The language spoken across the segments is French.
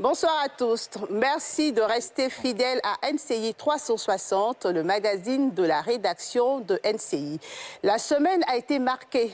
Bonsoir à tous. Merci de rester fidèles à NCI 360, le magazine de la rédaction de NCI. La semaine a été marquée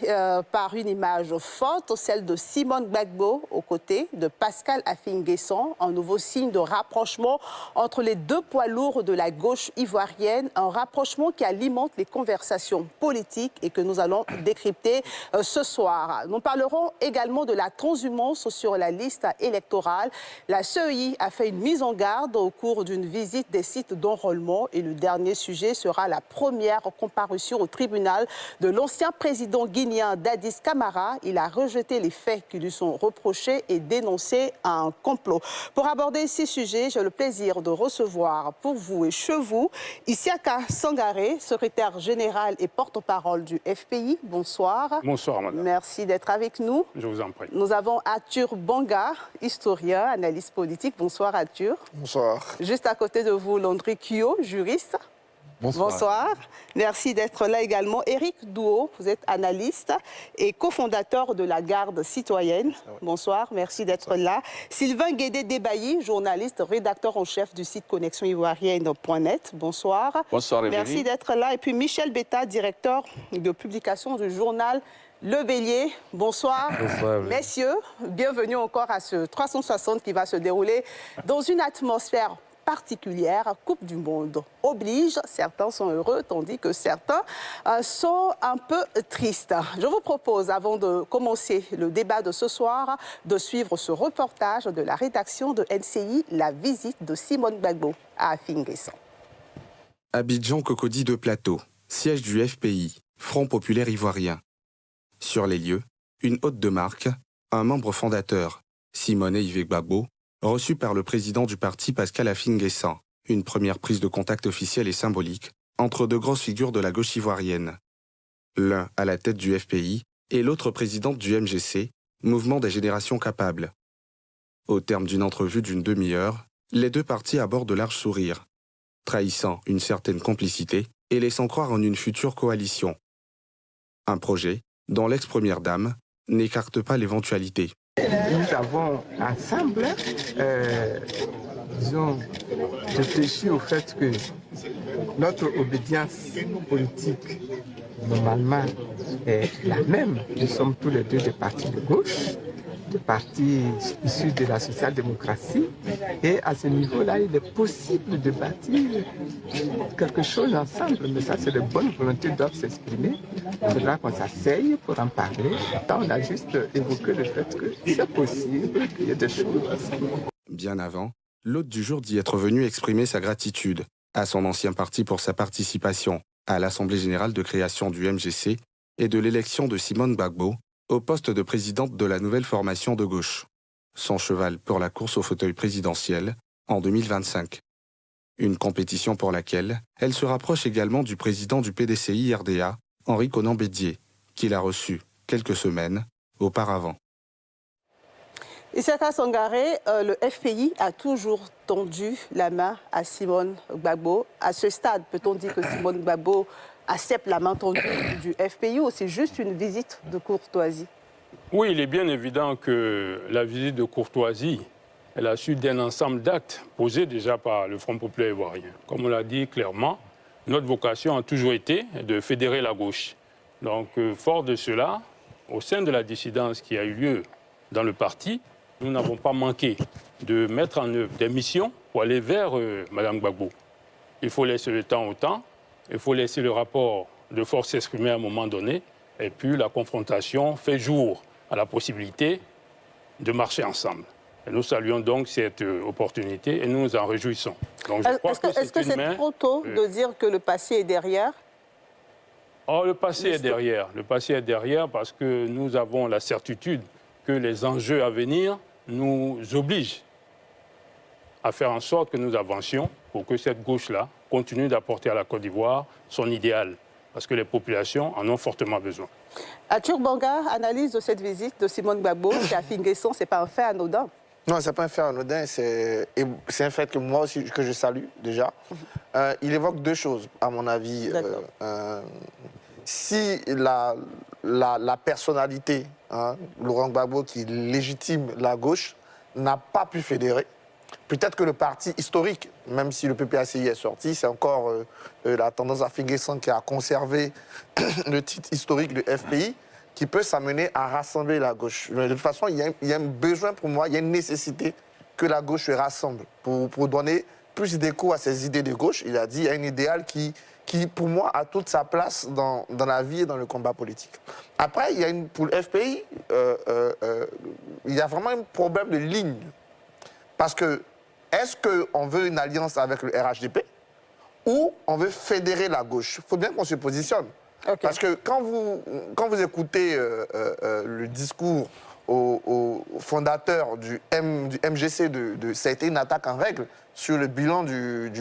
par une image forte, celle de Simone Gbagbo aux côtés de Pascal Affi-N'Guessan, un nouveau signe de rapprochement entre les deux poids lourds de la gauche ivoirienne, un rapprochement qui alimente les conversations politiques et que nous allons décrypter ce soir. Nous parlerons également de la transhumance sur la liste électorale. La CEI a fait une mise en garde au cours d'une visite des sites d'enrôlement et le dernier sujet sera la première comparution au tribunal de l'ancien président guinéen Dadis Camara. Il a rejeté les faits qui lui sont reprochés et dénoncé un complot. Pour aborder ces sujets, j'ai le plaisir de recevoir pour vous et chez vous Isiaka Sangaré, secrétaire général et porte-parole du FPI. Bonsoir. Bonsoir, madame. Merci d'être avec nous. Je vous en prie. Nous avons Arthur Banga, historien, analyste politique. Bonsoir Arthur. Bonsoir. Juste à côté de vous, Landry Kyo, juriste. Bonsoir. Bonsoir. Merci d'être là également. Éric Douot, vous êtes analyste et cofondateur de la Garde citoyenne. Bonsoir, merci d'être là. Sylvain Guédé-Débailly, journaliste, rédacteur en chef du site connexioivoirienne.net. Bonsoir. Bonsoir, merci d'être là. Et puis Michel Betta, directeur de publication du journal Le Bélier. Bonsoir. Bonsoir. Messieurs, bienvenue encore à ce 360 qui va se dérouler dans une atmosphère particulière. Coupe du Monde oblige, certains sont heureux tandis que certains sont un peu tristes. Je vous propose, avant de commencer le débat de ce soir, de suivre ce reportage de la rédaction de NCI, la visite de Simone Gbagbo à Affi-N'Guessan. Abidjan Cocody de Plateau, siège du FPI, Front populaire ivoirien. Sur les lieux, une hôte de marque, un membre fondateur, Simone Yves Gbagbo, reçu par le président du parti Pascal Affi-N'Guessan, une première prise de contact officielle et symbolique entre deux grosses figures de la gauche ivoirienne. L'un à la tête du FPI et l'autre présidente du MGC, Mouvement des Générations Capables. Au terme d'une entrevue d'une demi-heure, les deux partis abordent de larges sourires, trahissant une certaine complicité et laissant croire en une future coalition. Un projet dont l'ex-première dame n'écarte pas l'éventualité. Nous avons ensemble, réfléchi au fait que notre obédience politique, normalement, est la même. Nous sommes tous les deux des partis de gauche, des partis issus de la social-démocratie. Et à ce niveau-là, il est possible de bâtir quelque chose ensemble. Mais ça, c'est de bonne volonté doivent s'exprimer. Il faudra qu'on s'asseye pour en parler. On a juste évoqué le fait que c'est possible qu'il y ait des choses ensemble. Bien avant, l'hôte du jour dit être venu exprimer sa gratitude à son ancien parti pour sa participation à l'Assemblée générale de création du MGC et de l'élection de Simone Gbagbo au poste de présidente de la nouvelle formation de gauche, son cheval pour la course au fauteuil présidentiel en 2025. Une compétition pour laquelle elle se rapproche également du président du PDCI-RDA, Henri Konan Bédié, qu'il a reçu quelques semaines auparavant. Isiaka Sangaré, le FPI a toujours tendu la main à Simone Gbagbo. À ce stade, peut-on dire que Simone Gbagbo accepte la main tendue du FPI ou c'est juste une visite de courtoisie? Oui, il est bien évident que la visite de courtoisie est la suite d'un ensemble d'actes posés déjà par le Front populaire ivoirien. Comme on l'a dit clairement, notre vocation a toujours été de fédérer la gauche. Donc, fort de cela, au sein de la dissidence qui a eu lieu dans le parti, nous n'avons pas manqué de mettre en œuvre des missions pour aller vers Mme Gbagbo. Il faut laisser le temps au temps, il faut laisser le rapport de force s'exprimer à un moment donné, et puis la confrontation fait jour à la possibilité de marcher ensemble. Et nous saluons donc cette opportunité et nous nous en réjouissons. Est-ce que c'est trop tôt de dire que le passé est derrière? Oh, le passé est derrière. Le passé est derrière parce que nous avons la certitude que les enjeux à venir nous obligent à faire en sorte que nous avancions pour que cette gauche-là continue d'apporter à la Côte d'Ivoire son idéal, parce que les populations en ont fortement besoin. Arthur Banga, analyse de cette visite de Simone Gbagbo à Affi-N'Guessan, ce n'est pas un fait anodin. Non, ce n'est pas un fait anodin, c'est un fait que moi aussi que je salue déjà. Il évoque deux choses, à mon avis. Si la personnalité, Laurent Gbagbo, qui légitime la gauche, n'a pas pu fédérer, peut-être que le parti historique, même si le PPACI est sorti, c'est encore la tendance à Finguessan qui a conservé le titre historique du FPI, qui peut s'amener à rassembler la gauche. Mais de toute façon, il y a un besoin pour moi, il y a une nécessité que la gauche se rassemble pour donner plus d'écho à ces idées de gauche. Il a dit, il y a un idéal qui pour moi, a toute sa place dans la vie et dans le combat politique. Après, pour le FPI, il y a vraiment un problème de ligne. Parce que, est-ce qu'on veut une alliance avec le RHDP ou on veut fédérer la gauche? Il faut bien qu'on se positionne. Okay. Parce que quand vous écoutez le discours au fondateur du MGC, ça a été une attaque en règle sur le bilan du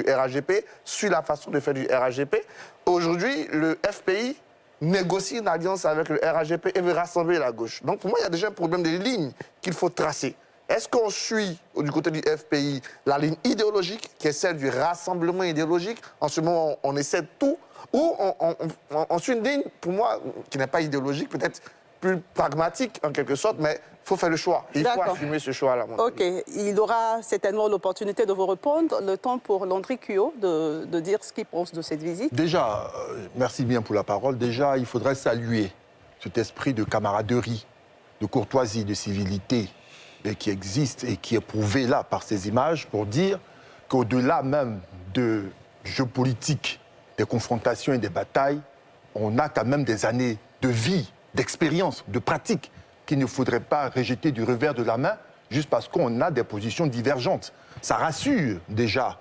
RHDP, sur la façon de faire du RHDP. Aujourd'hui, le FPI négocie une alliance avec le RHDP et veut rassembler la gauche. Donc pour moi, il y a déjà un problème de ligne qu'il faut tracer. Est-ce qu'on suit, du côté du FPI, la ligne idéologique, qui est celle du rassemblement idéologique? En ce moment, on essaie de tout. Ou on suit une ligne, pour moi, qui n'est pas idéologique, peut-être plus pragmatique en quelque sorte, mais il faut faire le choix. Il faut assumer ce choix-là. Ok, il aura certainement l'opportunité de vous répondre. Le temps pour Landry Cuyot de dire ce qu'il pense de cette visite. Déjà, merci bien pour la parole. Déjà, il faudrait saluer cet esprit de camaraderie, de courtoisie, de civilité qui existe et qui est prouvé là par ces images pour dire qu'au-delà même du jeu politique, des confrontations et des batailles, on a quand même des années de vie, d'expérience, de pratique qu'il ne faudrait pas rejeter du revers de la main juste parce qu'on a des positions divergentes. Ça rassure déjà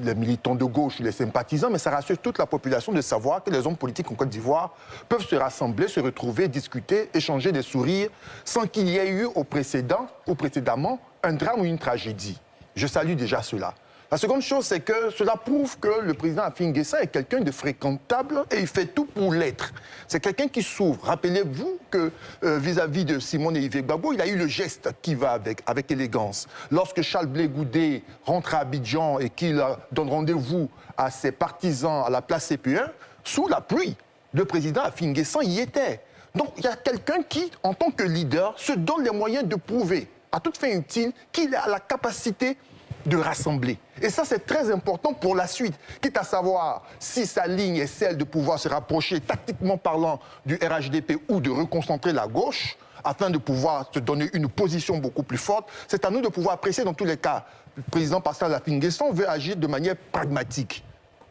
les militants de gauche, les sympathisants, mais ça rassure toute la population de savoir que les hommes politiques en Côte d'Ivoire peuvent se rassembler, se retrouver, discuter, échanger des sourires sans qu'il y ait eu précédemment un drame ou une tragédie. Je salue déjà cela. La seconde chose, c'est que cela prouve que le président Afin-N'Guessan est quelqu'un de fréquentable et il fait tout pour l'être. C'est quelqu'un qui s'ouvre. Rappelez-vous que vis-à-vis de Simone Yves Gbagbo, il a eu le geste qui va avec élégance. Lorsque Charles Blé Goudé rentre à Abidjan et qu'il donne rendez-vous à ses partisans à la place CP1, sous la pluie, le président Afin-N'Guessan y était. Donc il y a quelqu'un qui, en tant que leader, se donne les moyens de prouver, à toute fin utile, qu'il a la capacité de rassembler. Et ça, c'est très important pour la suite. Quitte à savoir si sa ligne est celle de pouvoir se rapprocher, tactiquement parlant, du RHDP ou de reconcentrer la gauche, afin de pouvoir se donner une position beaucoup plus forte, c'est à nous de pouvoir apprécier dans tous les cas. Le président Pascal Afin-N'Guessan veut agir de manière pragmatique.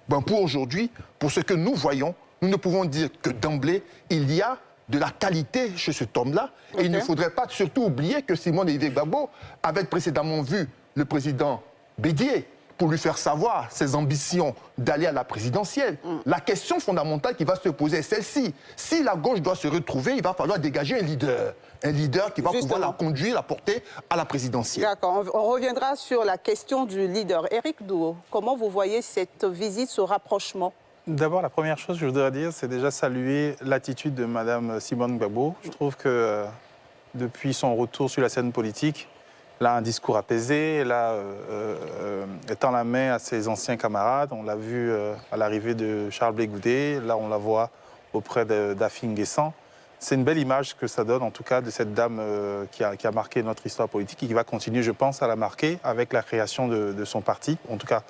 Ben pour aujourd'hui, pour ce que nous voyons, nous ne pouvons dire que d'emblée, il y a de la qualité chez cet homme-là. Okay. Et il ne faudrait pas surtout oublier que Simone Yves Gbagbo avait précédemment vu le président Bédié pour lui faire savoir ses ambitions d'aller à la présidentielle. La question fondamentale qui va se poser est celle-ci. Si la gauche doit se retrouver, il va falloir dégager un leader qui va pouvoir la conduire, la porter à la présidentielle. D'accord, on reviendra sur la question du leader. Éric Douot, comment vous voyez cette visite, ce rapprochement? D'abord, la première chose que je voudrais dire, c'est déjà saluer l'attitude de Mme Simone Gbagbo. Je trouve que depuis son retour sur la scène politique, elle a un discours apaisé, elle tend la main à ses anciens camarades. On l'a vu à l'arrivée de Charles Blé Goudé, là on la voit auprès d'Afin-N'Guessan. C'est une belle image que ça donne, en tout cas, de cette dame qui a marqué notre histoire politique et qui va continuer, je pense, à la marquer avec la création de son parti. En tout cas,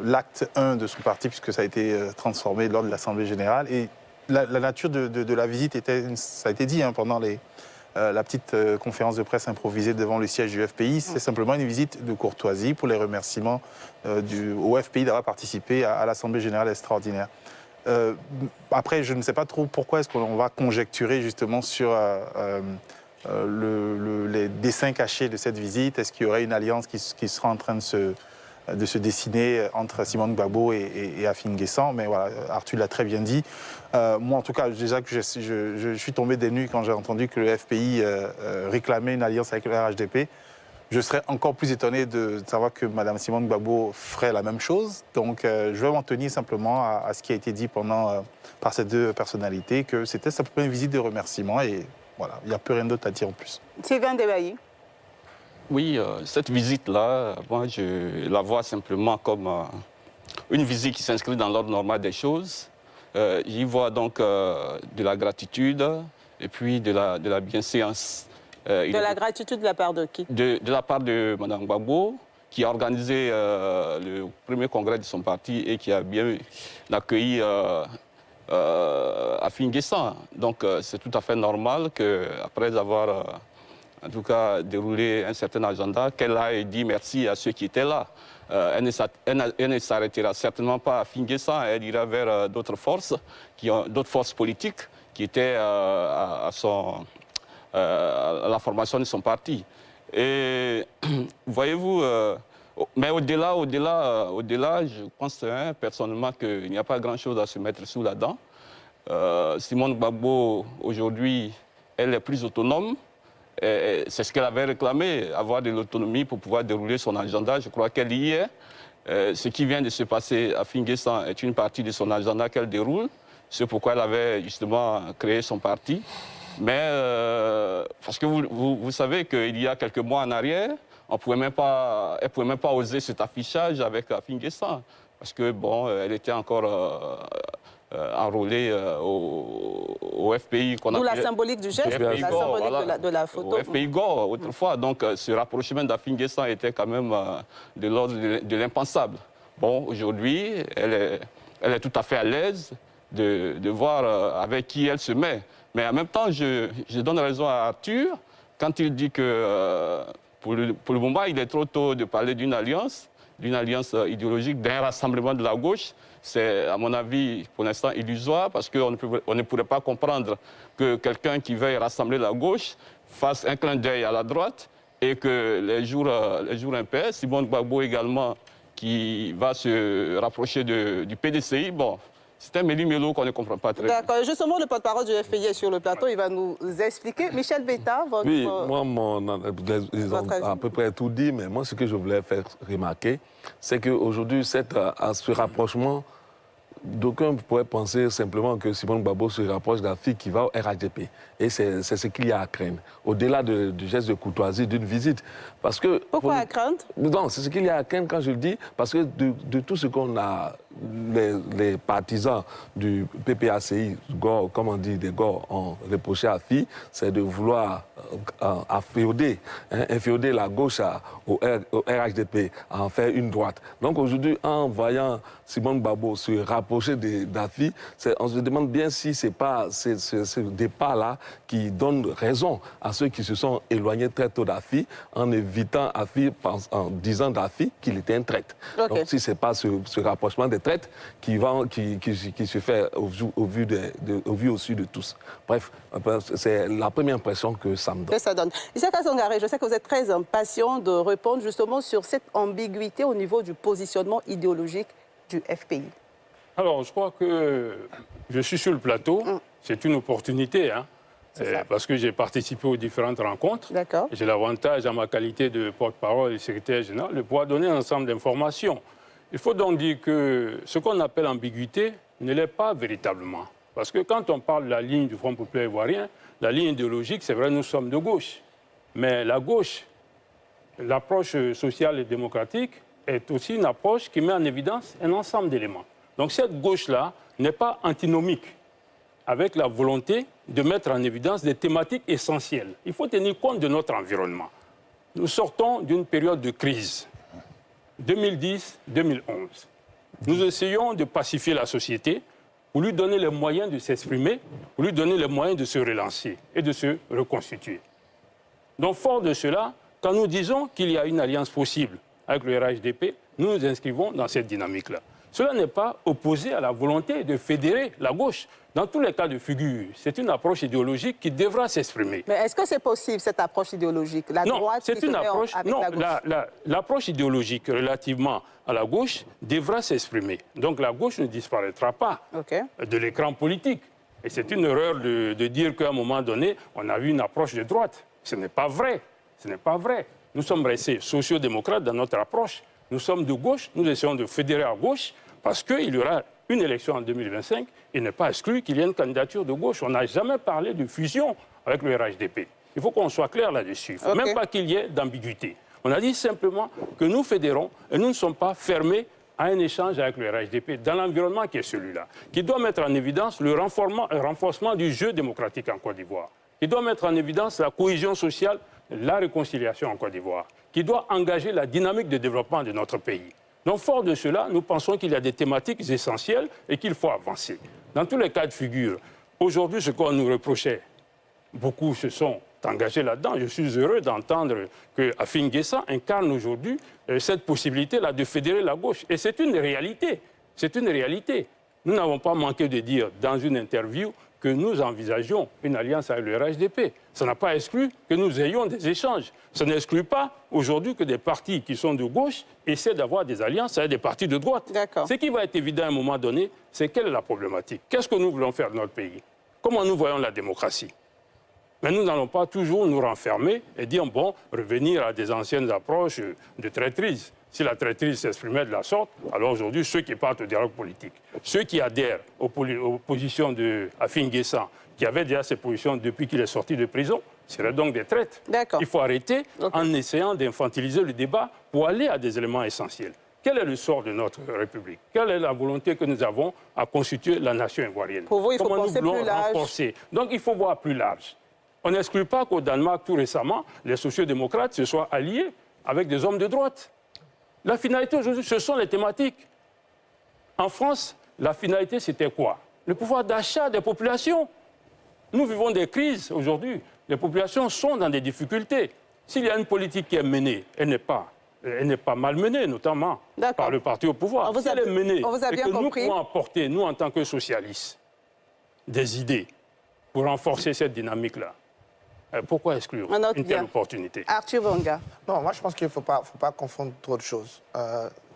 l'acte 1 de son parti, puisque ça a été transformé lors de l'Assemblée générale. Et la nature de la visite était, ça a été dit pendant la petite conférence de presse improvisée devant le siège du FPI, c'est simplement une visite de courtoisie pour les remerciements au FPI d'avoir participé à l'Assemblée générale extraordinaire. Après, je ne sais pas trop pourquoi est-ce qu'on va conjecturer justement sur les dessins cachés de cette visite. Est-ce qu'il y aurait une alliance qui sera en train de se dessiner entre Simone Gbagbo et Afin-N'Guessan? Mais voilà, Arthur l'a très bien dit. Moi, en tout cas, déjà que je suis tombé des nues quand j'ai entendu que le FPI réclamait une alliance avec le RHDP. Je serais encore plus étonné de savoir que Mme Simone Gbagbo ferait la même chose. Donc, je vais m'en tenir simplement à ce qui a été dit par ces deux personnalités, que c'était simplement une visite de remerciement et voilà, il n'y a plus rien d'autre à dire en plus. Sylvain Debailly. Oui, cette visite-là, moi, je la vois simplement comme une visite qui s'inscrit dans l'ordre normal des choses. J'y vois donc de la gratitude et puis de la bienséance De la gratitude de la part de qui? De la part de Mme Gbagbo, qui a organisé le premier congrès de son parti et qui a bien accueilli Afin Guessan. Donc c'est tout à fait normal qu'après avoir en tout cas déroulé un certain agenda, qu'elle ait dit merci à ceux qui étaient là. Elle ne s'arrêtera certainement pas à Afin Guessan, elle ira vers d'autres forces politiques qui étaient à la formation de son parti. Et voyez-vous, mais au-delà, je pense personnellement qu'il n'y a pas grand-chose à se mettre sous la dent. Simone Gbagbo, aujourd'hui, elle est plus autonome. C'est ce qu'elle avait réclamé, avoir de l'autonomie pour pouvoir dérouler son agenda. Je crois qu'elle y est. Ce qui vient de se passer à Afin Guessan est une partie de son agenda qu'elle déroule. C'est pourquoi elle avait justement créé son parti. Mais parce que vous savez qu'il y a quelques mois en arrière, elle ne pouvait même pas oser cet affichage avec Afin Guessan. Parce que, bon, elle était encore enrôlée au FPI. D'où la symbolique du geste, la symbolique voilà, de la photo. Au FPI Gore, autrefois. Donc, ce rapprochement d'Afin Guessan était quand même de l'ordre de l'impensable. Bon, aujourd'hui, elle est tout à fait à l'aise de voir avec qui elle se met. Mais en même temps, je donne raison à Arthur quand il dit que pour le moment, il est trop tôt de parler d'une alliance idéologique, d'un rassemblement de la gauche. C'est, à mon avis, pour l'instant illusoire parce qu'on ne pourrait pas comprendre que quelqu'un qui veuille rassembler la gauche fasse un clin d'œil à la droite et que les jours impairs, Simone Gbagbo également, qui va se rapprocher du PDCI, bon, c'est un méli-mélo qu'on ne comprend pas très bien. D'accord. Justement, le porte-parole du FPI est sur le plateau. Il va nous expliquer. Michel Betta, votre... Oui, moi, ils ont à peu près tout dit, mais moi, ce que je voulais faire remarquer, c'est qu'aujourd'hui, ce rapprochement, d'aucuns pourraient penser simplement que Simone Gbagbo se rapproche d'un fille qui va au RHDP. Et c'est ce qu'il y a à craindre, au-delà du geste de courtoisie d'une visite. Parce que, pourquoi à craindre? Non, c'est ce qu'il y a à craindre quand je le dis, parce que de tout ce qu'on a, les partisans du PPACI, comme on dit, des Gore, ont reproché à FI, c'est de vouloir inféoder la gauche au RHDP, à en faire une droite. Donc aujourd'hui, en voyant Simone Gbagbo se rapprocher d'AFI, on se demande bien si ce n'est pas ce départ-là qui donne raison à ceux qui se sont éloignés très tôt d'AFI, en évitant AFI, en disant d'AFI qu'il était un traître. Okay. Donc si ce n'est pas ce rapprochement des traîtres qui se fait au vu au-dessus de tous. Bref, c'est la première impression que ça me donne. Que ça donne. Issa Sangaré, je sais que vous êtes très impatient de répondre justement sur cette ambiguïté au niveau du positionnement idéologique du FPI. Alors, je crois que je suis sur le plateau. C'est une opportunité, hein, parce que j'ai participé aux différentes rencontres. J'ai l'avantage, en ma qualité de porte-parole et secrétaire général, de pouvoir donner un ensemble d'informations. Il faut donc dire que ce qu'on appelle ambiguïté ne l'est pas véritablement. Parce que quand on parle de la ligne du Front populaire ivoirien, la ligne idéologique, c'est vrai, nous sommes de gauche. Mais la gauche, l'approche sociale et démocratique, est aussi une approche qui met en évidence un ensemble d'éléments. Donc cette gauche-là n'est pas antinomique avec la volonté de mettre en évidence des thématiques essentielles. Il faut tenir compte de notre environnement. Nous sortons d'une période de crise, 2010-2011. Nous essayons de pacifier la société pour lui donner les moyens de s'exprimer, pour lui donner les moyens de se relancer et de se reconstituer. Donc fort de cela, quand nous disons qu'il y a une alliance possible avec le RHDP, nous nous inscrivons dans cette dynamique-là. Cela n'est pas opposé à la volonté de fédérer la gauche. Dans tous les cas de figure, c'est une approche idéologique qui devra s'exprimer. Mais est-ce que c'est possible, cette approche idéologique? La droite c'est une approche. Non, l'approche idéologique relativement à la gauche devra s'exprimer. Donc la gauche ne disparaîtra pas de l'écran politique. Et c'est une erreur de dire qu'à un moment donné, on a vu une approche de droite. Ce n'est pas vrai. Ce n'est pas vrai. Nous sommes restés sociaux-démocrates dans notre approche. Nous sommes de gauche, nous essayons de fédérer à gauche parce qu'il y aura une élection en 2025. Il n'est pas exclu qu'il y ait une candidature de gauche. On n'a jamais parlé de fusion avec le RHDP. Il faut qu'on soit clair là-dessus. Il ne faut même pas qu'il y ait d'ambiguïté. On a dit simplement que nous fédérons et nous ne sommes pas fermés à un échange avec le RHDP dans l'environnement qui est celui-là, qui doit mettre en évidence le renforcement du jeu démocratique en Côte d'Ivoire. qui doit mettre en évidence la cohésion sociale, la réconciliation en Côte d'Ivoire, qui doit engager la dynamique de développement de notre pays. Donc, fort de cela, nous pensons qu'il y a des thématiques essentielles et qu'il faut avancer. Dans tous les cas de figure, aujourd'hui, ce qu'on nous reprochait, beaucoup se sont engagés là-dedans. Je suis heureux d'entendre que Afin N'Guessan incarne aujourd'hui cette possibilité-là de fédérer la gauche. Et c'est une réalité. C'est une réalité. Nous n'avons pas manqué de dire dans une interview que nous envisageons une alliance avec le RHDP. Ça n'a pas exclu que nous ayons des échanges. Ça n'exclut pas aujourd'hui que des partis qui sont de gauche essaient d'avoir des alliances avec des partis de droite. Ce qui va être évident à un moment donné, c'est quelle est la problématique. Qu'est-ce que nous voulons faire de notre pays? Comment nous voyons la démocratie? Mais nous n'allons pas toujours nous renfermer et dire, bon, revenir à des anciennes approches de traîtrise. Si la traîtrise s'exprimait de la sorte, alors aujourd'hui, ceux qui partent au dialogue politique, ceux qui adhèrent aux positions d'Afin N'Guessan, qui avaient déjà ces positions depuis qu'il est sorti de prison, seraient donc des traîtres. Il faut arrêter en essayant d'infantiliser le débat pour aller à des éléments essentiels. Quel est le sort de notre République? Quelle est la volonté que nous avons à constituer la nation ivoirienne? Pour vous, il faut penser plus large. Renforcer. Donc il faut voir plus large. On n'exclut pas qu'au Danemark, tout récemment, les sociodémocrates se soient alliés avec des hommes de droite. La finalité aujourd'hui, ce sont les thématiques. En France, la finalité, c'était quoi? Le pouvoir d'achat des populations. Nous vivons des crises aujourd'hui. Les populations sont dans des difficultés. S'il y a une politique qui est menée, elle n'est pas mal menée, notamment par le parti au pouvoir. Si elle est menée et que nous pouvons apporter, nous, en tant que socialistes, des idées pour renforcer cette dynamique-là, pourquoi exclure une telle opportunité? Arthur Bonga. Non, moi je pense qu'il ne faut pas confondre trop de choses.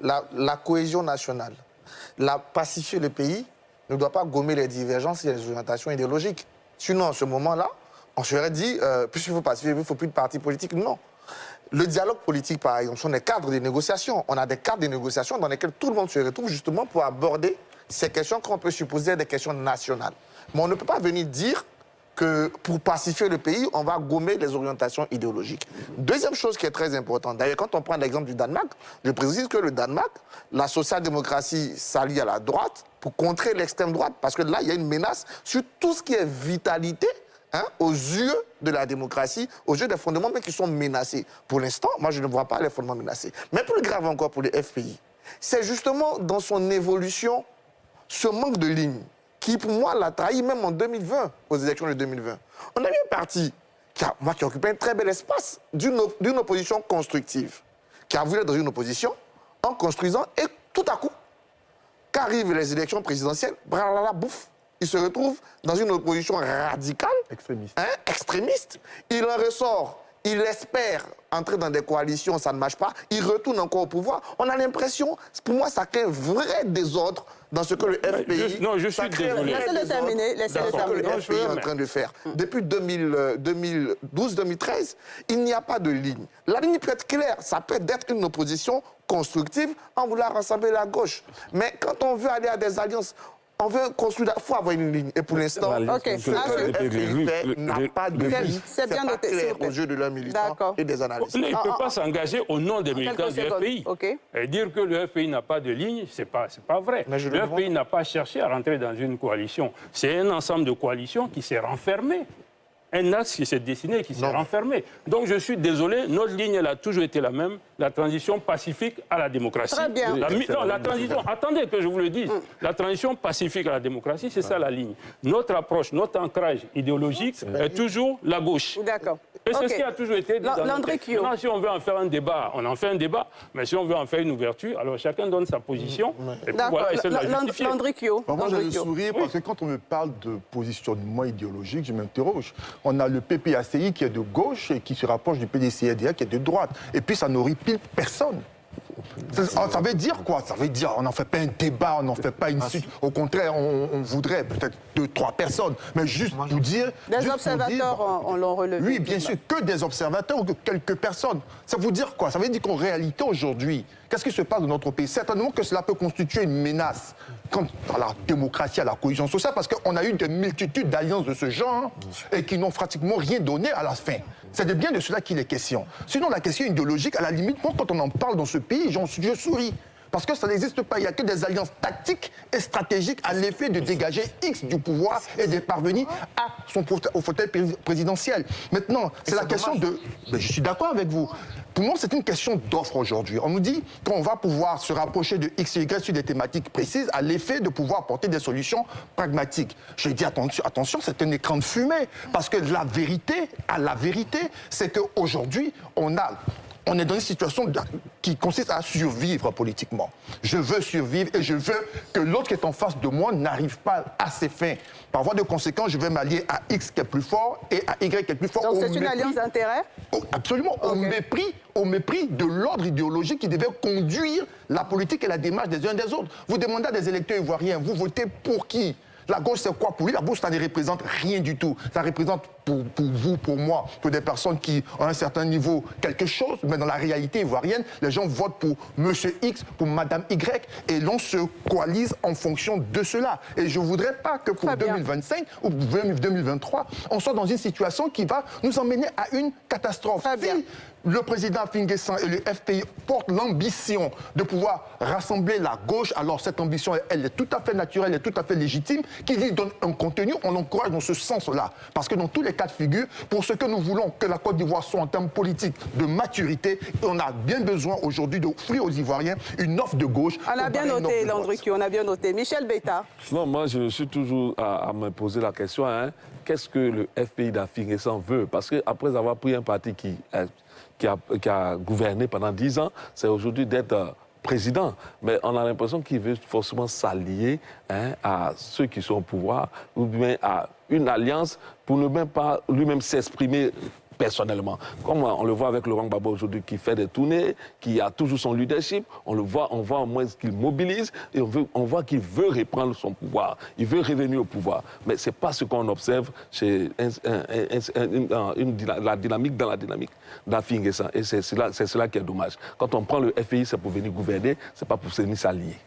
La cohésion nationale, pacifier le pays ne doit pas gommer les divergences et les orientations idéologiques. Sinon, en ce moment-là, on se serait dit, puisqu'il faut pacifier, il ne faut plus de partis politiques. Non. Le dialogue politique, par exemple, sont des cadres de négociation. On a des cadres de négociation dans lesquels tout le monde se retrouve justement pour aborder ces questions qu'on peut supposer des questions nationales. Mais on ne peut pas venir dire que pour pacifier le pays, on va gommer les orientations idéologiques. Deuxième chose qui est très importante, d'ailleurs, quand on prend l'exemple du Danemark, je précise que le Danemark, la social-démocratie s'allie à la droite pour contrer l'extrême droite, parce que là, il y a une menace sur tout ce qui est vitalité, aux yeux de la démocratie, aux yeux des fondements, mais qui sont menacés. Pour l'instant, moi, je ne vois pas les fondements menacés. Mais plus grave encore pour le FPI, c'est justement dans son évolution, ce manque de ligne, qui, pour moi, l'a trahi même en 2020, aux élections de 2020. On a eu un parti qui occupait un très bel espace d'une opposition constructive, qui a voulu être dans une opposition en construisant, et tout à coup, qu'arrivent les élections présidentielles, bralala, bouf, il se retrouve dans une opposition radicale, extrémiste. Il en ressort, il espère entrer dans des coalitions, ça ne marche pas, il retourne encore au pouvoir. On a l'impression, pour moi, ça crée un vrai désordre dans ce que le FPI... je suis désolé. Laissez-le terminer. Dans ce que le FPI est en train de faire. Depuis 2012-2013, il n'y a pas de ligne. La ligne peut être claire, ça peut être une opposition constructive en voulant rassembler la gauche. Mais quand on veut aller à des alliances, on veut construire, il faut avoir une ligne. Et pour l'instant, le FPI n'a pas de ligne. C'est pas clair aux yeux de leurs militants et des analystes. Il ne peut pas s'engager au nom des militants du FPI. Et dire que le FPI n'a pas de ligne, ce n'est pas vrai. Le FPI n'a pas cherché à rentrer dans une coalition. C'est un ensemble de coalitions qui s'est renfermé. Un axe qui s'est dessiné, qui s'est renfermé. Donc je suis désolé, notre ligne, elle a toujours été la même, la transition pacifique à la démocratie. Très bien. La transition, attendez que je vous le dise, la transition pacifique à la démocratie, c'est ça la ligne. Notre approche, notre ancrage idéologique est toujours la gauche. D'accord. Et c'est ce qui a toujours été dit. Maintenant, si on veut en faire un débat, on en fait un débat, mais si on veut en faire une ouverture, alors chacun donne sa position, et puis voilà, essaie de la justifier. Moi, j'ai le sourire parce que quand on me parle de positionnement idéologique, je m'interroge. On a le PPACI qui est de gauche et qui se rapproche du PDCRDA qui est de droite. Et puis ça n'horripile personne. Ça veut dire quoi? Ça veut dire on n'en fait pas un débat, on n'en fait pas une suite. Au contraire, on voudrait peut-être 2-3 personnes, mais juste pour dire... Des observateurs, on l'ont relevé. Oui, bien sûr, que des observateurs ou que quelques personnes. Ça veut dire quoi? Ça veut dire qu'en réalité, aujourd'hui, qu'est-ce qui se passe dans notre pays? Certainement que cela peut constituer une menace quant à la démocratie, à la cohésion sociale, parce qu'on a eu des multitudes d'alliances de ce genre et qui n'ont pratiquement rien donné à la fin. C'est bien de cela qu'il est question. Sinon, la question idéologique, à la limite, moi, quand on en parle dans ce pays, je souris. Parce que ça n'existe pas. Il n'y a que des alliances tactiques et stratégiques à l'effet de dégager X du pouvoir et de parvenir au fauteuil présidentiel. Maintenant, c'est la question de... Mais je suis d'accord avec vous. Pour nous, c'est une question d'offre aujourd'hui. On nous dit qu'on va pouvoir se rapprocher de X et Y sur des thématiques précises à l'effet de pouvoir apporter des solutions pragmatiques. Je dis attention, c'est un écran de fumée. Parce que la vérité, c'est qu'aujourd'hui, on est dans une situation qui consiste à survivre politiquement. Je veux survivre et je veux que l'autre qui est en face de moi n'arrive pas à ses fins. Par voie de conséquence, je vais m'allier à X qui est plus fort et à Y qui est plus fort. Donc c'est une alliance d'intérêt? Absolument, au mépris de l'ordre idéologique qui devait conduire la politique et la démarche des uns des autres. Vous demandez à des électeurs ivoiriens, vous votez pour qui? La gauche, c'est quoi pour lui? La gauche, ça ne représente rien du tout. Ça représente pour vous, pour moi, pour des personnes qui ont un certain niveau quelque chose, mais dans la réalité ivoirienne, les gens votent pour Monsieur X, pour Madame Y, et l'on se coalise en fonction de cela. Et je ne voudrais pas que pour 2025 ou 2023, on soit dans une situation qui va nous emmener à une catastrophe. Si le président Finguessan et le FPI portent l'ambition de pouvoir rassembler la gauche, alors cette ambition, elle est tout à fait naturelle et tout à fait légitime, qu'il lui donne un contenu, on l'encourage dans ce sens-là. Parce que dans tous les cas de figure, pour ce que nous voulons que la Côte d'Ivoire soit en termes politiques de maturité, on a bien besoin aujourd'hui d'offrir aux Ivoiriens une offre de gauche. On a bien noté, Landruki, on a bien noté. Michel Beta. Non, moi, je suis toujours à me poser la question, qu'est-ce que le FPI d'Afingessan veut? Parce qu'après avoir pris un parti qui a gouverné pendant 10 ans, c'est aujourd'hui d'être président. Mais on a l'impression qu'il veut forcément s'allier à ceux qui sont au pouvoir, ou bien à une alliance pour ne même pas lui-même s'exprimer personnellement. Comme on le voit avec Laurent Gbagbo aujourd'hui qui fait des tournées, qui a toujours son leadership, on voit au moins qu'il mobilise et on voit qu'il veut reprendre son pouvoir, il veut revenir au pouvoir. Mais ce n'est pas ce qu'on observe chez la dynamique dans la dynamique d'Afingessan. Et c'est cela qui est dommage. Quand on prend le FPI, c'est pour venir gouverner, ce n'est pas pour venir s'allier.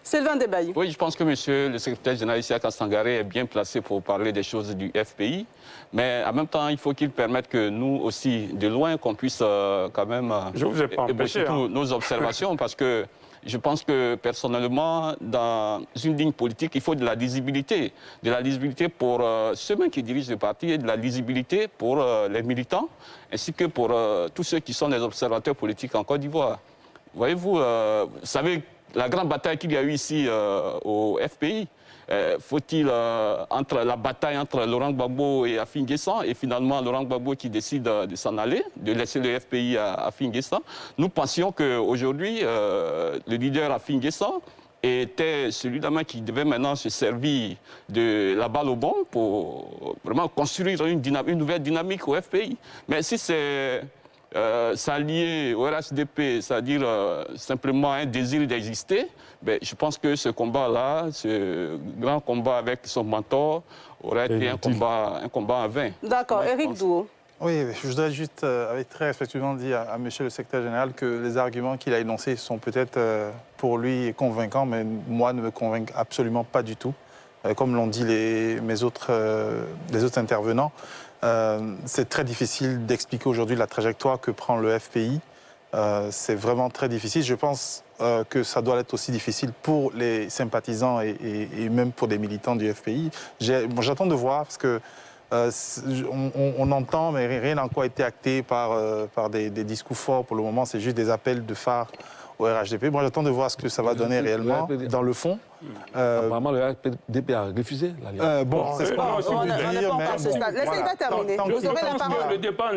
Sylvain Debailly. Oui, je pense que monsieur le secrétaire général Isiaka Sangaré est bien placé pour parler des choses du FPI. Mais en même temps, il faut qu'il permette que nous aussi, de loin, qu'on puisse quand même ébaucher nos observations. Parce que je pense que personnellement, dans une ligne politique, il faut de la lisibilité. De la lisibilité pour ceux qui dirigent le parti et de la lisibilité pour les militants, ainsi que pour tous ceux qui sont des observateurs politiques en Côte d'Ivoire. Voyez-vous, vous savez, la grande bataille qu'il y a eu ici au FPI, faut-il, entre la bataille entre Laurent Gbagbo et Afingessan, et finalement Laurent Gbagbo qui décide de s'en aller, de laisser le FPI à Afingessan, nous pensions qu'aujourd'hui, le leader Afingessan était celui-là qui devait maintenant se servir de la balle au bon pour vraiment construire une nouvelle dynamique au FPI. Mais si c'est s'allier au RHDP, c'est-à-dire simplement un désir d'exister, ben, je pense que ce combat-là, ce grand combat avec son mentor, aurait été un combat en vain. D'accord. Éric Douot. Oui, je voudrais juste, avec très respectueusement, dire à monsieur le secrétaire général que les arguments qu'il a énoncés sont peut-être pour lui convaincants, mais moi ne me convainquent absolument pas du tout. Comme l'ont dit les autres intervenants, c'est très difficile d'expliquer aujourd'hui la trajectoire que prend le FPI. C'est vraiment très difficile. Je pense que ça doit être aussi difficile pour les sympathisants et même pour des militants du FPI. J'attends de voir parce que on entend, mais rien n'a encore été acté par des discours forts. Pour le moment, c'est juste des appels de phare au RHDP. Moi, j'attends de voir ce que ça va donner réellement dans le fond. Apparemment, le RHDP a refusé l'alliance. Bon, c'est pas on n'est pas encore à ce stade. Laissez-moi terminer. Vous aurez la parole. Le débat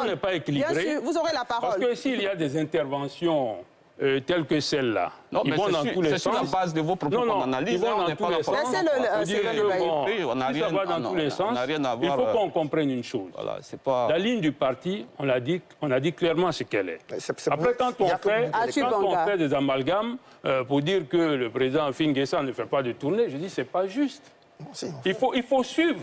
n'est pas équilibré. Bien sûr, vous aurez la parole. Parce que s'il y a des interventions telles que celle-là, ils vont dans tous les sens. C'est sur la base de vos propos qu'on analyse. Ils vont dans tous les sens. Si ça va dans tous les sens, il faut qu'on comprenne une chose. La ligne du parti, on a dit clairement ce qu'elle est. Après, quand on fait des amalgames pour dire que le président Afingessan ne fait pas de tournée, je dis que ce n'est pas juste. Il faut suivre.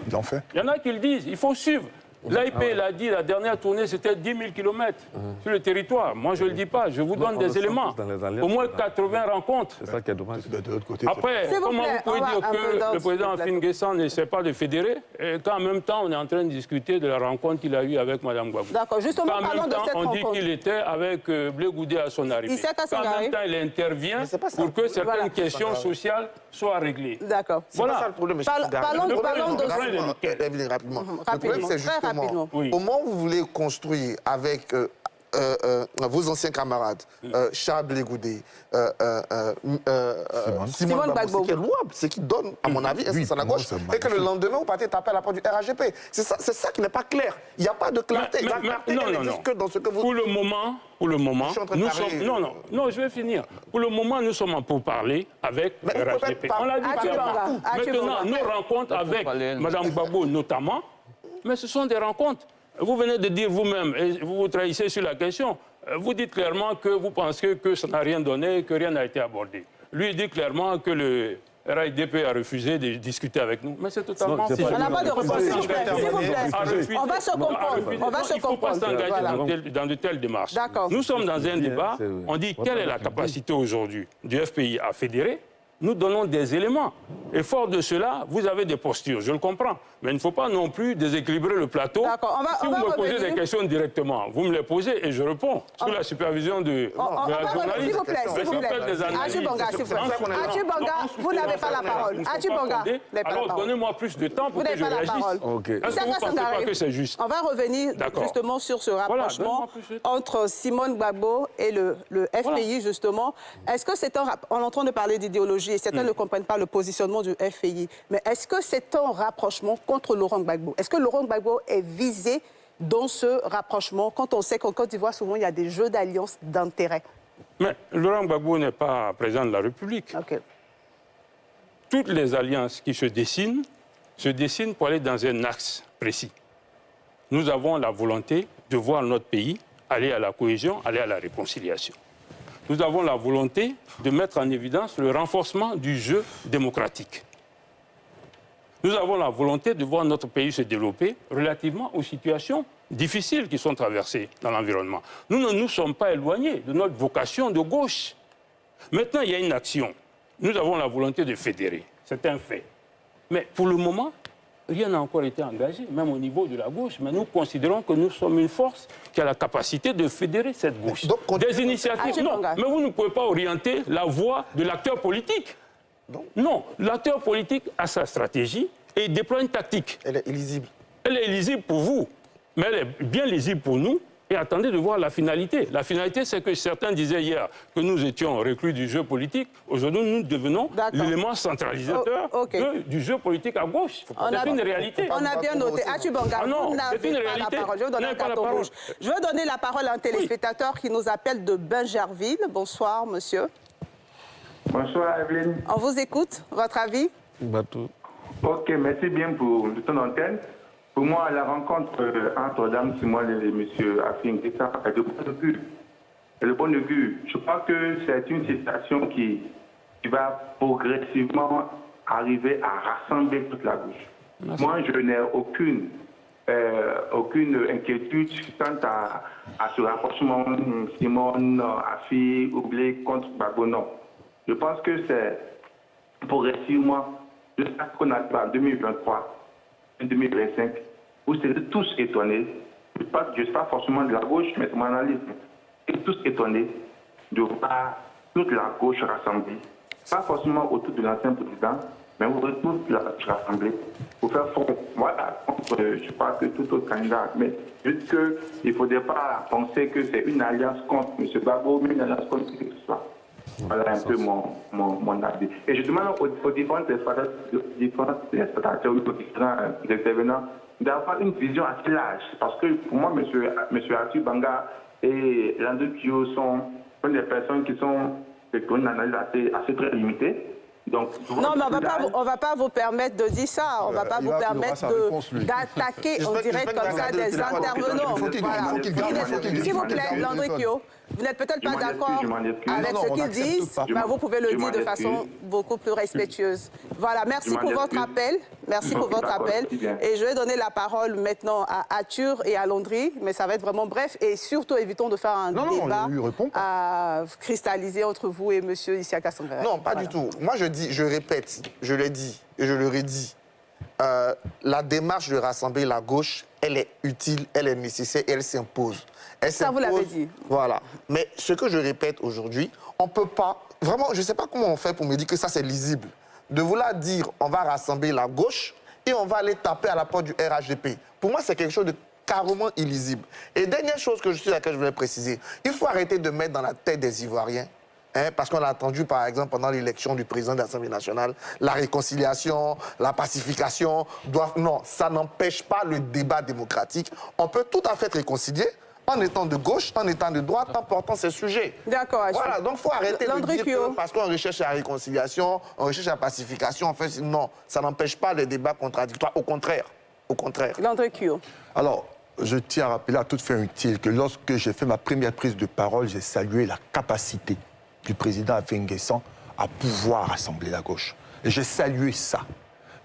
Il y en a qui le disent, il faut suivre. L'AIP l'a dit, la dernière tournée, c'était 10 000 km sur le territoire. Moi, je ne le dis pas, je vous donne des éléments. Au moins 80 rencontres. C'est ça qui est dommage. De l'autre côté, Après, comment vous pouvez dire que le président Afin Guessan n'essaie pas de fédérer et qu'en même temps, on est en train de discuter de la rencontre qu'il a eue avec Mme Gbagbo. D'accord, justement, en parlons même de temps, cette on dit rencontre. qu'il était avec Blé Goudé à son arrivée. En même temps, il intervient pour que certaines questions sociales soient réglées. D'accord. C'est pas ça le problème. Parlons de... Rapidement. Le problème, c'est justement, Oui. comment vous voulez construire avec vos anciens camarades, Charles Blé Goudé, Simone Gbagbo, qui est louable, c'est qui donne, à mon avis, un sens à la gauche, et que le lendemain, vous partez taper à la porte du RAGP. C'est ça qui n'est pas clair. Il n'y a pas de clarté. La clarté, elle n'existe que dans ce que vous... Pour le moment, nous sommes... Non, je vais finir. Pour le moment, nous sommes en pourparlers avec le RAGP. On l'a dit clairement. Maintenant, nos rencontres avec Mme Gbagbo notamment, mais ce sont des rencontres. Vous venez de dire vous-même, et vous vous trahissez sur la question, vous dites clairement que vous pensez que ça n'a rien donné, que rien n'a été abordé. Lui, il dit clairement que le RAIDP a refusé de discuter avec nous. Mais c'est totalement faux. On n'a pas de réponse, s'il vous plaît. On va se comprendre. Il ne faut pas s'engager dans de telles démarches. Nous sommes dans un débat, on dit quelle est la capacité aujourd'hui du FPI à fédérer. Nous donnons des éléments. Et fort de cela, vous avez des postures, je le comprends. Mais il ne faut pas non plus déséquilibrer le plateau. Si vous me posez des questions directement, vous me les posez et je réponds sous la supervision de la journaliste. S'il vous plaît, s'il vous plaît. Achu Banga, vous n'avez pas la parole. Achu Banga, alors donnez-moi plus de temps pour que je réagisse. Est-ce que vous ne pensez pas que c'est juste? On va revenir justement sur ce rapprochement entre Simone Gbagbo et le FPI, justement. Est-ce que c'est on est en train de parler d'idéologie et certains ne comprennent pas le positionnement du FPI. Mais est-ce que c'est un rapprochement contre Laurent Gbagbo? Est-ce que Laurent Gbagbo est visé dans ce rapprochement quand on sait qu'en Côte d'Ivoire, souvent, il y a des jeux d'alliance d'intérêt? Mais Laurent Gbagbo n'est pas président de la République. Toutes les alliances qui se dessinent pour aller dans un axe précis. Nous avons la volonté de voir notre pays aller à la cohésion, aller à la réconciliation. Nous avons la volonté de mettre en évidence le renforcement du jeu démocratique. Nous avons la volonté de voir notre pays se développer relativement aux situations difficiles qui sont traversées dans l'environnement. Nous ne nous sommes pas éloignés de notre vocation de gauche. Maintenant, il y a une action. Nous avons la volonté de fédérer. C'est un fait. Mais pour le moment, rien n'a encore été engagé, même au niveau de la gauche. Mais nous considérons que nous sommes une force qui a la capacité de fédérer cette gauche. Des initiatives. Non, mais vous ne pouvez pas orienter la voie de l'acteur politique. Non, l'acteur politique a sa stratégie et il déploie une tactique. Elle est illisible. Elle est illisible pour vous, mais elle est bien lisible pour nous. Et attendez de voir la finalité. La finalité, c'est que certains disaient hier que nous étions reclus du jeu politique. Aujourd'hui, nous devenons l'élément centralisateur du jeu politique à gauche. C'est une réalité. On a bien noté. Achu Banga, vous n'avez pas la parole. Je vais donner un carton rouge. Je vais donner la parole à un téléspectateur qui nous appelle de Bingerville. Bonsoir, monsieur. Bonsoir, Evelyne. On vous écoute. Votre avis? Ok, merci bien pour ton antenne. Pour moi, la rencontre entre Dame Simone et M. Afin Guessan est de bon augure. Le bon augure. Je crois que c'est une situation qui va progressivement arriver à rassembler toute la gauche. Merci. Moi, je n'ai aucune inquiétude quant à ce rapprochement Simone, Afi, Oublé contre Gbagbo. Non. Je pense que c'est progressivement jusqu'à ce qu'on arrive en 2023. En 2025, vous serez tous étonnés, je ne suis pas forcément de la gauche, mais c'est mon analyse, et tous étonnés de voir toute la gauche rassemblée, pas forcément autour de l'ancien président, mais vous verrez toute la gauche rassemblée pour faire front. Voilà, je crois que tout autre candidat, mais juste qu'il ne faudrait pas penser que c'est une alliance contre M. Gbagbo, mais une alliance contre qui que ce soit. Voilà un peu mon avis. Et je demande aux différents spectateurs, aux différents intervenants, d'avoir une vision assez large. Parce que pour moi, M. Achu Banga et Landry Kyo sont des personnes qui ont une analyse assez très limitée. Donc, non, mais on ne va pas vous permettre de dire ça. On ne va pas vous permettre d'attaquer, on dirait comme ça, des intervenants. S'il vous plaît, Landry Kyo. Vous n'êtes peut-être Je pas m'en d'accord excuse, je m'en excuse. avec Non, ce on qu'ils n'accepte disent, pas. mais vous pouvez le Je dire m'en de excuse. façon beaucoup plus respectueuse. Voilà, merci Je m'en pour votre excuse. appel. Merci pour Ok, votre d'accord, appel. c'est bien. Et je vais donner la parole maintenant à Arthur et à Landry, mais ça va être vraiment bref. Et surtout, évitons de faire un débat lui répond pas. à cristalliser entre vous et M. Isiaka Sangare. Non, pas du tout. Moi, je répète, je l'ai dit et je le redis. La démarche de rassembler la gauche, elle est utile, elle est nécessaire et elle s'impose. Ça, vous l'avez dit. Voilà. Mais ce que je répète aujourd'hui, on ne peut pas... Vraiment, je ne sais pas comment on fait pour me dire que ça, c'est lisible. De vouloir dire, on va rassembler la gauche et on va aller taper à la porte du RHDP. Pour moi, c'est quelque chose de carrément illisible. Et dernière chose que je voulais préciser, il faut arrêter de mettre dans la tête des Ivoiriens, parce qu'on a entendu, par exemple, pendant l'élection du président de l'Assemblée nationale, la réconciliation, la pacification, non, ça n'empêche pas le débat démocratique. On peut tout à fait réconcilier en étant de gauche, en étant de droite, en portant ces sujets. D'accord, Arthur. Voilà, donc il faut arrêter de Landry dire Kyo. que parce qu'on recherche la réconciliation, on recherche la pacification, en fait, non, ça n'empêche pas les débats contradictoires, au contraire. Au contraire. Landry Kyo. Alors, je tiens à rappeler à toute fin utile que lorsque j'ai fait ma première prise de parole, j'ai salué la capacité du président Afin-N'Guessan à pouvoir rassembler la gauche. Et j'ai salué ça.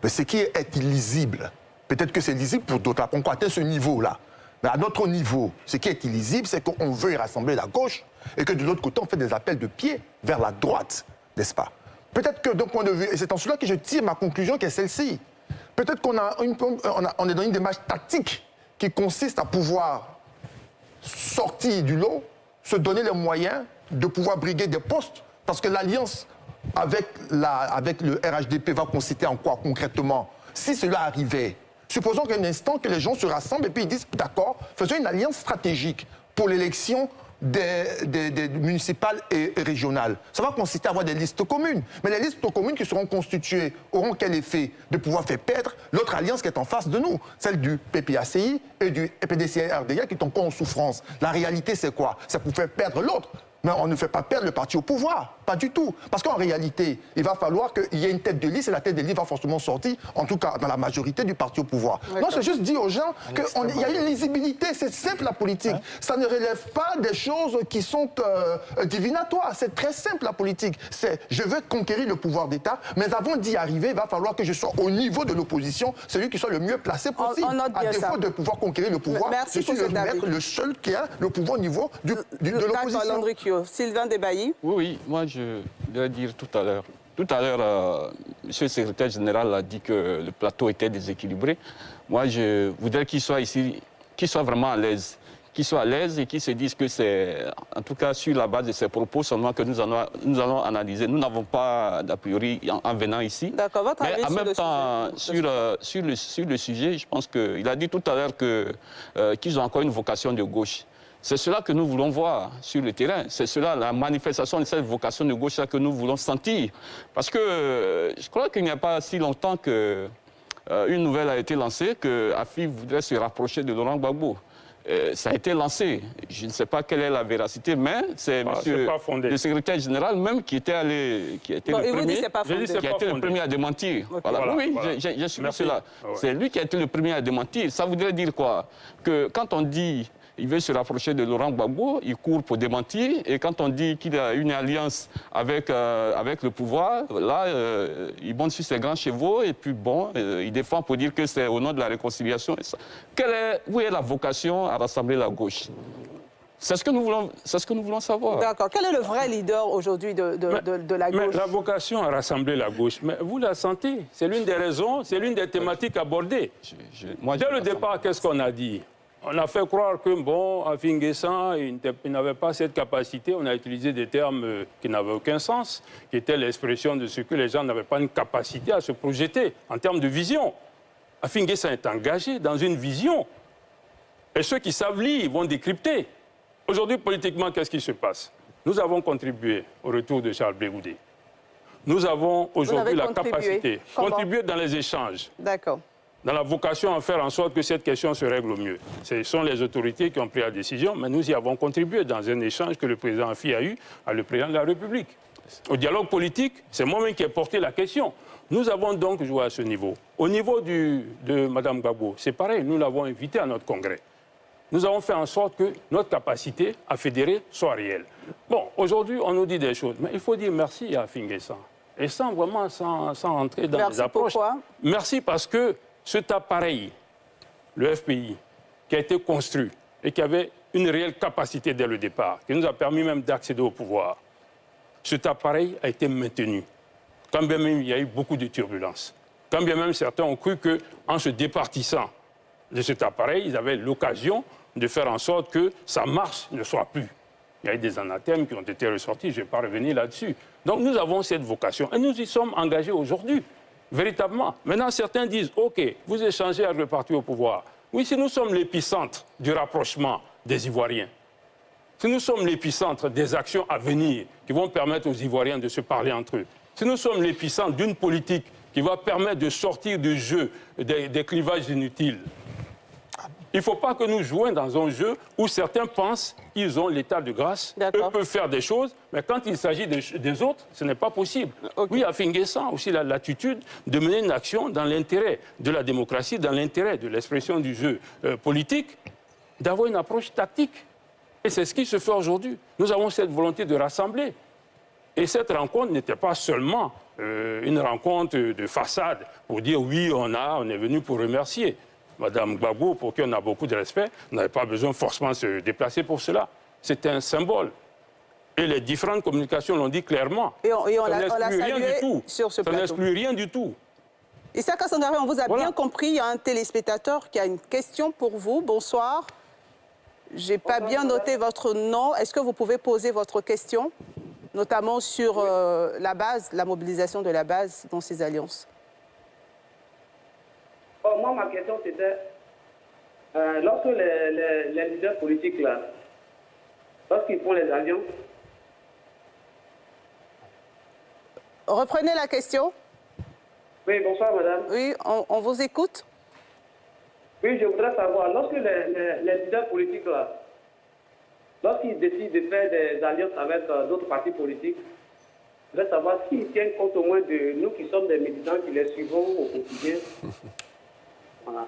Mais ce qui est illisible, peut-être que c'est lisible pour d'autres, on atteint ce niveau-là. Mais à notre niveau, ce qui est illisible, c'est qu'on veut rassembler la gauche et que de l'autre côté, on fait des appels de pied vers la droite, n'est-ce pas? Peut-être que d'un point de vue, et c'est en cela que je tire ma conclusion qui est celle-ci, peut-être qu'on on est dans une démarche tactique qui consiste à pouvoir sortir du lot, se donner les moyens de pouvoir briguer des postes, parce que l'alliance avec le RHDP va consister en quoi concrètement? Si cela arrivait, supposons qu'un instant que les gens se rassemblent et puis ils disent d'accord, faisons une alliance stratégique pour l'élection des municipales et régionales. Ça va consister à avoir des listes communes. Mais les listes communes qui seront constituées auront quel effet? De pouvoir faire perdre l'autre alliance qui est en face de nous, celle du PPACI et du PDCA-RDA qui est encore en souffrance. La réalité, c'est quoi? C'est pour faire perdre l'autre. Mais on ne fait pas perdre le parti au pouvoir, pas du tout. Parce qu'en réalité, il va falloir qu'il y ait une tête de liste et la tête de liste va forcément sortir, en tout cas dans la majorité du parti au pouvoir. Non, c'est juste dire aux gens qu'il y a une lisibilité, c'est simple la politique. Ça ne relève pas des choses qui sont divinatoires, c'est très simple la politique. C'est je veux conquérir le pouvoir d'État, mais avant d'y arriver, il va falloir que je sois au niveau de l'opposition, celui qui soit le mieux placé possible. À défaut de pouvoir conquérir le pouvoir, je suis le seul qui a le pouvoir au niveau de l'opposition. Sylvain Debailly. Oui, moi je voulais dire tout à l'heure. Tout à l'heure, M. le secrétaire général a dit que le plateau était déséquilibré. Moi, je voudrais qu'il soit ici, qu'il soit vraiment à l'aise. Qu'il soit à l'aise et qu'il se dise que c'est, en tout cas sur la base de ses propos seulement que nous allons analyser. Nous n'avons pas d'a priori en venant ici. D'accord, votre avis mais en même temps, sur le sujet, je pense qu'il a dit tout à l'heure qu'ils ont encore une vocation de gauche. C'est cela que nous voulons voir sur le terrain. C'est cela, la manifestation de cette vocation de gauche que nous voulons sentir. Parce que je crois qu'il n'y a pas si longtemps qu'une nouvelle a été lancée que Afi voudrait se rapprocher de Laurent Gbagbo. Ça a été lancé. Je ne sais pas quelle est la véracité, mais c'est monsieur le secrétaire général même qui était allé, qui a été le premier à démentir. Okay. Voilà. Oui, j'ai suivi cela. Ouais. C'est lui qui a été le premier à démentir. Ça voudrait dire quoi? Que quand on dit il veut se rapprocher de Laurent Gbagbo, il court pour démentir. Et quand on dit qu'il a une alliance avec le pouvoir, là, il monte sur ses grands chevaux et puis bon, il défend pour dire que c'est au nom de la réconciliation. Et ça. Où est la vocation à rassembler la gauche? C'est ce que nous voulons savoir. D'accord. Quel est le vrai leader aujourd'hui de la gauche? Mais la vocation à rassembler la gauche, mais vous la sentez? C'est l'une des raisons, c'est l'une des thématiques abordées. Dès le départ, qu'est-ce qu'on a dit? On a fait croire que, bon, Afin-N'Guessan, il n'avait pas cette capacité. On a utilisé des termes qui n'avaient aucun sens, qui étaient l'expression de ce que les gens n'avaient pas une capacité à se projeter en termes de vision. Afin-N'Guessan est engagé dans une vision. Et ceux qui savent lire vont décrypter. Aujourd'hui, politiquement, qu'est-ce qui se passe? Nous avons contribué au retour de Charles Blé Goudé. Nous avons aujourd'hui la capacité de contribuer dans les échanges. D'accord. Dans la vocation à faire en sorte que cette question se règle au mieux. Ce sont les autorités qui ont pris la décision, mais nous y avons contribué dans un échange que le président Afi a eu avec le président de la République. Au dialogue politique, c'est moi-même qui ai porté la question. Nous avons donc joué à ce niveau. Au niveau de Mme Gbagbo, c'est pareil, nous l'avons invité à notre congrès. nous avons fait en sorte que notre capacité à fédérer soit réelle. Bon, aujourd'hui, on nous dit des choses, mais il faut dire merci à Finguessan. Et sans vraiment, sans entrer dans les approches. Pourquoi? Merci parce que cet appareil, le FPI, qui a été construit et qui avait une réelle capacité dès le départ, qui nous a permis même d'accéder au pouvoir, cet appareil a été maintenu. Quand bien même il y a eu beaucoup de turbulences. Quand bien même certains ont cru qu'en se départissant de cet appareil, ils avaient l'occasion de faire en sorte que sa marche ne soit plus. Il y a eu des anathèmes qui ont été ressortis, je ne vais pas revenir là-dessus. Donc nous avons cette vocation et nous y sommes engagés aujourd'hui, véritablement. Maintenant, certains disent, OK, vous échangez avec le parti au pouvoir. Oui, si nous sommes l'épicentre du rapprochement des Ivoiriens, si nous sommes l'épicentre des actions à venir qui vont permettre aux Ivoiriens de se parler entre eux, si nous sommes l'épicentre d'une politique qui va permettre de sortir du jeu des clivages inutiles, il ne faut pas que nous jouions dans un jeu où certains pensent qu'ils ont l'état de grâce, eux peuvent faire des choses, mais quand il s'agit des autres, ce n'est pas possible. Okay. Oui, à Finguessan aussi l'attitude de mener une action dans l'intérêt de la démocratie, dans l'intérêt de l'expression du jeu politique, d'avoir une approche tactique. Et c'est ce qui se fait aujourd'hui. Nous avons cette volonté de rassembler. Et cette rencontre n'était pas seulement une rencontre de façade pour dire oui, on est venu pour remercier. Madame Gbagbo, pour qui on a beaucoup de respect, n'avait pas besoin forcément de se déplacer pour cela. C'était un symbole. Et les différentes communications l'ont dit clairement. Et on l'a salué sur ce plateau. Ça n'exclut rien du tout. Issaka Sangaré, on vous a bien compris. Il y a un téléspectateur qui a une question pour vous. Bonsoir. Je n'ai pas bien noté votre nom. Est-ce que vous pouvez poser votre question, notamment sur la base, la mobilisation de la base dans ces alliances? Moi, ma question, c'était, lorsque les leaders politiques, là, lorsqu'ils font les alliances... Reprenez la question. Oui, bonsoir, madame. Oui, on vous écoute. Oui, je voudrais savoir, lorsque les leaders politiques, là, lorsqu'ils décident de faire des alliances avec d'autres partis politiques, je voudrais savoir s'ils tiennent compte au moins de nous qui sommes des militants, qui les suivons au quotidien. Voilà,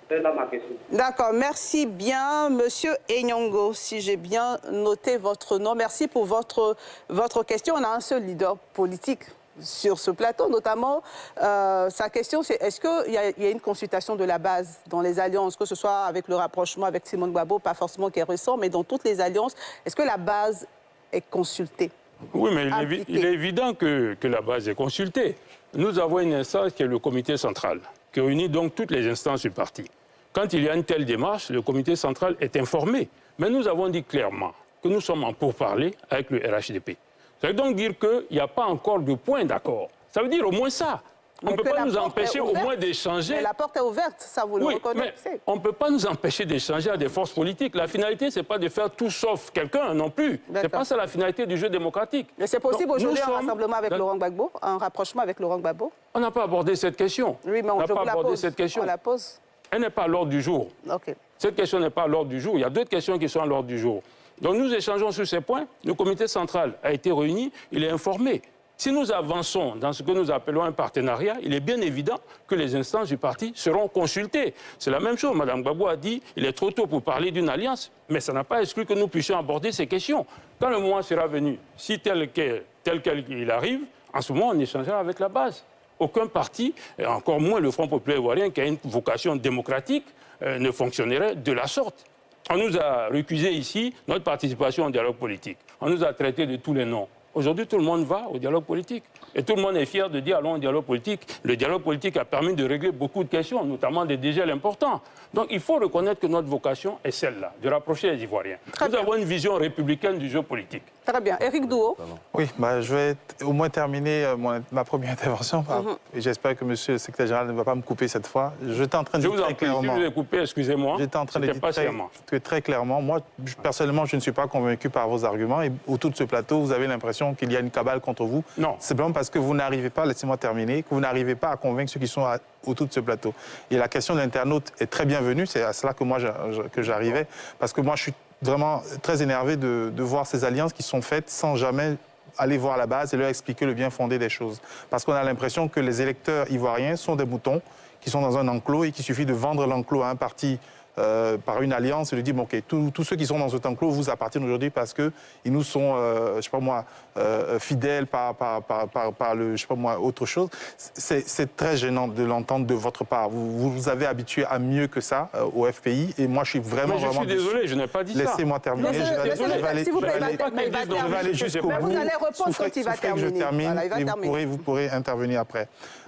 c'est là ma question. D'accord, merci bien, Monsieur Enyongo, si j'ai bien noté votre nom. Merci pour votre question. On a un seul leader politique sur ce plateau, notamment, sa question, c'est est-ce qu'il y a une consultation de la base dans les alliances, que ce soit avec le rapprochement avec Simone Gbagbo, pas forcément qui est récent, mais dans toutes les alliances, est-ce que la base est consultée? Oui, mais il est évident que la base est consultée. Nous avons une instance qui est le comité central, qui réunit donc toutes les instances du parti. Quand il y a une telle démarche, le comité central est informé. Mais nous avons dit clairement que nous sommes en pourparlers avec le RHDP. Ça veut donc dire qu'il n'y a pas encore de point d'accord. Ça veut dire au moins ça. On ne peut pas nous empêcher au moins d'échanger. Mais la porte est ouverte, ça vous le reconnaissez. On ne peut pas nous empêcher d'échanger à des forces politiques. La finalité, ce n'est pas de faire tout sauf quelqu'un non plus. Ce n'est pas ça la finalité du jeu démocratique. Mais c'est possible aujourd'hui un rassemblement avec Laurent Gbagbo, un rapprochement avec Laurent Gbagbo? On n'a pas abordé cette question. Oui, mais on la pose. Elle n'est pas à l'ordre du jour. Okay. Cette question n'est pas à l'ordre du jour. Il y a d'autres questions qui sont à l'ordre du jour. Donc nous échangeons sur ces points. Le comité central a été réuni, il est informé. Si nous avançons dans ce que nous appelons un partenariat, il est bien évident que les instances du parti seront consultées. C'est la même chose. Mme Gbagbo a dit qu'il est trop tôt pour parler d'une alliance, mais ça n'a pas exclu que nous puissions aborder ces questions. Quand le moment sera venu, si tel qu'il arrive, en ce moment, on échangera avec la base. Aucun parti, et encore moins le Front populaire ivoirien, qui a une vocation démocratique, ne fonctionnerait de la sorte. On nous a récusé ici notre participation au dialogue politique. On nous a traités de tous les noms. Aujourd'hui, tout le monde va au dialogue politique. Et tout le monde est fier de dire allons au dialogue politique. Le dialogue politique a permis de régler beaucoup de questions, notamment des dégels importants. Donc il faut reconnaître que notre vocation est celle-là, de rapprocher les Ivoiriens. Nous avons une vision républicaine du jeu politique. Très bien. Éric Douaud. Oui, je vais au moins terminer ma première intervention. Et j'espère que monsieur le secrétaire général ne va pas me couper cette fois. J'étais en train de dire très clairement... Si je vous ai coupé, excusez-moi. J'étais en train de dire très clairement. Moi, personnellement, je ne suis pas convaincu par vos arguments. Et autour de ce plateau, vous avez l'impression qu'il y a une cabale contre vous. Non. C'est simplement parce que vous n'arrivez pas, laissez-moi terminer, que vous n'arrivez pas à convaincre ceux qui sont autour de ce plateau. Et la question de l'internaute est très bienvenue. C'est à cela que moi, que j'arrivais. Parce que moi, je suis vraiment très énervé de voir ces alliances qui sont faites sans jamais aller voir la base et leur expliquer le bien fondé des choses. Parce qu'on a l'impression que les électeurs ivoiriens sont des moutons qui sont dans un enclos et qu'il suffit de vendre l'enclos à un parti par une alliance et de dire, bon, OK, tous ceux qui sont dans cet enclos vous appartiennent aujourd'hui parce qu'ils nous sont, je sais pas moi, fidèles par le, je sais pas moi, autre chose. C'est très gênant de l'entendre de votre part. Vous vous avez habitué à mieux que ça au FPI et moi je suis vraiment... Mais je suis désolé, je n'ai pas dit ça. Laissez-moi terminer. S'il vous plaît, je vais aller jusqu'au bout. Vous allez répondre quand il va terminer. Je termine et vous pourrez intervenir après.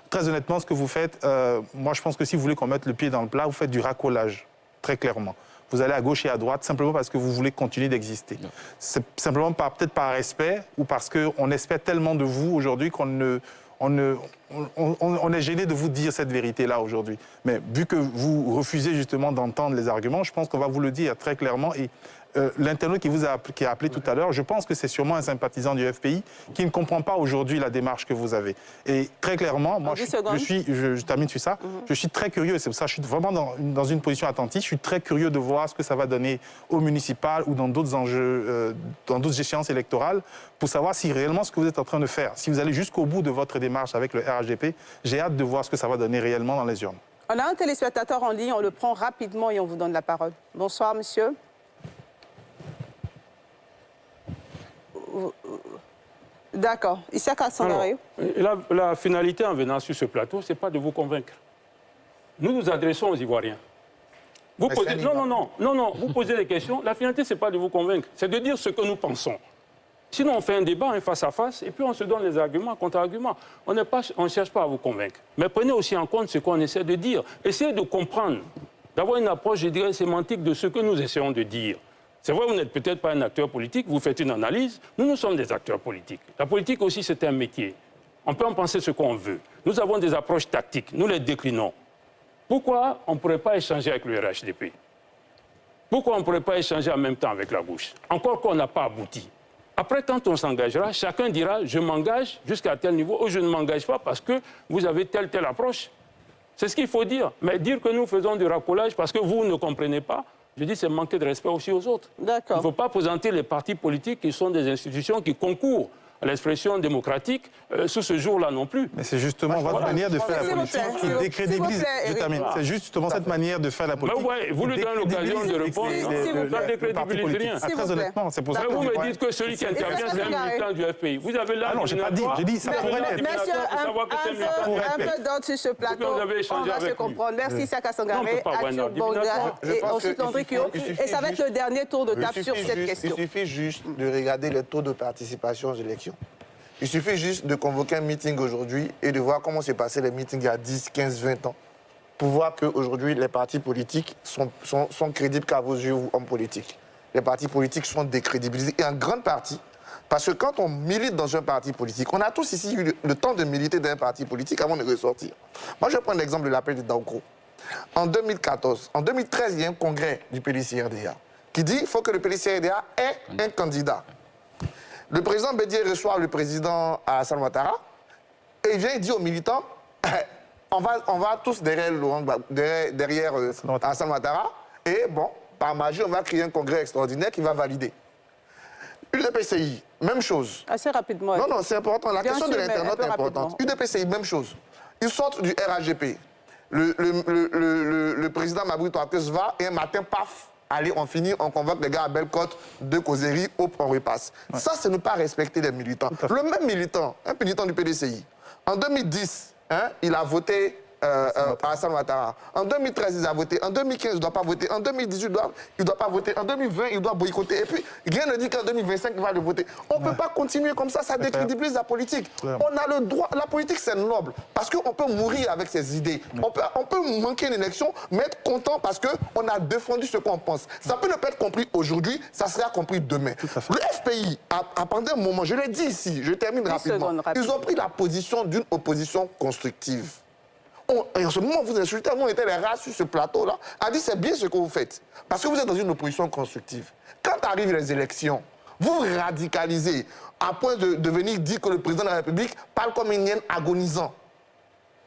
Très honnêtement, ce que vous faites, moi je pense que si vous voulez qu'on mette le pied dans le plat, vous faites du racolage, très clairement. Vous allez à gauche et à droite simplement parce que vous voulez continuer d'exister. C'est simplement peut-être par respect ou parce qu'on espère tellement de vous aujourd'hui qu'on est gêné de vous dire cette vérité-là aujourd'hui. Mais vu que vous refusez justement d'entendre les arguments, je pense qu'on va vous le dire très clairement. Et l'internaute qui a appelé tout à l'heure, je pense que c'est sûrement un sympathisant du FPI qui ne comprend pas aujourd'hui la démarche que vous avez. Et très clairement, moi, je termine sur ça, je suis très curieux, c'est pour ça que je suis vraiment dans une position attentive, je suis très curieux de voir ce que ça va donner au municipal ou dans d'autres enjeux, dans d'autres échéances électorales, pour savoir si réellement ce que vous êtes en train de faire, si vous allez jusqu'au bout de votre démarche avec le RHDP, j'ai hâte de voir ce que ça va donner réellement dans les urnes. On a un téléspectateur en ligne, on le prend rapidement et on vous donne la parole. Bonsoir, monsieur. D'accord. Issaka Sangaré. La finalité en venant sur ce plateau, ce n'est pas de vous convaincre. Nous nous adressons aux Ivoiriens. Vous posez... Non, vous posez des questions. La finalité, ce n'est pas de vous convaincre. C'est de dire ce que nous pensons. Sinon, on fait un débat, un face-à-face, et puis on se donne les arguments, contre-arguments. On ne cherche pas à vous convaincre. Mais prenez aussi en compte ce qu'on essaie de dire. Essayez de comprendre, d'avoir une approche, je dirais, sémantique de ce que nous essayons de dire. C'est vrai, vous n'êtes peut-être pas un acteur politique, vous faites une analyse. Nous sommes des acteurs politiques. La politique aussi, c'est un métier. On peut en penser ce qu'on veut. Nous avons des approches tactiques, nous les déclinons. Pourquoi on ne pourrait pas échanger avec le RHDP? Pourquoi on ne pourrait pas échanger en même temps avec la gauche? Encore qu'on n'a pas abouti. Après, quand on s'engagera, chacun dira « je m'engage jusqu'à tel niveau » ou « je ne m'engage pas parce que vous avez telle approche ». C'est ce qu'il faut dire. Mais dire que nous faisons du racolage parce que vous ne comprenez pas, je dis c'est manquer de respect aussi aux autres. Il ne faut pas présenter les partis politiques qui sont des institutions qui concourent à l'expression démocratique sous ce jour-là non plus. Mais c'est justement votre manière de faire la politique qui décrédibilise. Je termine. C'est justement cette manière de faire la politique. Vous lui donnez l'occasion de répondre. Ça ne décrédibilise rien. Très honnêtement, c'est pour ça que vous me dites que celui qui intervient, c'est un militant du FPI. Vous avez là. Ah non, je n'ai pas dit. J'ai dit ça pourrait l'être. Monsieur, un peu d'autres sur ce plateau. On va se comprendre. Merci Issaka Sangaré, Action Bonga et ensuite Landry Kyo. Et ça va être le dernier tour de table sur cette question. Il suffit juste de regarder les taux de participation aux élections. Il suffit juste de convoquer un meeting aujourd'hui et de voir comment s'est passé les meetings il y a 10, 15, 20 ans pour voir qu'aujourd'hui, les partis politiques sont crédibles qu'à vos yeux, vous, hommes politiques. Les partis politiques sont décrédibilisés et en grande partie parce que quand on milite dans un parti politique, on a tous ici eu le temps de militer dans un parti politique avant de ressortir. Moi, je vais prendre l'exemple de l'appel de Daoko. En 2014, en 2013, il y a un congrès du PDC-RDA qui dit qu'il faut que le PDC-RDA ait un candidat. Le président Bédié reçoit le président Alassane Ouattara et il vient et dit aux militants on va tous derrière Alassane Ouattara et bon, par magie, on va créer un congrès extraordinaire qui va valider. UDPCI, même chose. Assez rapidement. Non, c'est important. La question de l'internaute est importante. UDPCI, même chose. Ils sortent du RHGP. Le président Maboutou Akes va et un matin, paf, allez, on finit, on convoque les gars à Bellecote, de causerie, hop, on repasse. Ça, c'est ne pas respecter les militants. Le même militant, un militant du PDCI, en 2010, il a voté Alassane Ouattara. En 2013, il a voté. En 2015, il ne doit pas voter. En 2018, il ne doit pas voter. En 2020, il doit boycotter. Et puis, rien ne dit qu'en 2025, il va le voter. On ne peut pas continuer comme ça décrédibilise la politique. On a le droit. La politique, c'est noble. Parce qu'on peut mourir avec ses idées. On peut manquer une élection, mais être content parce qu'on a défendu ce qu'on pense. Ça peut ne pas être compris aujourd'hui, ça sera compris demain. Le FPI, pendant un moment, je l'ai dit ici, je termine rapidement, ils ont pris la position d'une opposition constructive. Et en ce moment, vous insultez, nous on était les rats sur ce plateau-là, a dit c'est bien ce que vous faites, parce que vous êtes dans une opposition constructive. Quand arrivent les élections, vous vous radicalisez à point de venir dire que le président de la République parle comme une hyène agonisant.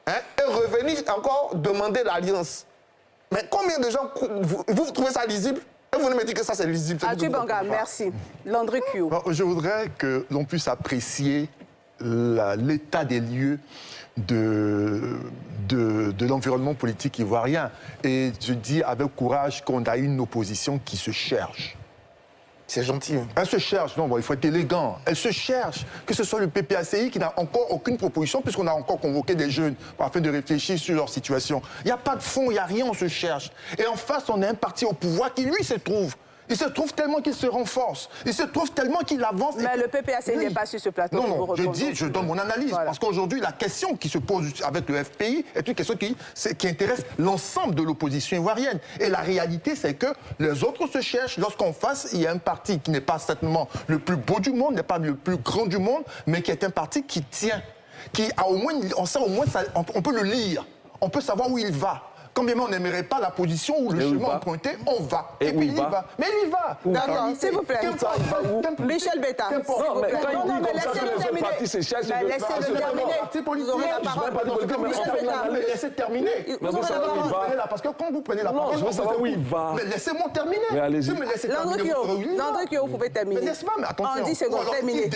Et revenir encore demander l'alliance. Mais combien de gens, vous trouvez ça lisible? Et vous me dites que ça c'est lisible. Adjou Banga, merci. Landry Kyo. Je voudrais que l'on puisse apprécier l'état des lieux de l'environnement politique ivoirien. Et je dis avec courage qu'on a une opposition qui se cherche. C'est gentil. Elle se cherche, non, bon, il faut être élégant. Elle se cherche, que ce soit le PPACI qui n'a encore aucune proposition, puisqu'on a encore convoqué des jeunes afin de réfléchir sur leur situation. Il n'y a pas de fond, il n'y a rien, on se cherche. Et en face, on a un parti au pouvoir qui, lui, se trouve. Il se trouve tellement qu'il se renforce. Il se trouve tellement qu'il avance. Mais le PPACI n'est pas sur ce plateau. Non, je donne mon analyse. Voilà. Parce qu'aujourd'hui, la question qui se pose avec le FPI est une question qui intéresse l'ensemble de l'opposition ivoirienne. Et la réalité, c'est que les autres se cherchent. Lorsqu'en face, il y a un parti qui n'est pas certainement le plus beau du monde, n'est pas le plus grand du monde, mais qui est un parti qui tient. Qui a au moins, on peut le lire. On peut savoir où il va. Quand bien on n'aimerait pas la position ou le chemin emprunté, on va. Et puis il y va. Mais il y va. D'accord, s'il vous plaît. Michel Betta. Non, mais quand il dit comme ça que les autres partis se cherchent, laissez-le terminer. Vous aurez la parole. Michel Betta. Laissez terminer. Vous aurez la parole. Parce que quand vous prenez la parole, je veux savoir où il va. Mais laissez-moi terminer. Mais allez-y. Landry, vous pouvez terminer. Mais n'est-ce pas? Mais attention. En 10 secondes, terminez.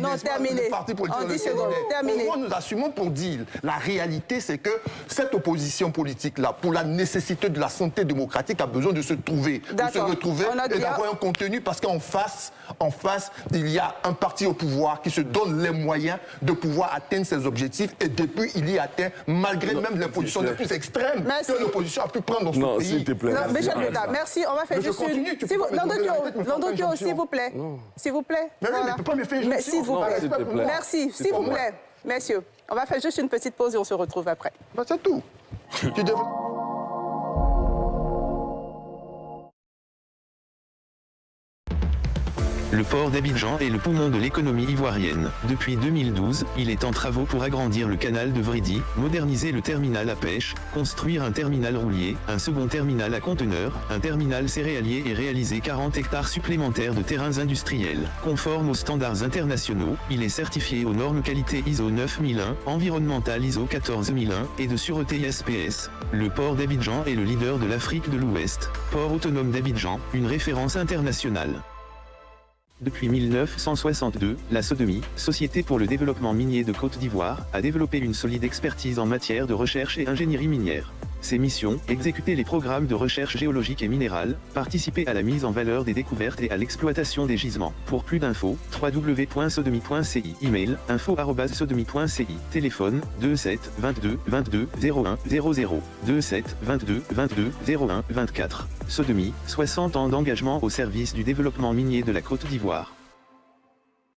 Non, terminez. En 10 secondes, terminez. Nous assumons pour dire, la réalité, c'est que cette opposition politique-là, pour la nécessité de la santé démocratique, a besoin de se trouver, de se retrouver et d'avoir un contenu, parce qu'en face, il y a un parti au pouvoir qui se donne les moyens de pouvoir atteindre ses objectifs, et depuis, il y atteint, malgré même les positions les plus extrêmes que l'opposition a pu prendre dans ce pays. S'il te plaît. Michel Betta, merci. On va faire juste une... Landry, s'il vous plaît. S'il vous plaît. Mais oui, mais tu peux pas me faire une s'il vous plaît. Merci, s'il vous plaît. Messieurs, on va faire juste une petite pause et on se retrouve après. C'est tout. Le port d'Abidjan est le poumon de l'économie ivoirienne. Depuis 2012, il est en travaux pour agrandir le canal de Vridi, moderniser le terminal à pêche, construire un terminal roulier, un second terminal à conteneurs, un terminal céréalier et réaliser 40 hectares supplémentaires de terrains industriels. Conforme aux standards internationaux, il est certifié aux normes qualité ISO 9001, environnemental ISO 14001 et de sûreté ISPS. Le port d'Abidjan est le leader de l'Afrique de l'Ouest. Port autonome d'Abidjan, une référence internationale. Depuis 1962, la SODEMI, Société pour le développement minier de Côte d'Ivoire, a développé une solide expertise en matière de recherche et ingénierie minière. Ses missions, exécuter les programmes de recherche géologique et minérale, participer à la mise en valeur des découvertes et à l'exploitation des gisements. Pour plus d'infos, www.sodemi.ci. Email, info@sodemi.ci. Téléphone, 27 22 22 01 00. 27 22 22 01 24. SODEMI, 60 ans d'engagement au service du développement minier de la Côte d'Ivoire.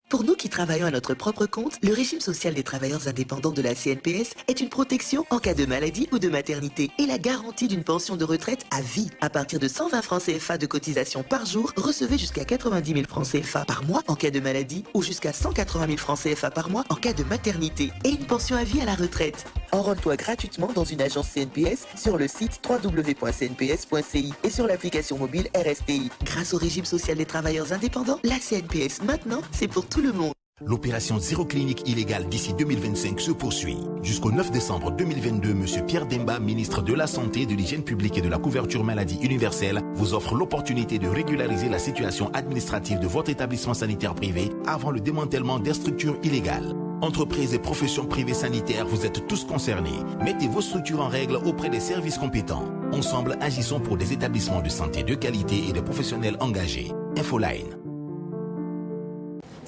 Pour nous qui travaillons à notre propre compte, le régime social des travailleurs indépendants de la CNPS est une protection en cas de maladie ou de maternité et la garantie d'une pension de retraite à vie. À partir de 120 francs CFA de cotisation par jour, recevez jusqu'à 90 000 francs CFA par mois en cas de maladie ou jusqu'à 180 000 francs CFA par mois en cas de maternité et une pension à vie à la retraite. Enrôle-toi gratuitement dans une agence CNPS sur le site www.cnps.ci et sur l'application mobile RSTI. Grâce au régime social des travailleurs indépendants, la CNPS maintenant, c'est pour tout le monde. L'opération Zéro Clinique illégale d'ici 2025 se poursuit. Jusqu'au 9 décembre 2022, M. Pierre Demba, ministre de la Santé, de l'Hygiène publique et de la couverture maladie universelle, vous offre l'opportunité de régulariser la situation administrative de votre établissement sanitaire privé avant le démantèlement des structures illégales. Entreprises et professions privées sanitaires, vous êtes tous concernés. Mettez vos structures en règle auprès des services compétents. Ensemble, agissons pour des établissements de santé de qualité et des professionnels engagés. Infoline.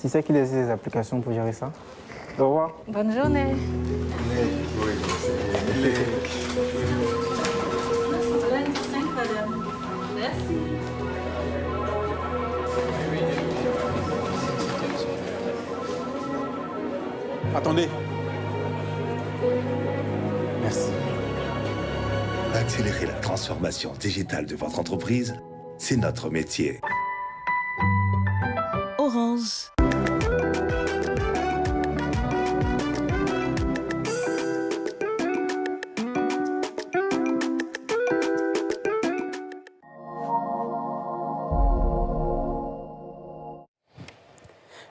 C'est ça qui laisse des applications pour gérer ça. Au revoir. Bonne journée. Merci. Attendez. Merci. Accélérer la transformation digitale de votre entreprise, c'est notre métier. Orange.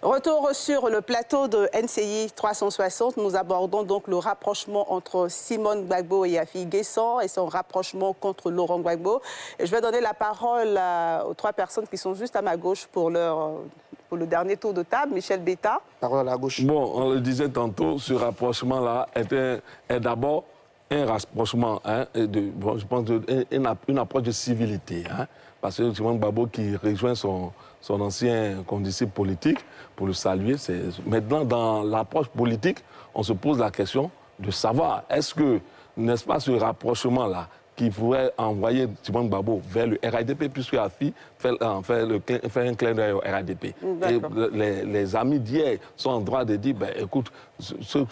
Retour sur le plateau de NCI 360. Nous abordons donc le rapprochement entre Simone Gbagbo et Yafi Guessan et son rapprochement contre Laurent Gbagbo. Et je vais donner la parole aux trois personnes qui sont juste à ma gauche pour leur pour le dernier tour de table. Michel Betta. Parole à la gauche. Bon, on le disait tantôt, ce rapprochement-là est d'abord un rapprochement, je pense, une approche de civilité. Parce que Simone Gbagbo qui rejoint son ancien condisciple politique, pour le saluer, maintenant dans l'approche politique, on se pose la question de savoir, est-ce que, n'est-ce pas, ce rapprochement-là, qui pourrait envoyer Simone Gbagbo vers le RADP, puisque la fille fait un clin d'œil au RADP. Et les amis d'hier sont en droit de dire, écoute,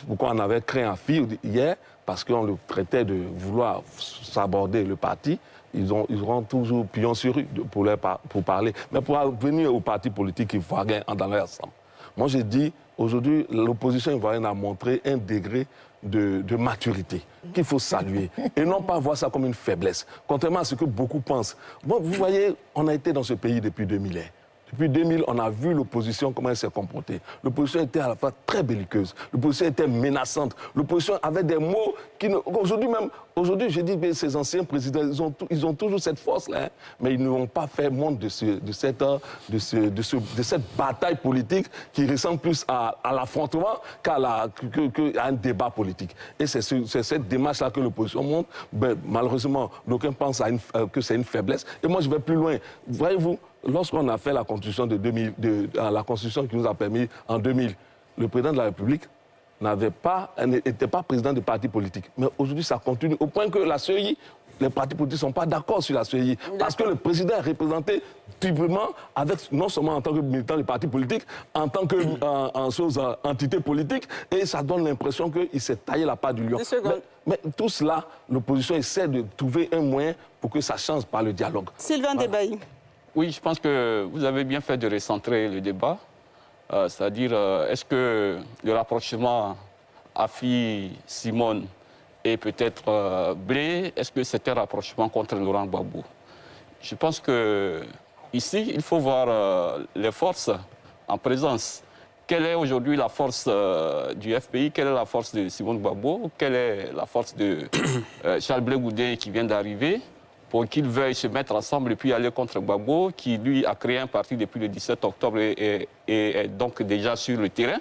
pourquoi on avait créé un fille hier, parce qu'on le traitait de vouloir s'aborder le parti, ils auront toujours pion sur rue pour parler. Mais pour venir au parti politique ivoirien dans leur ensemble. Moi, j'ai dit, aujourd'hui, l'opposition ivoirienne a montré un degré de maturité qu'il faut saluer et non pas voir ça comme une faiblesse, contrairement à ce que beaucoup pensent. Bon, vous voyez, on a été dans ce pays depuis 2000. Depuis 2000, on a vu l'opposition, comment elle s'est comportée. L'opposition était à la fois très belliqueuse, l'opposition était menaçante, l'opposition avait des mots qui... Aujourd'hui, je dis que ces anciens présidents, ils ont toujours cette force-là, mais ils ne vont pas faire montre de cette bataille politique qui ressemble plus à l'affrontement qu'à un débat politique. Et c'est cette démarche-là que l'opposition montre. Malheureusement, d'aucuns pensent que c'est une faiblesse. Et moi, je vais plus loin. Voyez-vous, lorsqu'on a fait la constitution la constitution qui nous a permis en 2000, le président de la République n'était pas président de parti politique. Mais aujourd'hui, ça continue au point que la CEI, les partis politiques ne sont pas d'accord sur la CEI. Parce que le président est représenté typiquement non seulement en tant que militant du parti politique, en tant qu'entité politique, et ça donne l'impression qu'il s'est taillé la part du lion. Mais tout cela, l'opposition essaie de trouver un moyen pour que ça change par le dialogue. Sylvain Debailly. Oui, je pense que vous avez bien fait de recentrer le débat. C'est-à-dire, est-ce que le rapprochement Afi-Simone et peut-être Blé, est-ce que c'est un rapprochement contre Laurent Gbagbo? Je pense qu'ici, il faut voir les forces en présence. Quelle est aujourd'hui la force du FPI? Quelle est la force de Simone Gbagbo? Quelle est la force de Charles Blé Goudé qui vient d'arriver pour qu'ils veuillent se mettre ensemble et puis aller contre Gbagbo, qui lui a créé un parti depuis le 17 octobre et est donc déjà sur le terrain.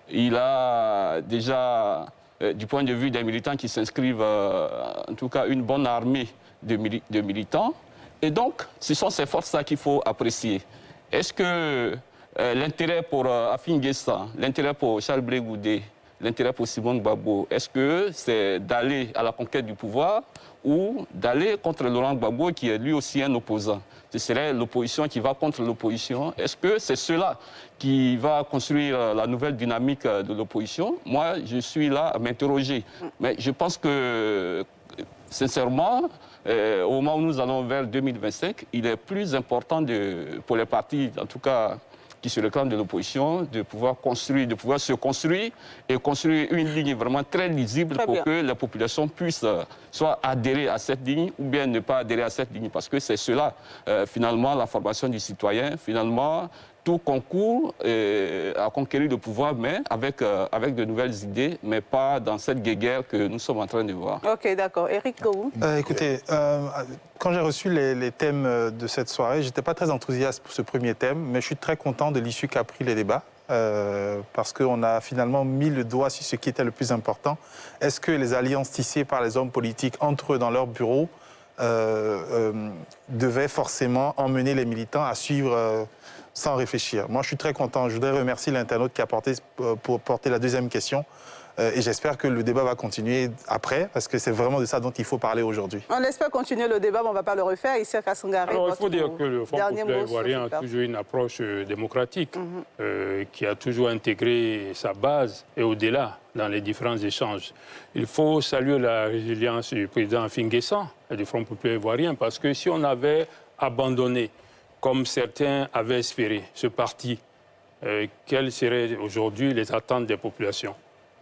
Il a déjà, du point de vue des militants qui s'inscrivent, en tout cas une bonne armée de militants. Et donc, ce sont ces forces-là qu'il faut apprécier. Est-ce que l'intérêt pour Afin Guessa, l'intérêt pour Charles Blé Goudé, l'intérêt pour Simone Gbagbo, est-ce que c'est d'aller à la conquête du pouvoir ou d'aller contre Laurent Gbagbo, qui est lui aussi un opposant? Ce serait l'opposition qui va contre l'opposition. Est-ce que c'est cela qui va construire la nouvelle dynamique de l'opposition? Moi, je suis là à m'interroger. Mais je pense que, sincèrement, au moment où nous allons vers 2025, il est plus important pour les partis, en tout cas, qui se réclament de l'opposition, de pouvoir se construire et construire une ligne vraiment très lisible pour que la population puisse soit adhérer à cette ligne ou bien ne pas adhérer à cette ligne. Parce que c'est cela, finalement, la formation du citoyen, finalement, tout concourt à conquérir le pouvoir, mais avec de nouvelles idées, mais pas dans cette guéguerre que nous sommes en train de voir. Ok, d'accord. Éric Gowou. Écoutez, quand j'ai reçu les thèmes de cette soirée, je n'étais pas très enthousiaste pour ce premier thème, mais je suis très content de l'issue qu'a pris les débats, parce qu'on a finalement mis le doigt sur ce qui était le plus important. Est-ce que les alliances tissées par les hommes politiques entre eux dans leur bureau devaient forcément emmener les militants à suivre sans réfléchir? Moi, je suis très content. Je voudrais remercier l'internaute qui a porté la deuxième question. Et j'espère que le débat va continuer après, parce que c'est vraiment de ça dont il faut parler aujourd'hui. On espère continuer le débat, mais on ne va pas le refaire. Ici, à Kassangaré, il faut dire que le Front populaire ivoirien a toujours une approche démocratique, qui a toujours intégré sa base et au-delà dans les différents échanges. Il faut saluer la résilience du président Afin Guessa et du Front populaire ivoirien, parce que si on avait abandonné, comme certains avaient espéré, ce parti, quelles seraient aujourd'hui les attentes des populations?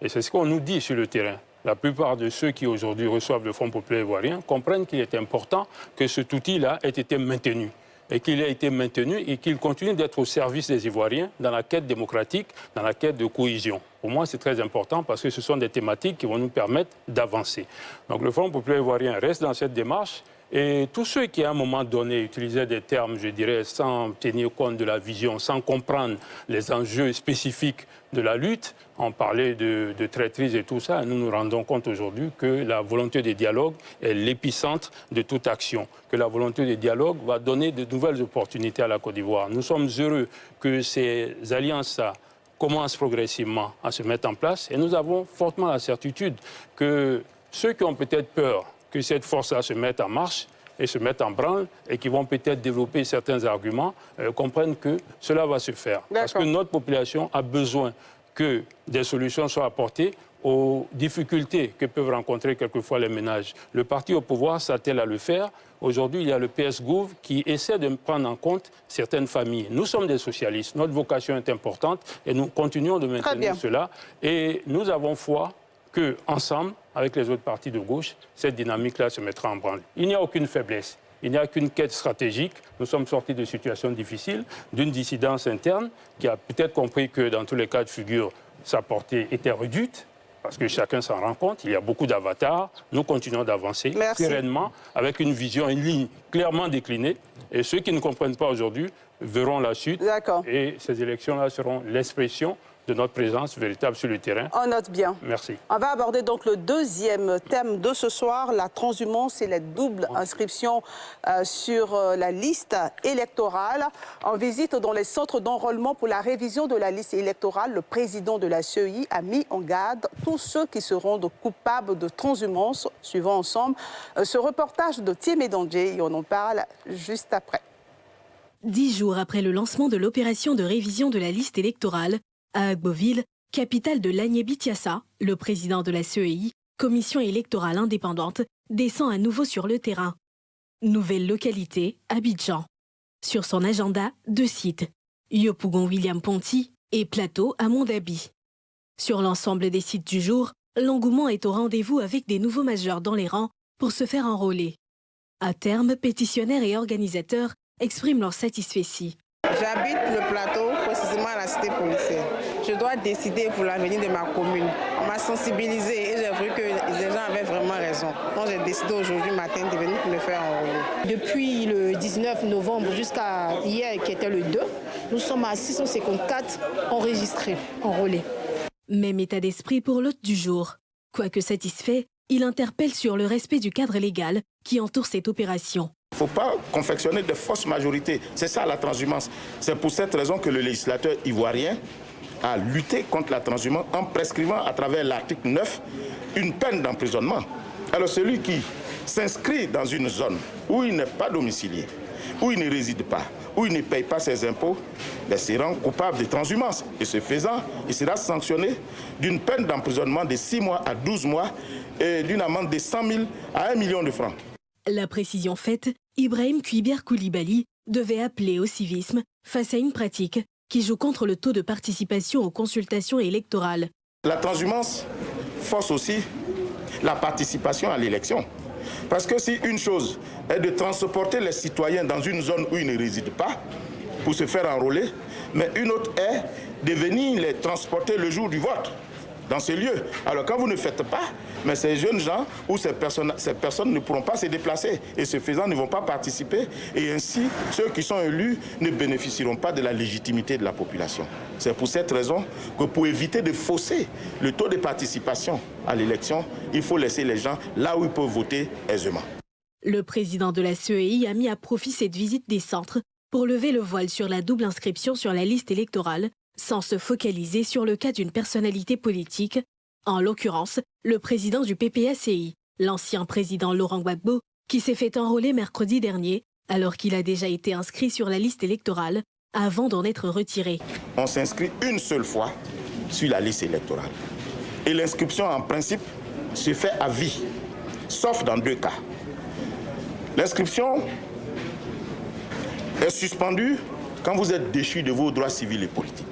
Et c'est ce qu'on nous dit sur le terrain. La plupart de ceux qui aujourd'hui reçoivent le Front populaire ivoirien comprennent qu'il est important que cet outil-là ait été maintenu. Et qu'il ait été maintenu et qu'il continue d'être au service des Ivoiriens dans la quête démocratique, dans la quête de cohésion. Pour moi, c'est très important parce que ce sont des thématiques qui vont nous permettre d'avancer. Donc le Front populaire ivoirien reste dans cette démarche Et tous ceux qui, à un moment donné, utilisaient des termes, je dirais, sans tenir compte de la vision, sans comprendre les enjeux spécifiques de la lutte, on parlait de traîtrise et tout ça, nous nous rendons compte aujourd'hui que la volonté de dialogue est l'épicentre de toute action, que la volonté de dialogue va donner de nouvelles opportunités à la Côte d'Ivoire. Nous sommes heureux que ces alliances-là commencent progressivement à se mettre en place et nous avons fortement la certitude que ceux qui ont peut-être peur que cette force-là se mette en marche et se mette en branle et qui vont peut-être développer certains arguments, comprennent que cela va se faire. Parce que notre population a besoin que des solutions soient apportées aux difficultés que peuvent rencontrer quelquefois les ménages. Le parti au pouvoir s'attelle à le faire. Aujourd'hui, il y a le PS-Gouv qui essaie de prendre en compte certaines familles. Nous sommes des socialistes, notre vocation est importante et nous continuons de maintenir cela. Et nous avons foi qu'ensemble, avec les autres partis de gauche, cette dynamique-là se mettra en branle. Il n'y a aucune faiblesse, il n'y a qu'une quête stratégique. Nous sommes sortis de situations difficiles, d'une dissidence interne qui a peut-être compris que dans tous les cas de figure, sa portée était réduite, parce que chacun s'en rend compte, il y a beaucoup d'avatars. Nous continuons d'avancer sereinement, avec une vision, une ligne clairement déclinée. Et ceux qui ne comprennent pas aujourd'hui verront la suite. Et ces élections-là seront l'expression de notre présence véritable sur le terrain. On note bien. Merci. On va aborder donc le deuxième thème de ce soir, la transhumance et la double inscription sur la liste électorale. En visite dans les centres d'enrôlement pour la révision de la liste électorale, le président de la CEI a mis en garde tous ceux qui seront coupables de transhumance. Suivons ensemble ce reportage de Thiemé Dandjé et on en parle juste après. 10 jours après le lancement de l'opération de révision de la liste électorale, à Agboville, capitale de l'Agné-Bitsiassa, le président de la CEI, commission électorale indépendante, descend à nouveau sur le terrain. Nouvelle localité, Abidjan. Sur son agenda, 2 sites, Yopougon William Ponty et Plateau à Mondabi. Sur l'ensemble des sites du jour, l'engouement est au rendez-vous avec des nouveaux majeurs dans les rangs pour se faire enrôler. À terme, pétitionnaires et organisateurs expriment leur satisfaction. J'habite le plateau, précisément à la cité policière. Je dois décider pour l'avenir de ma commune. On m'a sensibilisé et j'ai vu que les gens avaient vraiment raison. Donc j'ai décidé aujourd'hui matin de venir pour me faire enrôler. Depuis le 19 novembre jusqu'à hier, qui était le 2, nous sommes à 654 enregistrés, enrôlés. Même état d'esprit pour l'hôte du jour. Quoique satisfait, il interpelle sur le respect du cadre légal qui entoure cette opération. Il ne faut pas confectionner de fausses majorités. C'est ça la transhumance. C'est pour cette raison que le législateur ivoirien a lutté contre la transhumance en prescrivant à travers l'article 9 une peine d'emprisonnement. Alors celui qui s'inscrit dans une zone où il n'est pas domicilié, où il ne réside pas, où il ne paye pas ses impôts, se rend coupable de transhumance. Et ce faisant, il sera sanctionné d'une peine d'emprisonnement de 6 mois à 12 mois et d'une amende de 100 000 à 1 million de francs. La précision faite, Ibrahim Kouiber Koulibaly devait appeler au civisme face à une pratique qui joue contre le taux de participation aux consultations électorales. La transhumance force aussi la participation à l'élection. Parce que si une chose est de transporter les citoyens dans une zone où ils ne résident pas pour se faire enrôler, mais une autre est de venir les transporter le jour du vote dans ces lieux. Alors quand vous ne faites pas, mais ces jeunes gens ou ces personnes ne pourront pas se déplacer et ce faisant ne vont pas participer et ainsi ceux qui sont élus ne bénéficieront pas de la légitimité de la population. C'est pour cette raison que pour éviter de fausser le taux de participation à l'élection, il faut laisser les gens là où ils peuvent voter aisément. Le président de la CEI a mis à profit cette visite des centres pour lever le voile sur la double inscription sur la liste électorale sans se focaliser sur le cas d'une personnalité politique, en l'occurrence le président du PPACI, l'ancien président Laurent Gbagbo, qui s'est fait enrôler mercredi dernier alors qu'il a déjà été inscrit sur la liste électorale avant d'en être retiré. On s'inscrit une seule fois sur la liste électorale. Et l'inscription en principe se fait à vie, sauf dans 2 cas. L'inscription est suspendue quand vous êtes déchu de vos droits civils et politiques.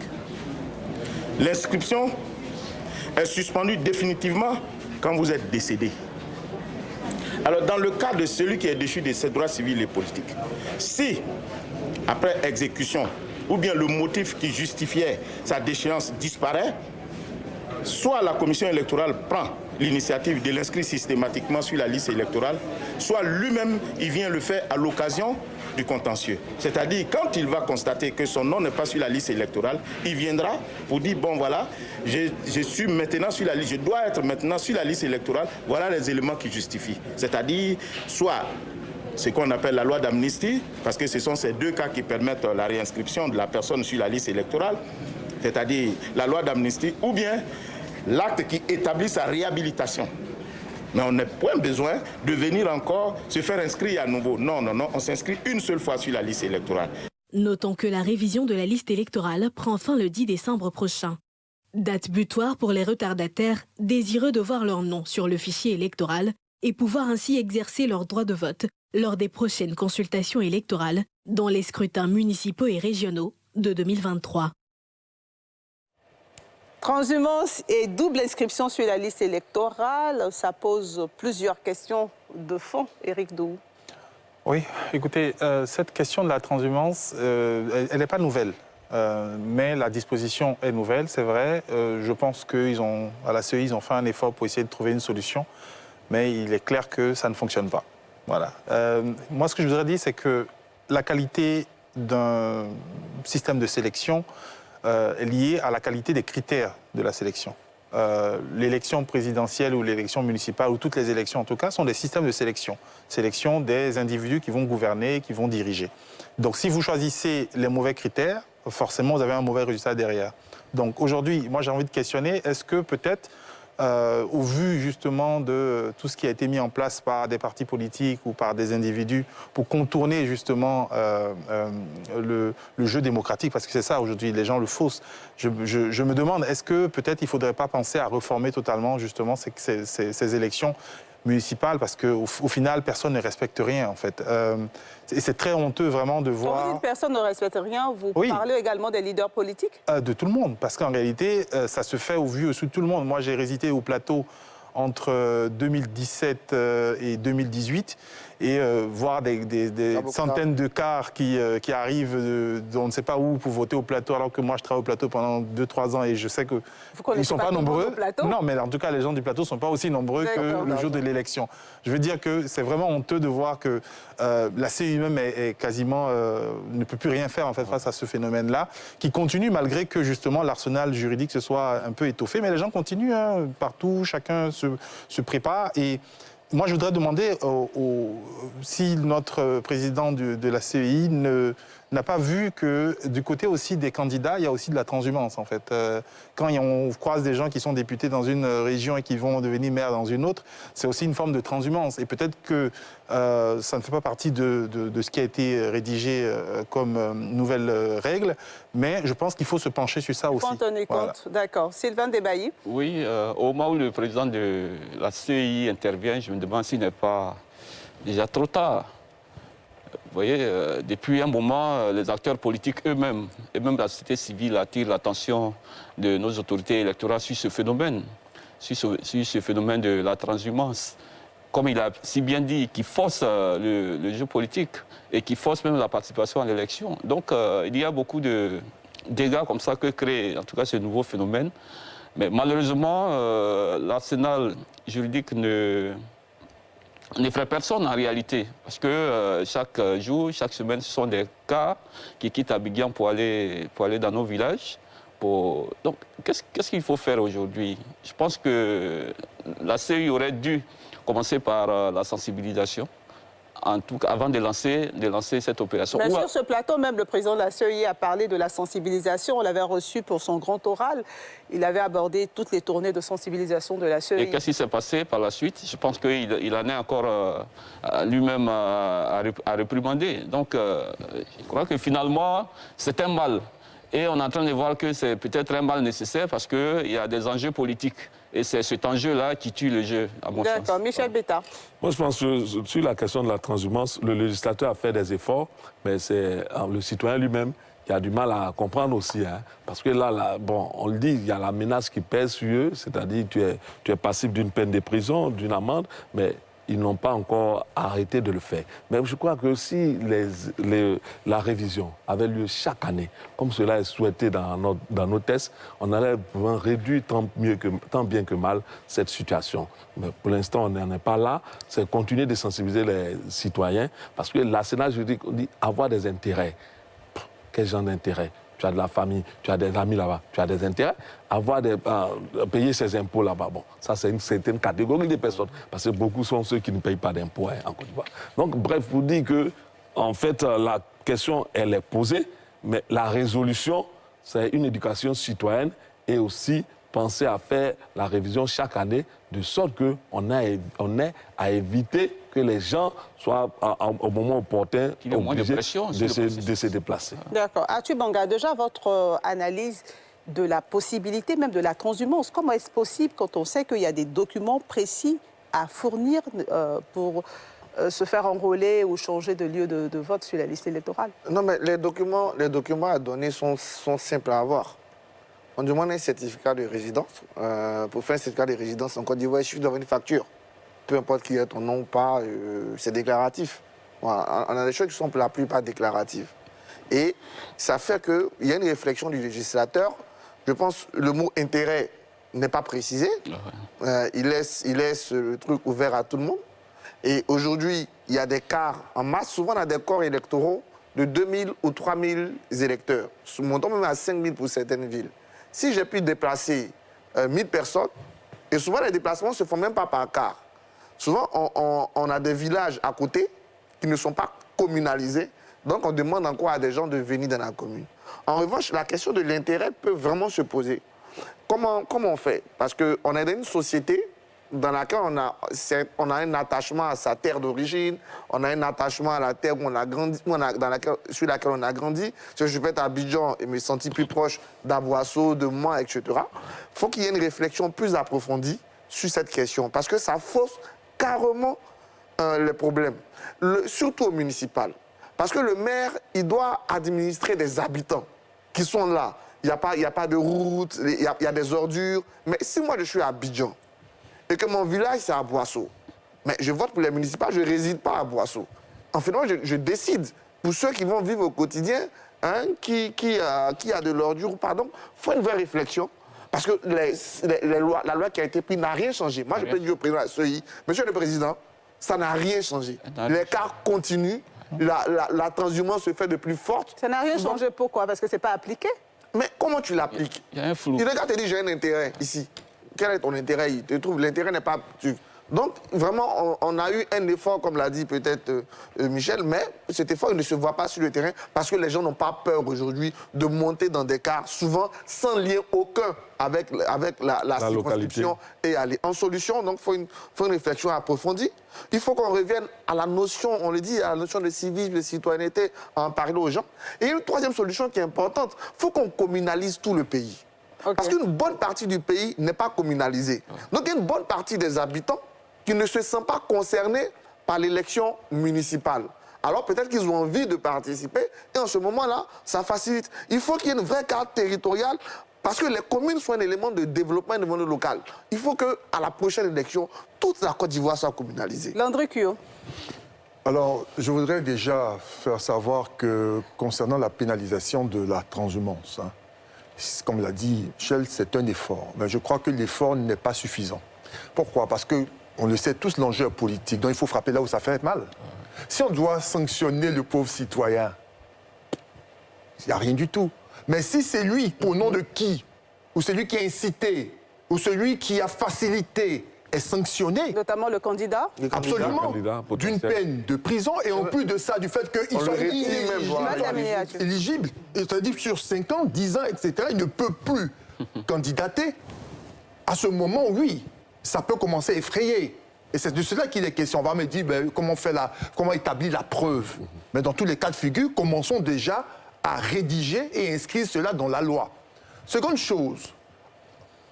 L'inscription est suspendue définitivement quand vous êtes décédé. Alors, dans le cas de celui qui est déchu de ses droits civils et politiques, si, après exécution, ou bien le motif qui justifiait sa déchéance disparaît, soit la commission électorale prend l'initiative de l'inscrire systématiquement sur la liste électorale, soit lui-même, il vient le faire à l'occasion du contentieux. C'est-à-dire, quand il va constater que son nom n'est pas sur la liste électorale, il viendra pour dire, bon voilà, je suis maintenant sur la liste, je dois être maintenant sur la liste électorale, voilà les éléments qui justifient. C'est-à-dire, soit ce qu'on appelle la loi d'amnistie, parce que ce sont ces deux cas qui permettent la réinscription de la personne sur la liste électorale, c'est-à-dire la loi d'amnistie, ou bien l'acte qui établit sa réhabilitation. Mais on n'a point besoin de venir encore se faire inscrire à nouveau. Non, non, non, on s'inscrit une seule fois sur la liste électorale. Notons que la révision de la liste électorale prend fin le 10 décembre prochain. Date butoir pour les retardataires désireux de voir leur nom sur le fichier électoral et pouvoir ainsi exercer leur droit de vote lors des prochaines consultations électorales dans les scrutins municipaux et régionaux de 2023. Transhumance et double inscription sur la liste électorale, ça pose plusieurs questions de fond. Éric Doux. Oui, écoutez, cette question de la transhumance, elle n'est pas nouvelle. Mais la disposition est nouvelle, c'est vrai. Je pense qu'à la CEI, ils ont fait un effort pour essayer de trouver une solution. Mais il est clair que ça ne fonctionne pas. Voilà. Moi, ce que je voudrais dire, c'est que la qualité d'un système de sélection est liée à la qualité des critères de la sélection. L'élection présidentielle ou l'élection municipale, ou toutes les élections en tout cas, sont des systèmes de sélection. Sélection des individus qui vont gouverner, qui vont diriger. Donc si vous choisissez les mauvais critères, forcément vous avez un mauvais résultat derrière. Donc aujourd'hui, moi j'ai envie de questionner, est-ce que peut-être, au vu justement de tout ce qui a été mis en place par des partis politiques ou par des individus pour contourner justement le jeu démocratique, parce que c'est ça aujourd'hui, les gens le faussent. Je me demande, est-ce que peut-être il ne faudrait pas penser à reformer totalement justement ces élections municipales, parce qu'au final, personne ne respecte rien en fait. Et c'est très honteux vraiment de voir... Quand vous dites personne ne respecte rien, vous parlez également des leaders politiques? De tout le monde, parce qu'en réalité, ça se fait au vu au-dessus de tout le monde. Moi, j'ai résidé au plateau entre 2017 et 2018, et voir des centaines de cars qui arrivent on ne sait pas où pour voter au plateau, alors que moi je travaille au plateau pendant 2-3 ans et je sais qu'ils ne sont pas nombreux. Non, mais en tout cas les gens du plateau ne sont pas aussi nombreux que le jour de l'élection. Je veux dire que c'est vraiment honteux de voir que la CEI même est quasiment ne peut plus rien faire en fait face à ce phénomène-là, qui continue malgré que justement l'arsenal juridique se soit un peu étoffé, mais les gens continuent partout, chacun se prépare. Et moi, je voudrais demander si notre président de la CEI n'a pas vu que du côté aussi des candidats, il y a aussi de la transhumance, en fait. Quand on croise des gens qui sont députés dans une région et qui vont devenir maire dans une autre, c'est aussi une forme de transhumance. Et peut-être que ça ne fait pas partie de ce qui a été rédigé comme nouvelle règle, mais je pense qu'il faut se pencher sur ça aussi. Il faut en tenir compte, d'accord. Sylvain Debailly. Oui, au moment où le président de la CEI intervient, je me demande s'il n'est pas déjà trop tard. Vous voyez, depuis un moment, les acteurs politiques eux-mêmes, et même la société civile, attirent l'attention de nos autorités électorales sur ce phénomène, sur ce phénomène de la transhumance. Comme il a si bien dit, qui force le jeu politique et qui force même la participation à l'élection. Donc, il y a beaucoup de dégâts comme ça que crée, en tout cas, ce nouveau phénomène. Mais malheureusement, l'arsenal juridique n'effraie personne en réalité, parce que chaque jour, chaque semaine, ce sont des cas qui quittent Abidjan pour aller dans nos villages. Donc, qu'est-ce qu'il faut faire aujourd'hui? Je pense que la CEI aurait dû commencer par la sensibilisation, en tout cas avant de lancer cette opération. Mais sur ce plateau, même le président de la CEI a parlé de la sensibilisation. On l'avait reçu pour son grand oral. Il avait abordé toutes les tournées de sensibilisation de la CEI. Et qu'est-ce qui s'est passé par la suite? Je pense qu'il en est encore lui-même à réprimander. Donc, je crois que finalement, c'est un mal. Et on est en train de voir que c'est peut-être un mal nécessaire parce qu'il y a des enjeux politiques. Et c'est cet enjeu-là qui tue le jeu, à mon sens. D'accord. Michel Betta. Moi, je pense que sur la question de la transhumance, le législateur a fait des efforts, mais c'est le citoyen lui-même qui a du mal à comprendre aussi. Hein, parce que là, bon, on le dit, il y a la menace qui pèse sur eux, c'est-à-dire tu es passible d'une peine de prison, d'une amende, mais ils n'ont pas encore arrêté de le faire. Mais je crois que si la révision avait lieu chaque année, comme cela est souhaité dans nos tests, on allait pouvoir réduire tant bien que mal cette situation. Mais pour l'instant, on n'en est pas là. C'est continuer de sensibiliser les citoyens, parce que l'arsenal juridique, on dit avoir des intérêts. Quel genre d'intérêt? Tu as de la famille, tu as des amis là-bas, tu as des intérêts. Payer ses impôts là-bas, bon, ça c'est une certaine catégorie de personnes, parce que beaucoup sont ceux qui ne payent pas d'impôts en Côte d'Ivoire. Donc, bref, vous dites que, en fait, la question, elle est posée, mais la résolution, c'est une éducation citoyenne et aussi penser à faire la révision chaque année, de sorte qu'on ait à éviter que les gens soient, au moment opportun, obligés de se déplacer. D'accord. Arthur Banga, déjà votre analyse de la possibilité, même de la transhumance. Comment est-ce possible quand on sait qu'il y a des documents précis à fournir pour se faire enrôler ou changer de lieu de vote sur la liste électorale? Non, mais les documents à donner sont simples à avoir. On demande un certificat de résidence. Pour faire un certificat de résidence en Côte d'Ivoire, il suffit d'avoir une facture. Peu importe qui est ton nom ou pas, c'est déclaratif. Voilà. On a des choses qui sont pour la plupart déclaratives. Et ça fait qu'il y a une réflexion du législateur. Je pense que le mot intérêt n'est pas précisé. Il laisse le truc ouvert à tout le monde. Et aujourd'hui, il y a des quarts en masse. Souvent, on a des corps électoraux de 2000 ou 3000 électeurs, montant même à 5000 pour certaines villes. Si j'ai pu déplacer 1000 personnes, et souvent les déplacements ne se font même pas par quart. Souvent, on a des villages à côté qui ne sont pas communalisés, donc on demande encore à des gens de venir dans la commune. En revanche, la question de l'intérêt peut vraiment se poser. Comment on fait? Parce qu'on est dans une société dans laquelle on a un attachement à sa terre d'origine, on a un attachement à la terre où on a grandi, sur laquelle on a grandi. Si je peux être à Abidjan et me sentir plus proche d'Aboisseau, de moi, etc., il faut qu'il y ait une réflexion plus approfondie sur cette question, parce que ça fausse carrément les problèmes, surtout au municipal. Parce que le maire, il doit administrer des habitants qui sont là. Il n'y a pas de route, il y a des ordures. Mais si moi je suis à Abidjan, et que mon village, c'est à Boisseau. Mais je vote pour les municipales, je ne réside pas à Boisseau. En fait, je décide pour ceux qui vont vivre au quotidien, qui a de l'ordure, pardon, il faut une vraie réflexion. Parce que la loi qui a été prise n'a rien changé. Moi, je peux dire au président Seuilly, Monsieur le Président, ça n'a rien changé. L'écart continue, la transhumance se fait de plus forte. Ça n'a rien changé, pourquoi? Parce que ce n'est pas appliqué. Mais comment tu l'appliques? Il y a un flou. Il regarde et dit, j'ai un intérêt ici. Quel est ton intérêt? Il te trouve, l'intérêt n'est pas... Donc, vraiment, on a eu un effort, comme l'a dit peut-être Michel, mais cet effort, il ne se voit pas sur le terrain parce que les gens n'ont pas peur aujourd'hui de monter dans des cars, souvent sans lien aucun avec la circonscription et aller en solution. Donc, il faut une réflexion approfondie. Il faut qu'on revienne à la notion, on le dit, à la notion de civisme, de citoyenneté, à en parler aux gens. Et une troisième solution qui est importante, il faut qu'on communalise tout le pays. Okay. Parce qu'une bonne partie du pays n'est pas communalisée. Donc, il y a une bonne partie des habitants qui ne se sentent pas concernés par l'élection municipale. Alors, peut-être qu'ils ont envie de participer, et en ce moment-là, ça facilite. Il faut qu'il y ait une vraie carte territoriale, parce que les communes sont un élément de développement et de développement local. Il faut qu'à la prochaine élection, toute la Côte d'Ivoire soit communalisée. Landry Cuyo. Alors, je voudrais déjà faire savoir que, concernant la pénalisation de la transhumance, comme l'a dit Michel, c'est un effort. Mais je crois que l'effort n'est pas suffisant. Pourquoi? Parce qu'on le sait tous, l'enjeu politique. Donc il faut frapper là où ça fait mal. Si on doit sanctionner le pauvre citoyen, il n'y a rien du tout. Mais si c'est lui, au nom de qui? Ou celui qui a incité? Ou celui qui a facilité? Est sanctionné. Notamment le candidat. Absolument. D'une peine de prison et en plus de ça, du fait qu'il soit éligible, c'est-à-dire sur 5 ans, 10 ans, etc., il ne peut plus candidater. À ce moment, oui, ça peut commencer à effrayer. Et c'est de cela qu'il est question. On va me dire comment établir la preuve. Mais dans tous les cas de figure, commençons déjà à rédiger et inscrire cela dans la loi. Seconde chose,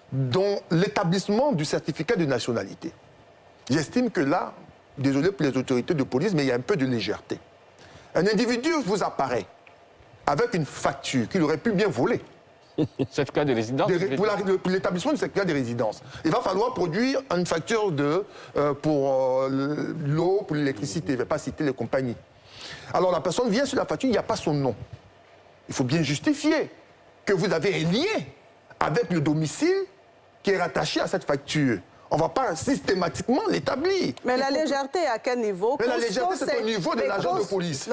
dans l'établissement du certificat de nationalité. J'estime que là, désolé pour les autorités de police, mais il y a un peu de légèreté. Un individu vous apparaît avec une facture qu'il aurait pu bien voler. Certificat de résidence. Pour l'établissement du certificat de résidence. Il va falloir produire une facture pour l'eau, pour l'électricité. Je ne vais pas citer les compagnies. Alors la personne vient sur la facture, il n'y a pas son nom. Il faut bien justifier que vous avez un lien avec le domicile qui est rattaché à cette facture. On ne va pas systématiquement l'établir. Mais la légèreté, à quel niveau? Mais la légèreté, c'est au niveau de l'agent de police.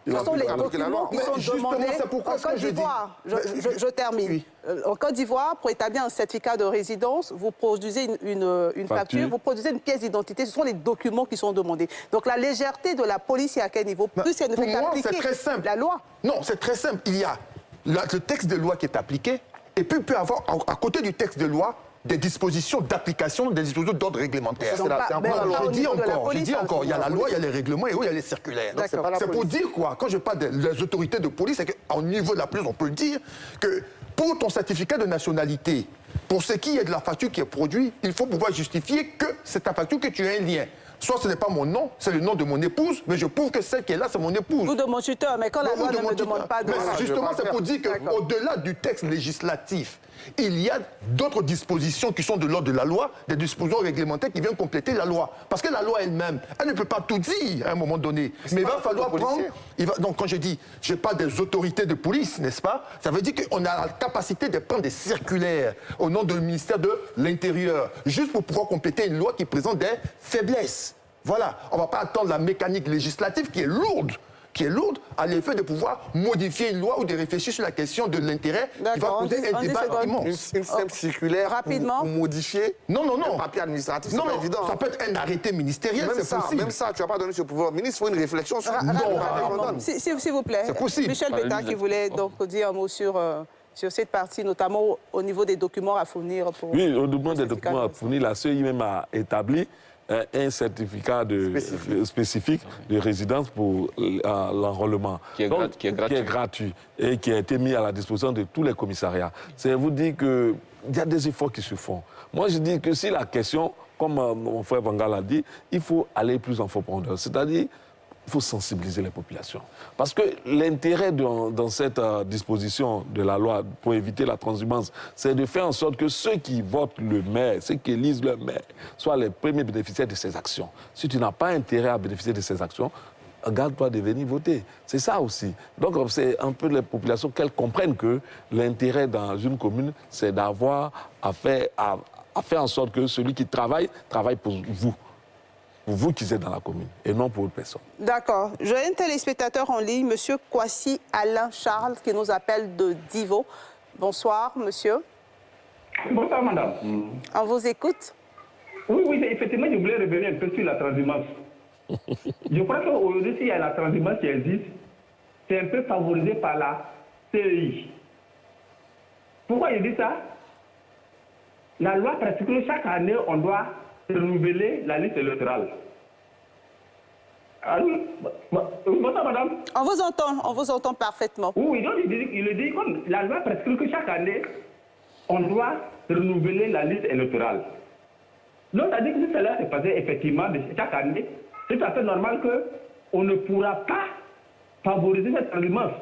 Ce sont les documents qui sont demandés en Côte d'Ivoire. Je termine. En Côte d'Ivoire, pour établir un certificat de résidence, vous produisez une facture, vous produisez une pièce d'identité. Ce sont les documents qui sont demandés. Donc la légèreté de la police est à quel niveau? Plus elle ne fait qu'appliquer la loi. Non, c'est très simple. Il y a le texte de loi qui est appliqué, et puis il peut y avoir, à côté du texte de loi, des dispositions d'application, des dispositions d'ordre réglementaire. Je dis encore, il y a la loi, il y a les règlements et il y a les circulaires. C'est pour dire quoi? Quand je parle des autorités de police, c'est qu'au niveau de la police, on peut dire que pour ton certificat de nationalité, pour ce qui est de la facture qui est produite, il faut pouvoir justifier que c'est ta facture, que tu as un lien. Soit ce n'est pas mon nom, c'est le nom de mon épouse, mais je prouve que celle qui est là, c'est mon épouse. Ou de mon tuteur, mais quand la loi ne me demande pas de... Mais justement, c'est pour dire qu'au-delà du texte législatif, il y a d'autres dispositions qui sont de l'ordre de la loi, des dispositions réglementaires qui viennent compléter la loi. Parce que la loi elle-même, elle ne peut pas tout dire à un moment donné. Mais il va falloir prendre... Donc quand je dis, je parle des autorités de police, n'est-ce pas? Ça veut dire qu'on a la capacité de prendre des circulaires au nom du ministère de l'Intérieur, juste pour pouvoir compléter une loi qui présente des faiblesses. Voilà, on ne va pas attendre la mécanique législative qui est lourde à l'effet de pouvoir modifier une loi ou de réfléchir sur la question de l'intérêt qui va poser un débat immense. Une simple circulaire rapidement pour modifier un papier administratif, c'est pas évident. Ça peut être un arrêté ministériel, c'est possible. Même ça, tu n'as pas donné ce pouvoir. Le ministre, il faut une réflexion sur... S'il vous plaît, c'est possible. Michel Betta qui voulait donc dire un mot sur cette partie, notamment au niveau des documents à fournir. Oui, au niveau des documents à fournir, la CEI même a établi un certificat spécifique de résidence pour l'enrôlement, qui est gratuit et qui a été mis à la disposition de tous les commissariats. C'est vous dire qu'il y a des efforts qui se font. Moi, je dis que si la question, comme mon frère Vanga l'a dit, il faut aller plus en profondeur. C'est-à-dire, il faut sensibiliser les populations. Parce que l'intérêt dans cette disposition de la loi pour éviter la transhumance, c'est de faire en sorte que ceux qui votent le maire, ceux qui élisent le maire, soient les premiers bénéficiaires de ces actions. Si tu n'as pas intérêt à bénéficier de ces actions, garde-toi de venir voter. C'est ça aussi. Donc c'est un peu les populations qu'elles comprennent que l'intérêt dans une commune, c'est d'avoir à faire en sorte que celui qui travaille pour vous. Pour vous qui êtes dans la commune, et non pour autre personne. D'accord. J'ai un téléspectateur en ligne, M. Kwasi Alain Charles, qui nous appelle de Divo. Bonsoir, monsieur. Bonsoir, madame. On vous écoute. Oui, effectivement, je voulais revenir un peu sur la transhumance. Je crois qu'aujourd'hui, s'il y a la transhumance qui existe, c'est un peu favorisé par la CEI. Pourquoi je dis ça? La loi précise que chaque année, on doit renouveler la liste électorale. Bonsoir, madame. On vous entend parfaitement. Oui, donc il dit comme la loi prescrit que chaque année, on doit renouveler la liste électorale. Donc, c'est-à-dire que si cela se passait effectivement chaque année, c'est tout à fait normal qu'on ne pourra pas favoriser cette transhumance.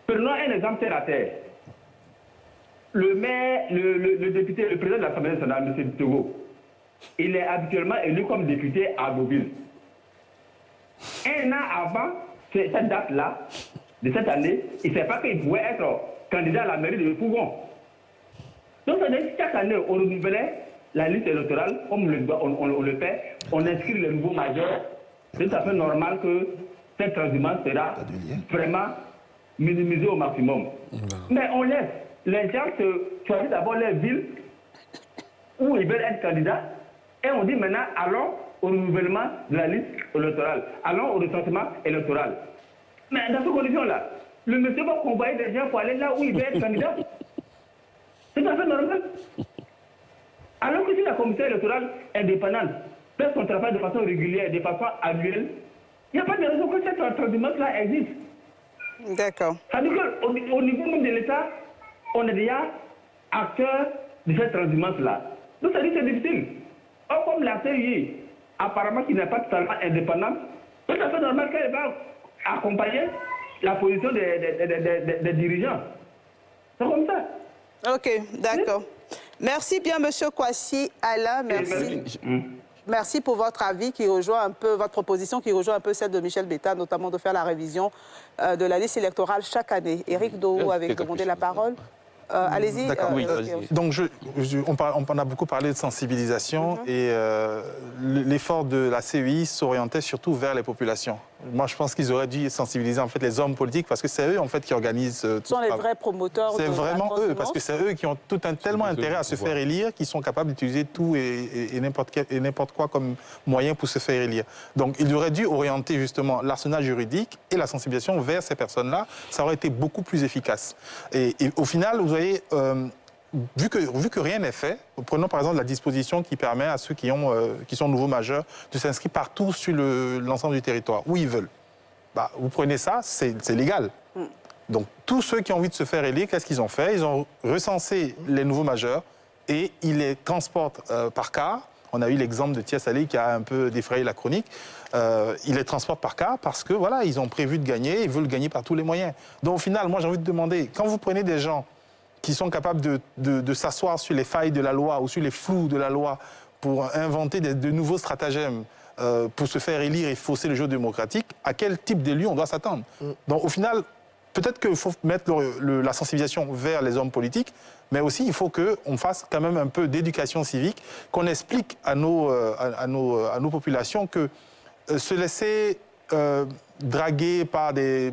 Prenons un exemple terre à terre. Le maire, le député, le président de l'Assemblée nationale, M. Togo, il est habituellement élu comme député à Agboville. Un an avant cette date-là, de cette année, il ne sait pas qu'il pouvait être candidat à la mairie de Pougon. Donc, chaque année, on renouvelait la liste électorale, comme on le fait, on inscrit les nouveaux majeurs. C'est tout à fait normal que cette transhumance sera vraiment minimisée au maximum. Mais on laisse les gens choisissent d'abord les villes où ils veulent être candidats et on dit maintenant allons au renouvellement de la liste électorale, allons au recensement électoral. Mais dans ces conditions-là, le monsieur va convoyer des gens pour aller là où il veut être candidat. C'est tout à fait normal. Alors que si la commission électorale indépendante fait son travail de façon régulière, de façon annuelle, il n'y a pas de raison que cette transhumance-là existe. D'accord. C'est-à-dire qu'au niveau même de l'État, on est déjà acteur de cette transhumance-là. Donc, ça dit que c'est difficile. Or, comme la CEI, apparemment, qui n'est pas totalement indépendante, c'est tout à fait normal qu'elle va accompagner la position des dirigeants. C'est comme ça. Ok, d'accord. Merci bien, Monsieur Kwasi Alain. Merci. Merci pour votre avis qui rejoint un peu, votre proposition qui rejoint un peu celle de Michel Betta, notamment de faire la révision de la liste électorale chaque année. Éric Doho avait demandé la parole. Allez-y. D'accord. Donc, on a beaucoup parlé de sensibilisation et l'effort de la CEI s'orientait surtout vers les populations. Moi, je pense qu'ils auraient dû sensibiliser en fait les hommes politiques parce que c'est eux en fait qui organisent. Ce sont les vrais promoteurs. C'est vraiment eux parce que c'est eux qui ont tellement intérêt à se faire élire qu'ils sont capables d'utiliser tout et n'importe quoi comme moyen pour se faire élire. Donc, ils auraient dû orienter justement l'arsenal juridique et la sensibilisation vers ces personnes-là. Ça aurait été beaucoup plus efficace. Et au final, vous voyez. Vu que rien n'est fait, prenons par exemple la disposition qui permet à ceux qui sont nouveaux majeurs de s'inscrire partout sur l'ensemble du territoire, où ils veulent. Bah, vous prenez ça, c'est légal. Donc tous ceux qui ont envie de se faire élire, qu'est-ce qu'ils ont fait? Ils ont recensé les nouveaux majeurs et ils les transportent par car. On a eu l'exemple de Thiès Ali qui a un peu défrayé la chronique. Ils les transportent par car parce que voilà, ils ont prévu de gagner, ils veulent gagner par tous les moyens. Donc au final, moi j'ai envie de demander, quand vous prenez des gens qui sont capables de s'asseoir sur les failles de la loi ou sur les flous de la loi pour inventer de nouveaux stratagèmes pour se faire élire et fausser le jeu démocratique, à quel type d'élu on doit s'attendre? Donc au final, peut-être qu'il faut mettre la sensibilisation vers les hommes politiques, mais aussi il faut qu'on fasse quand même un peu d'éducation civique, qu'on explique à nos populations que se laisser draguer par de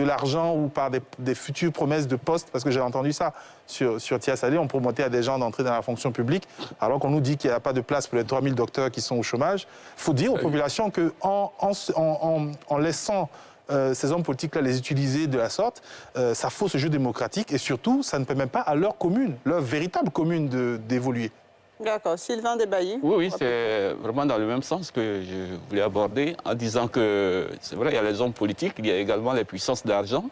l'argent ou par des futures promesses de poste, parce que j'ai entendu ça sur Thiès Ali, on promettait à des gens d'entrer dans la fonction publique, alors qu'on nous dit qu'il n'y a pas de place pour les 3000 docteurs qui sont au chômage. Il faut dire aux populations qu'en laissant ces hommes politiques-là les utiliser de la sorte, ça fausse ce jeu démocratique et surtout, ça ne permet pas à leur commune, leur véritable commune d'évoluer. D'accord. Sylvain Debailly. Oui, c'est vraiment dans le même sens que je voulais aborder, en disant que c'est vrai, il y a les hommes politiques, il y a également les puissances d'argent.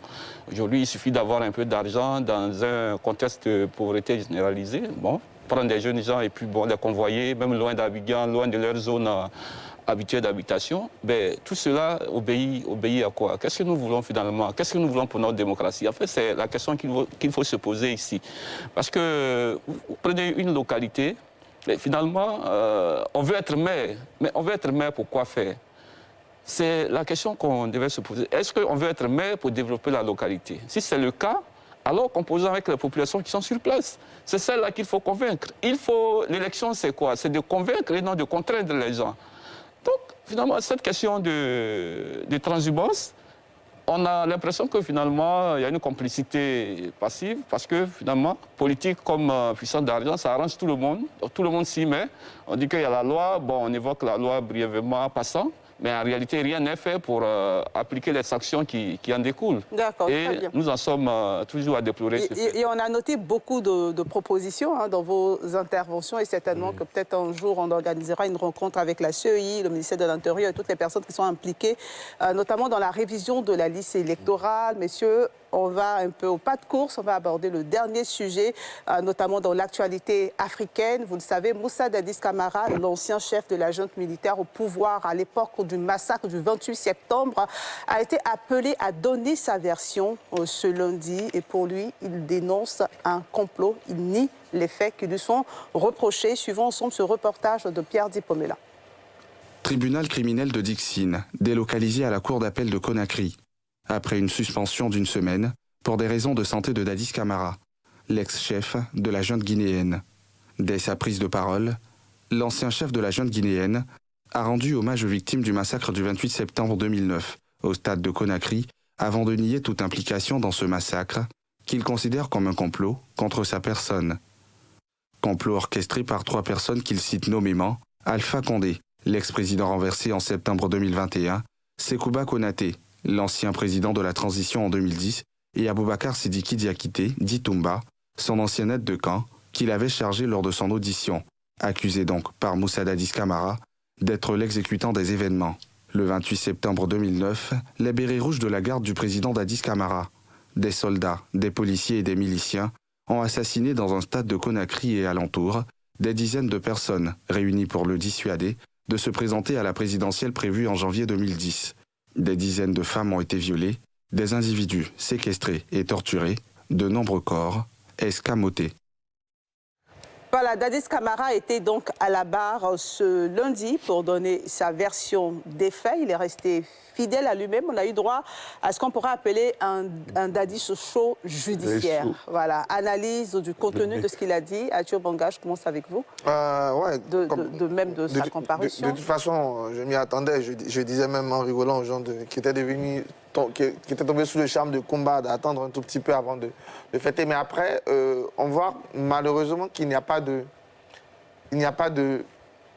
Aujourd'hui, il suffit d'avoir un peu d'argent dans un contexte de pauvreté généralisée. Bon, prendre des jeunes gens et puis bon, les convoyer, même loin d'Abidjan, loin de leur zone habituelle d'habitation. Ben, tout cela obéit à quoi? Qu'est-ce que nous voulons finalement? Qu'est-ce que nous voulons pour notre démocratie? En fait, c'est la question qu'il faut se poser ici. Parce que vous prenez une localité. Mais finalement, on veut être maire. Mais on veut être maire pour quoi faire? C'est la question qu'on devait se poser. Est-ce qu'on veut être maire pour développer la localité? Si c'est le cas, alors composons avec les populations qui sont sur place. C'est celle-là qu'il faut convaincre. L'élection, c'est quoi? C'est de convaincre et non de contraindre les gens. Donc, finalement, cette question de transhumance, on a l'impression que finalement, il y a une complicité passive parce que finalement, politique comme puissance d'argent, ça arrange tout le monde. Tout le monde s'y met. On dit qu'il y a la loi, bon, on évoque la loi brièvement en passant, mais en réalité, rien n'est fait pour appliquer les sanctions qui en découlent. D'accord, très bien. Et nous en sommes toujours à déplorer. Et on a noté beaucoup de propositions dans vos interventions et certainement que peut-être un jour, on organisera une rencontre avec la CEI, le ministère de l'Intérieur et toutes les personnes qui sont impliquées, notamment dans la révision de la liste électorale. Messieurs, on va un peu au pas de course, on va aborder le dernier sujet, notamment dans l'actualité africaine. Vous le savez, Moussa Dadis Camara, l'ancien chef de la junte militaire au pouvoir à l'époque du massacre du 28 septembre, a été appelé à donner sa version ce lundi. Et pour lui, il dénonce un complot. Il nie les faits qui lui sont reprochés. Suivons ensemble ce reportage de Pierre Dipomela. Tribunal criminel de Dixine, délocalisé à la cour d'appel de Conakry. Après une suspension d'une semaine, pour des raisons de santé de Dadis Camara, l'ex-chef de la junte guinéenne. Dès sa prise de parole, l'ancien chef de la junte guinéenne a rendu hommage aux victimes du massacre du 28 septembre 2009 au stade de Conakry, avant de nier toute implication dans ce massacre, qu'il considère comme un complot contre sa personne. Complot orchestré par 3 personnes qu'il cite nommément, Alpha Condé, l'ex-président renversé en septembre 2021, Sekouba Konaté, l'ancien président de la transition en 2010, et Aboubacar Sidiki Diakité, dit Toumba, son ancien aide de camp, qu'il avait chargé lors de son audition, accusé donc par Moussa Dadis Camara d'être l'exécutant des événements. Le 28 septembre 2009, les bérets rouges de la garde du président Dadis Camara, des soldats, des policiers et des miliciens, ont assassiné dans un stade de Conakry et alentours des dizaines de personnes réunies pour le dissuader de se présenter à la présidentielle prévue en janvier 2010. Des dizaines de femmes ont été violées Des individus séquestrés et torturés, de nombreux corps escamotés. Voilà, Dadis Camara était donc à la barre ce lundi pour donner sa version des faits. Il est resté fidèle à lui-même. On a eu droit à ce qu'on pourrait appeler un Dadis show judiciaire. Voilà, analyse du contenu de ce qu'il a dit. Arthur Banga, je commence avec vous. Ouais, même de sa comparution. De toute façon, je m'y attendais. Je disais même en rigolant aux gens qui étaient tombés sous le charme de combat, d'attendre un tout petit peu avant de fêter. Mais après, on voit malheureusement qu'il n'y a pas de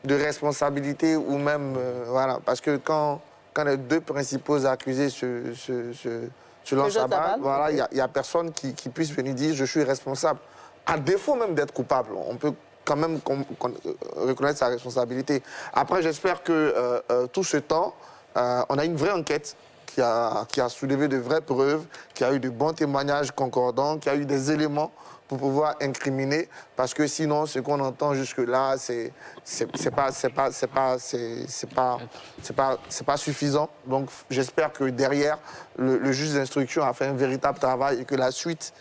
responsabilité ou même... voilà, parce que quand les deux principaux accusés se lancent à balle, voilà, il n'y a personne qui puisse venir dire « je suis responsable ». À défaut même d'être coupable, on peut quand même reconnaître sa responsabilité. Après, j'espère que tout ce temps, on a une vraie enquête qui a soulevé de vraies preuves, qui a eu de bons témoignages concordants, qui a eu des éléments pour pouvoir incriminer, parce que sinon, ce qu'on entend jusque-là, c'est pas suffisant. Donc, j'espère que derrière, le juge d'instruction a fait un véritable travail et que la suite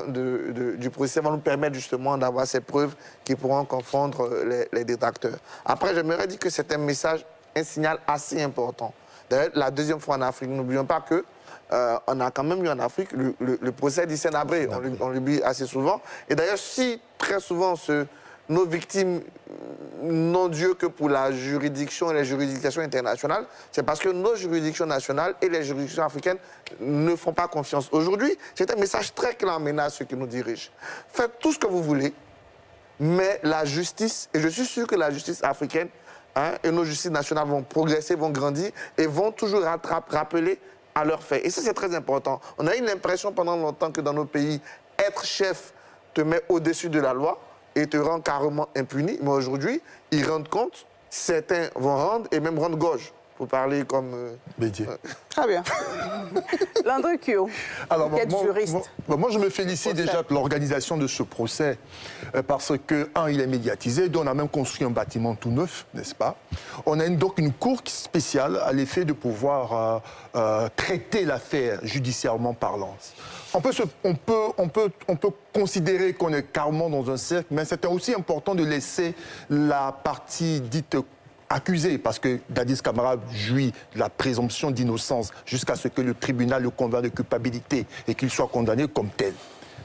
du procès va nous permettre justement d'avoir ces preuves qui pourront confondre les détracteurs. Après, j'aimerais dire que c'est un signal assez important. D'ailleurs, la deuxième fois en Afrique, n'oublions pas que on a quand même eu en Afrique le procès d'Hissène Habré. On l'oublie assez souvent. Et d'ailleurs, si très souvent nos victimes n'ont Dieu que pour la juridiction et les juridictions internationales, c'est parce que nos juridictions nationales et les juridictions africaines ne font pas confiance. Aujourd'hui, c'est un message très clair maintenant à ceux qui nous dirigent. Faites tout ce que vous voulez, mais la justice, et je suis sûr que la justice africaine et nos justices nationales vont progresser, vont grandir et vont toujours rappeler à leurs faits. Et ça, c'est très important. On a eu l'impression pendant longtemps que dans nos pays, être chef te met au-dessus de la loi et te rend carrément impuni. Mais aujourd'hui, ils rendent compte, certains vont rendre et même rendre gauche, pour parler comme... Bédier. Très bien. Landry Kyo, juriste. Moi, je me félicite déjà pour l'organisation de ce procès, parce que, il est médiatisé, donc on a même construit un bâtiment tout neuf, n'est-ce pas? On a donc une cour spéciale à l'effet de pouvoir traiter l'affaire judiciairement parlant. On peut considérer qu'on est carrément dans un cercle, mais c'est aussi important de laisser la partie dite accusé, parce que Dadis Camara jouit de la présomption d'innocence jusqu'à ce que le tribunal le convainc de culpabilité et qu'il soit condamné comme tel.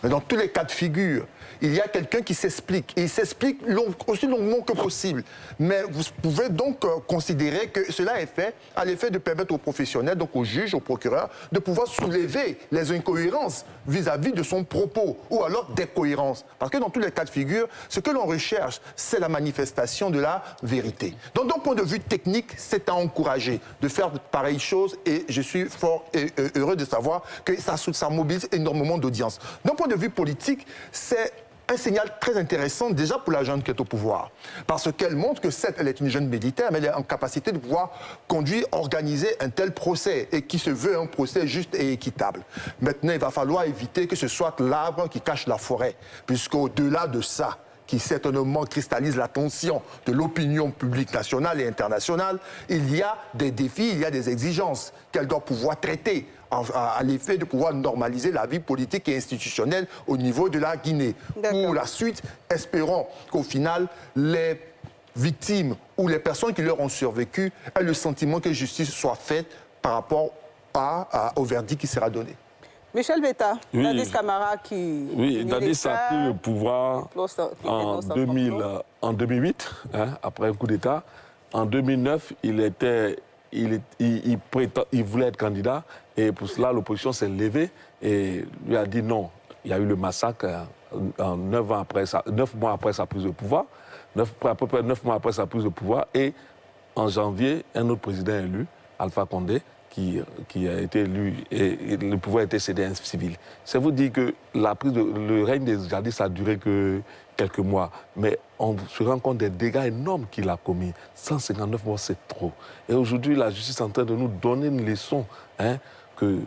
Mais dans tous les cas de figure, il y a quelqu'un qui s'explique. Et il s'explique aussi longuement que possible. Mais vous pouvez donc considérer que cela est fait à l'effet de permettre aux professionnels, donc aux juges, aux procureurs, de pouvoir soulever les incohérences vis-à-vis de son propos, ou alors des cohérences. Parce que dans tous les cas de figure, ce que l'on recherche, c'est la manifestation de la vérité. Donc, d'un point de vue technique, c'est à encourager de faire pareille chose, et je suis fort heureux de savoir que ça mobilise énormément d'audience. D'un point de vue politique, c'est un signal très intéressant déjà pour la jeune qui est au pouvoir. Parce qu'elle montre que certes, elle est une jeune militaire, mais elle est en capacité de pouvoir conduire, organiser un tel procès et qui se veut un procès juste et équitable. Maintenant, il va falloir éviter que ce soit l'arbre qui cache la forêt, puisqu'au-delà de ça, qui certainement cristallise l'attention de l'opinion publique nationale et internationale, il y a des défis, il y a des exigences qu'elle doit pouvoir traiter à l'effet de pouvoir normaliser la vie politique et institutionnelle au niveau de la Guinée. Pour la suite, espérons qu'au final, les victimes ou les personnes qui leur ont survécu aient le sentiment que justice soit faite par rapport au verdict qui sera donné. Michel Betta, Dadis Camara qui... Oui, Dadis a pris le pouvoir en 2008, après un coup d'État. En 2009, il voulait être candidat et pour cela, l'opposition s'est levée et lui a dit non. Il y a eu le massacre 9 mois après sa prise de pouvoir, à peu près 9 mois après sa prise de pouvoir. Et en janvier, un autre président élu, Alpha Condé, qui a été élu et le pouvoir a été cédé à un civil. Ça vous dit que le règne des djihadistes a duré que quelques mois, mais on se rend compte des dégâts énormes qu'il a commis. 159 morts, c'est trop. Et aujourd'hui, la justice est en train de nous donner une leçon, que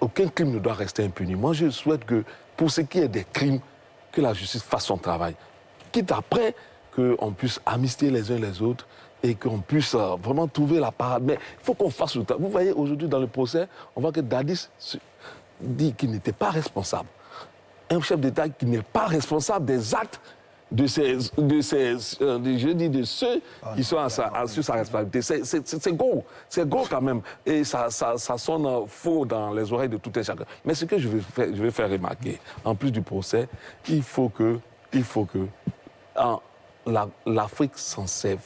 aucun crime ne doit rester impuni. Moi, je souhaite que, pour ce qui est des crimes, que la justice fasse son travail. Quitte après qu'on puisse amnistier les uns les autres et qu'on puisse vraiment trouver la parade. Mais il faut qu'on fasse le temps. Vous voyez, aujourd'hui, dans le procès, on voit que Dadis dit qu'il n'était pas responsable. Un chef d'État qui n'est pas responsable des actes de ceux qui sont sur sa responsabilité. C'est gros quand même. Et ça sonne faux dans les oreilles de tout un chacun. Mais ce que je vais faire remarquer, en plus du procès, il faut que l'Afrique s'en serve.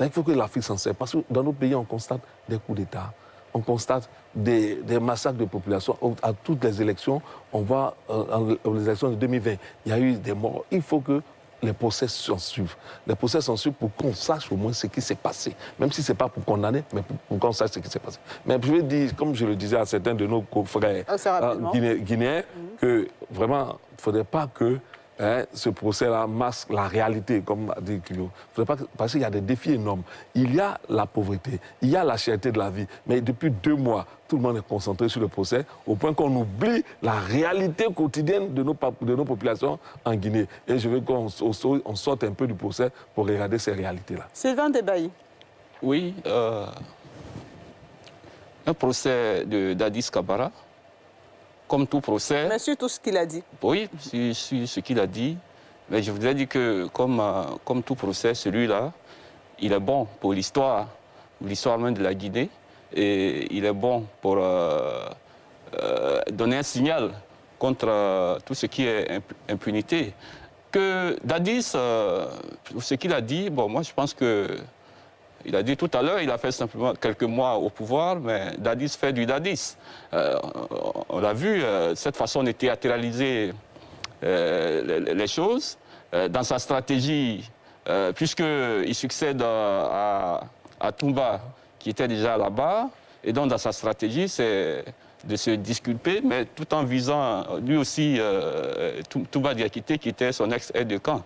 Il faut que l'Afrique s'en serve. Parce que dans nos pays, on constate des coups d'État. On constate des massacres de population. À toutes les élections, on voit, aux élections de 2020, il y a eu des morts. Il faut que les procès s'en suivent. Les procès s'en suivent pour qu'on sache au moins ce qui s'est passé. Même si ce n'est pas pour condamner, mais pour qu'on sache ce qui s'est passé. Mais je vais dire, comme je le disais à certains de nos confrères guinéens, que vraiment, il ne faudrait pas que ce procès-là masque la réalité, comme a dit Kilo. Parce qu'il y a des défis énormes. Il y a la pauvreté, il y a la cherté de la vie. Mais depuis 2 mois, tout le monde est concentré sur le procès, au point qu'on oublie la réalité quotidienne de nos populations en Guinée. Et je veux qu'on sorte un peu du procès pour regarder ces réalités-là. Sylvain Debailly. Oui, un procès de Dadis Kabara, comme tout procès... Mais sur tout ce qu'il a dit. Oui, sur ce qu'il a dit. Mais je voudrais dire que, comme tout procès, celui-là, il est bon pour l'histoire même de la Guinée. Et il est bon pour donner un signal contre tout ce qui est impunité. Que Dadis, ce qu'il a dit, bon, moi je pense que... Il a dit tout à l'heure, il a fait simplement quelques mois au pouvoir, mais Dadis fait du Dadis. On l'a vu, cette façon de théâtraliser les choses. Dans sa stratégie, puisqu'il succède à Toumba, qui était déjà là-bas, et donc dans sa stratégie, c'est de se disculper, mais tout en visant lui aussi Toumba Diakité, qui était son ex-aide de camp.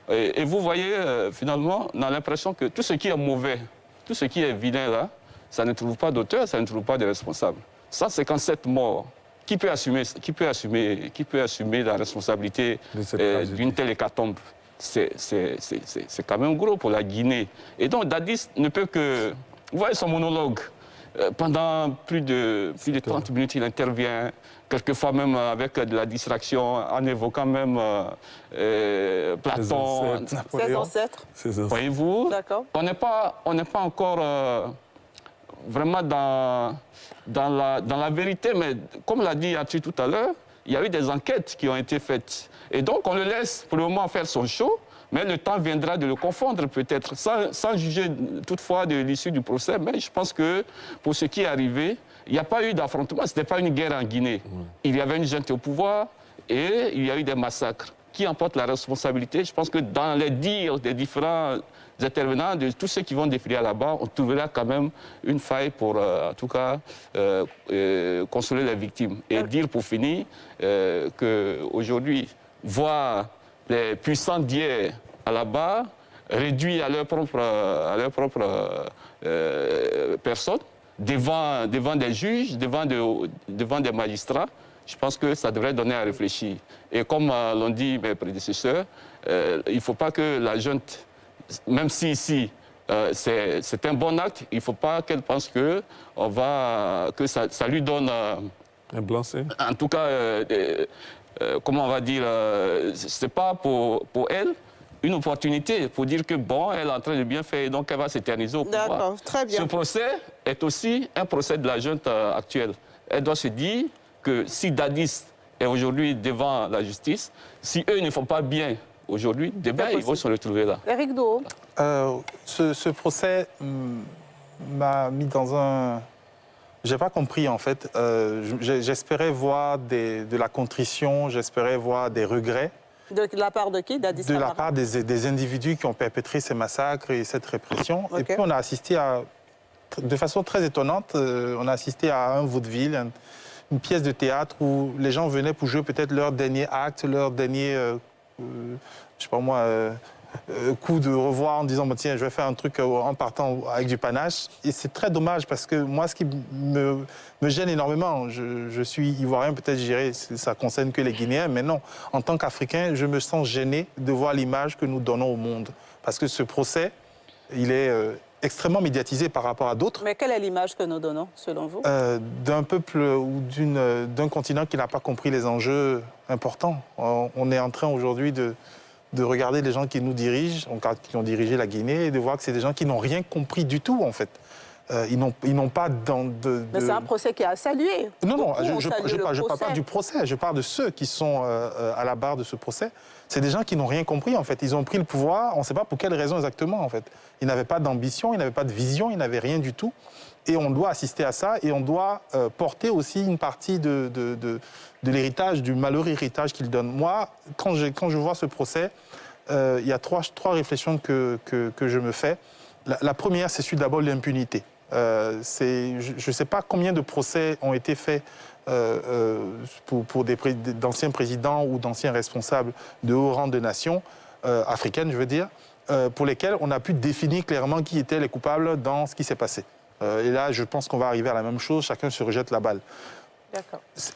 Et vous voyez, finalement, on a l'impression que tout ce qui est mauvais, tout ce qui est vilain là, ça ne trouve pas d'auteur, ça ne trouve pas de responsable. Ça, c'est quand cette mort, qui peut assumer la responsabilité d'une telle hécatombe? C'est quand même gros pour la Guinée. Et donc Dadis ne peut que... Vous voyez son monologue. Pendant plus de 30 minutes, il intervient, quelquefois même avec de la distraction, en évoquant même Platon, ses ancêtres. Voyez-vous, on n'est pas encore vraiment dans la vérité, mais comme l'a dit Arthur tout à l'heure, il y a eu des enquêtes qui ont été faites. Et donc, on le laisse pour le moment faire son show, mais le temps viendra de le confondre peut-être, sans juger toutefois de l'issue du procès. Mais je pense que pour ce qui est arrivé, il n'y a pas eu d'affrontement, ce n'était pas une guerre en Guinée. Il y avait une junte au pouvoir et il y a eu des massacres. Qui en porte la responsabilité? Je pense que dans les dires des différents intervenants, de tous ceux qui vont défiler là-bas, on trouvera quand même une faille pour, en tout cas, consoler les victimes. Et dire pour finir qu'aujourd'hui, voir les puissants d'hier à la barre, réduits à leur propre personne, devant des juges, devant des magistrats, je pense que ça devrait donner à réfléchir. Et comme l'ont dit mes prédécesseurs, il ne faut pas que la junte, même si ici c'est un bon acte, il ne faut pas qu'elle pense que ça lui donne... un blanc-seing. En tout cas... comment on va dire, c'est pas pour elle une opportunité pour dire que bon, elle est en train de bien faire et donc elle va s'éterniser au pouvoir. D'accord, très bien. Ce procès est aussi un procès de la junte actuelle. Elle doit se dire que si Dadis est aujourd'hui devant la justice, si eux ne font pas bien aujourd'hui, demain ils vont se retrouver là. Éric Doho. Ce procès m'a mis dans un... J'ai pas compris en fait. J'espérais voir de la contrition, j'espérais voir des regrets. De la part de qui? Dadis De la part des individus qui ont perpétré ces massacres et cette répression. Okay. Et puis on a assisté de façon très étonnante, on a assisté à un vaudeville, une pièce de théâtre où les gens venaient pour jouer peut-être leur dernier acte, leur dernier, je sais pas moi, coup de revoir en disant, bon, tiens, je vais faire un truc en partant avec du panache. Et c'est très dommage parce que moi, ce qui me gêne énormément, je suis ivoirien, peut-être je dirais ça concerne que les Guinéens, mais non. En tant qu'Africain, je me sens gêné de voir l'image que nous donnons au monde. Parce que ce procès, il est extrêmement médiatisé par rapport à d'autres. Mais quelle est l'image que nous donnons, selon vous? D'un peuple ou d'un continent qui n'a pas compris les enjeux importants. On est en train aujourd'hui de regarder les gens qui nous dirigent, qui ont dirigé la Guinée, et de voir que c'est des gens qui n'ont rien compris du tout, en fait. Ils n'ont pas Mais c'est un procès qui a salué. Non, je ne parle pas du procès, je parle de ceux qui sont à la barre de ce procès. C'est des gens qui n'ont rien compris, en fait. Ils ont pris le pouvoir, on ne sait pas pour quelles raisons exactement, en fait. Ils n'avaient pas d'ambition, ils n'avaient pas de vision, ils n'avaient rien du tout. Et on doit assister à ça, et on doit porter aussi une partie de l'héritage, du malheureux héritage qu'ils donnent. Moi, quand je vois ce procès, il y a trois réflexions que je me fais. La première, c'est celui d'abord l'impunité. Je ne sais pas combien de procès ont été faits pour d'anciens présidents ou d'anciens responsables de haut rang de nations africaines, je veux dire, pour lesquels on a pu définir clairement qui étaient les coupables dans ce qui s'est passé. Et là, je pense qu'on va arriver à la même chose, chacun se rejette la balle.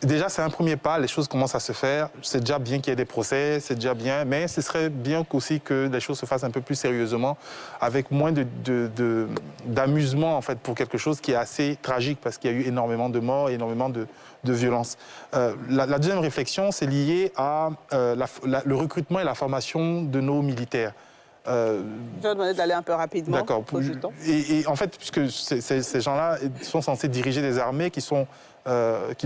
Déjà, c'est un premier pas, les choses commencent à se faire. C'est déjà bien qu'il y ait des procès, c'est déjà bien, mais ce serait bien aussi que les choses se fassent un peu plus sérieusement, avec moins d'amusement, en fait, pour quelque chose qui est assez tragique, parce qu'il y a eu énormément de morts, énormément de violences. La deuxième réflexion, c'est lié à le recrutement et la formation de nos militaires. Je vais demander d'aller un peu rapidement. D'accord. Et en fait, puisque ces gens-là sont censés diriger des armées qui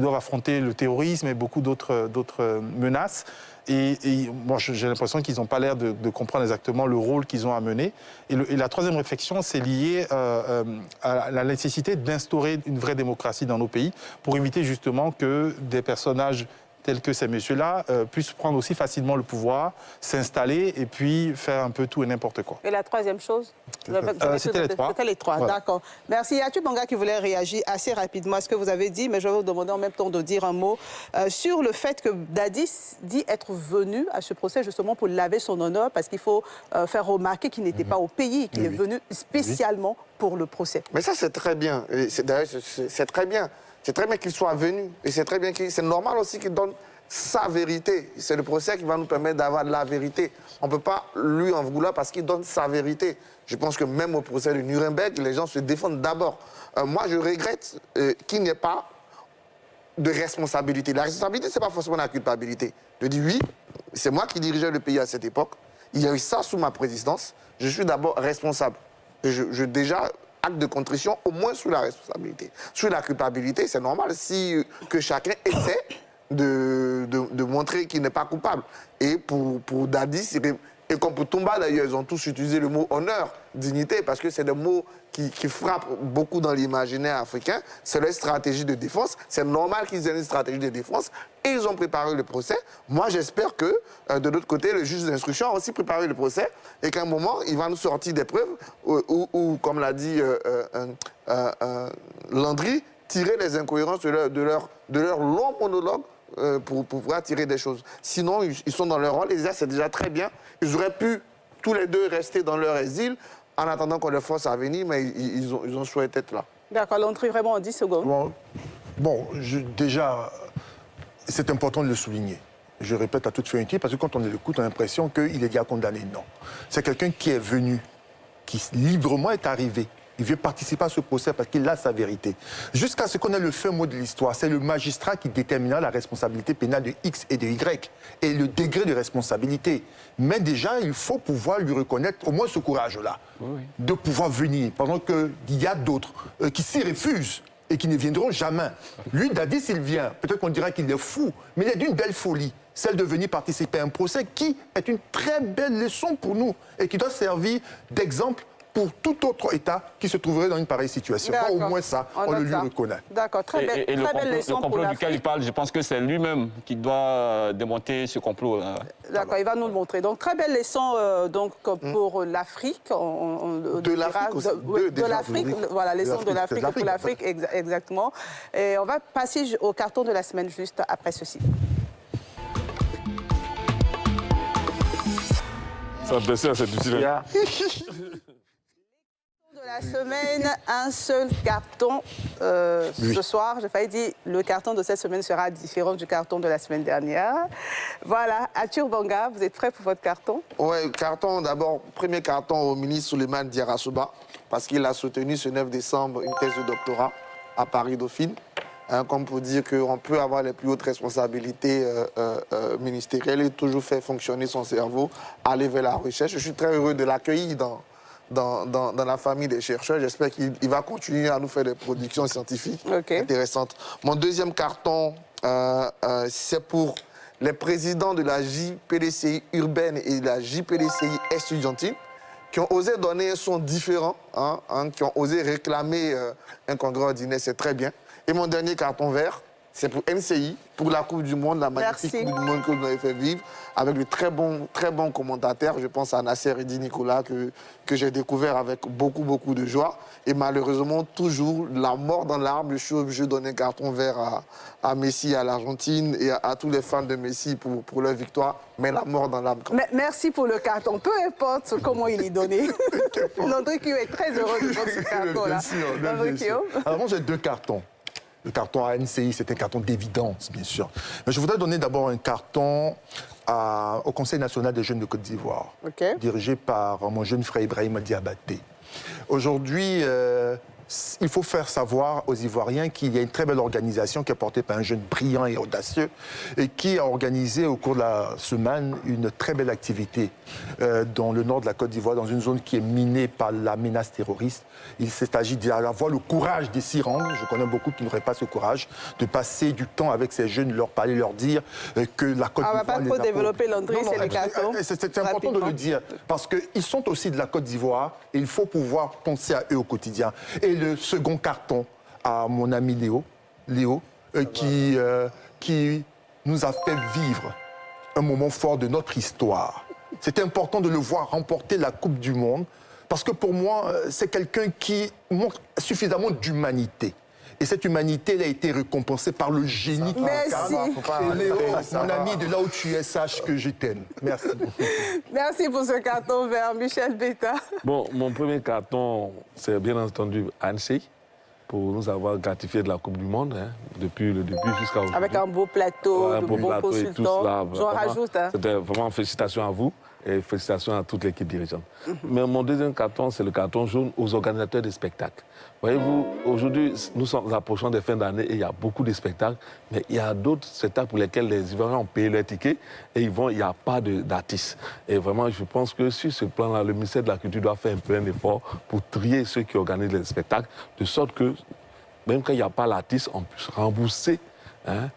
doivent affronter le terrorisme et beaucoup d'autres menaces. Et moi, j'ai l'impression qu'ils n'ont pas l'air de comprendre exactement le rôle qu'ils ont à mener. Et la troisième réflexion, c'est lié à la nécessité d'instaurer une vraie démocratie dans nos pays pour éviter justement que des personnages tels que ces messieurs-là puissent prendre aussi facilement le pouvoir, s'installer et puis faire un peu tout et n'importe quoi. Et la troisième chose? C'était les trois. C'était les trois, voilà. D'accord. Merci. Y a-t-il Banga qui voulait réagir assez rapidement à ce que vous avez dit, mais je vais vous demander en même temps de dire un mot sur le fait que Dadis dit être venu à ce procès justement pour laver son honneur, parce qu'il faut faire remarquer qu'il n'était pas au pays, qu'il est venu spécialement pour le procès. Mais ça, c'est très bien. D'ailleurs, c'est très bien. C'est très bien qu'il soit venu. Et c'est très bien c'est normal aussi qu'il donne sa vérité. C'est le procès qui va nous permettre d'avoir la vérité. On ne peut pas lui en vouloir parce qu'il donne sa vérité. Je pense que même au procès de Nuremberg, les gens se défendent d'abord. Moi, je regrette qu'il n'y ait pas de responsabilité. La responsabilité, ce n'est pas forcément la culpabilité. Je dis oui, c'est moi qui dirigeais le pays à cette époque. Il y a eu ça sous ma présidence. Je suis d'abord responsable. Et déjà... acte de contrition, au moins sous la responsabilité. Sous la culpabilité, c'est normal que chacun essaie de montrer qu'il n'est pas coupable. Et pour Dadis, et comme pour Toumba d'ailleurs, ils ont tous utilisé le mot honneur, dignité, parce que c'est des mots qui frappent beaucoup dans l'imaginaire africain. C'est leur stratégie de défense. C'est normal qu'ils aient une stratégie de défense. Et ils ont préparé le procès. Moi, j'espère que, de l'autre côté, le juge d'instruction a aussi préparé le procès et qu'à un moment, il va nous sortir des preuves où comme l'a dit Landry, tirer les incohérences de leur long monologue pour pouvoir tirer des choses. Sinon, ils sont dans leur rôle et ça, c'est déjà très bien. Ils auraient pu, tous les deux, rester dans leur exil en attendant qu'on les force à venir, mais ils ont souhaité être là. D'accord, Landry, vraiment en 10 secondes. Déjà, c'est important de le souligner. Je répète à toute fin utile, parce que quand on l'écoute, on a l'impression qu'il est déjà condamné. Non. C'est quelqu'un qui est venu, qui librement est arrivé. Il veut participer à ce procès parce qu'il a sa vérité. Jusqu'à ce qu'on ait le fin mot de l'histoire, c'est le magistrat qui déterminera la responsabilité pénale de X et de Y et le degré de responsabilité. Mais déjà, il faut pouvoir lui reconnaître au moins ce courage-là, de pouvoir venir, pendant qu'il y a d'autres qui s'y refusent et qui ne viendront jamais. Lui, Dadis, il vient. Peut-être qu'on dira qu'il est fou, mais il est d'une belle folie, celle de venir participer à un procès qui est une très belle leçon pour nous et qui doit servir d'exemple pour tout autre État qui se trouverait dans une pareille situation. Au moins ça, on le lui reconnaît. D'accord, très belle leçon le complot duquel il parle, je pense que c'est lui-même qui doit démonter ce complot. D'accord, il va nous le montrer. Donc, très belle leçon pour l'Afrique. De l'Afrique aussi. De l'Afrique, voilà, leçon de l'Afrique pour l'Afrique, exactement. Et on va passer au carton de la semaine juste après ceci. Ça baissait à cette utile. La semaine, un seul carton. Ce soir, j'ai failli dire le carton de cette semaine sera différent du carton de la semaine dernière. Voilà, Arthur Banga, vous êtes prêt pour votre carton? Oui, carton d'abord, premier carton au ministre Souleymane Diarra-Souba, parce qu'il a soutenu ce 9 décembre une thèse de doctorat à Paris-Dauphine. Comme pour dire qu'on peut avoir les plus hautes responsabilités ministérielles et toujours faire fonctionner son cerveau, aller vers la recherche. Je suis très heureux de l'accueillir dans la famille des chercheurs. J'espère qu'il va continuer à nous faire des productions scientifiques intéressantes. Mon deuxième carton, c'est pour les présidents de la JPDCI urbaine et de la JPDCI estudiantine qui ont osé donner un son différent, qui ont osé réclamer un congrès ordinaire, c'est très bien. Et mon dernier carton vert, c'est pour NCI, pour la Coupe du Monde, la magnifique Coupe du Monde que vous avez fait vivre, avec de très bons commentateurs. Je pense à Nasser Eddy Nicolas, que j'ai découvert avec beaucoup de joie. Et malheureusement, toujours la mort dans l'arbre. Je suis obligé de donner un carton vert à Messi, à l'Argentine et à tous les fans de Messi pour leur victoire. Mais la mort dans l'arbre. Merci pour le carton. Peu importe comment il est donné. Landry Kio est très heureux de ce carton-là. Bien sûr. Alors moi, j'ai deux cartons. Le carton à NCI, c'est un carton d'évidence, bien sûr. Mais je voudrais donner d'abord un carton au Conseil national des jeunes de Côte d'Ivoire, dirigé par mon jeune frère Ibrahima Diabaté. Aujourd'hui, il faut faire savoir aux Ivoiriens qu'il y a une très belle organisation qui est portée par un jeune brillant et audacieux et qui a organisé au cours de la semaine une très belle activité dans le nord de la Côte d'Ivoire, dans une zone qui est minée par la menace terroriste. Il s'agit d'avoir le courage de s'y rendre. Je connais beaucoup qui n'auraient pas ce courage, de passer du temps avec ces jeunes, leur parler, leur dire que la Côte d'Ivoire... On ne va pas trop développer Landry, c'est les cartons. C'est important de le dire, parce qu'ils sont aussi de la Côte d'Ivoire et il faut pouvoir penser à eux au quotidien. Et le second carton à mon ami Léo, qui nous a fait vivre un moment fort de notre histoire. C'est important de le voir remporter la Coupe du Monde, parce que pour moi, c'est quelqu'un qui montre suffisamment d'humanité. Et cette humanité, elle a été récompensée par le génie qui l'incarne. Et Léo, mon ami, de là où tu es, sache que je t'aime. Merci. Merci pour ce carton vert, Michel Beta. Bon, mon premier carton, c'est bien entendu Annecy, pour nous avoir gratifié de la Coupe du Monde, depuis le début jusqu'à aujourd'hui. Avec un beau plateau, de bons consultants. J'en rajoute. C'était vraiment félicitations à vous et félicitations à toute l'équipe dirigeante. Mais mon deuxième carton, c'est le carton jaune aux organisateurs des spectacles. Voyez-vous, aujourd'hui, nous sommes approchant des fins d'année et il y a beaucoup de spectacles, mais il y a d'autres spectacles pour lesquels les Ivoiriens ont payé leur ticket et il n'y a pas d'artistes. Et vraiment, je pense que sur ce plan-là, le ministère de la Culture doit faire un peu un effort pour trier ceux qui organisent les spectacles, de sorte que, même quand il n'y a pas l'artiste, on puisse rembourser,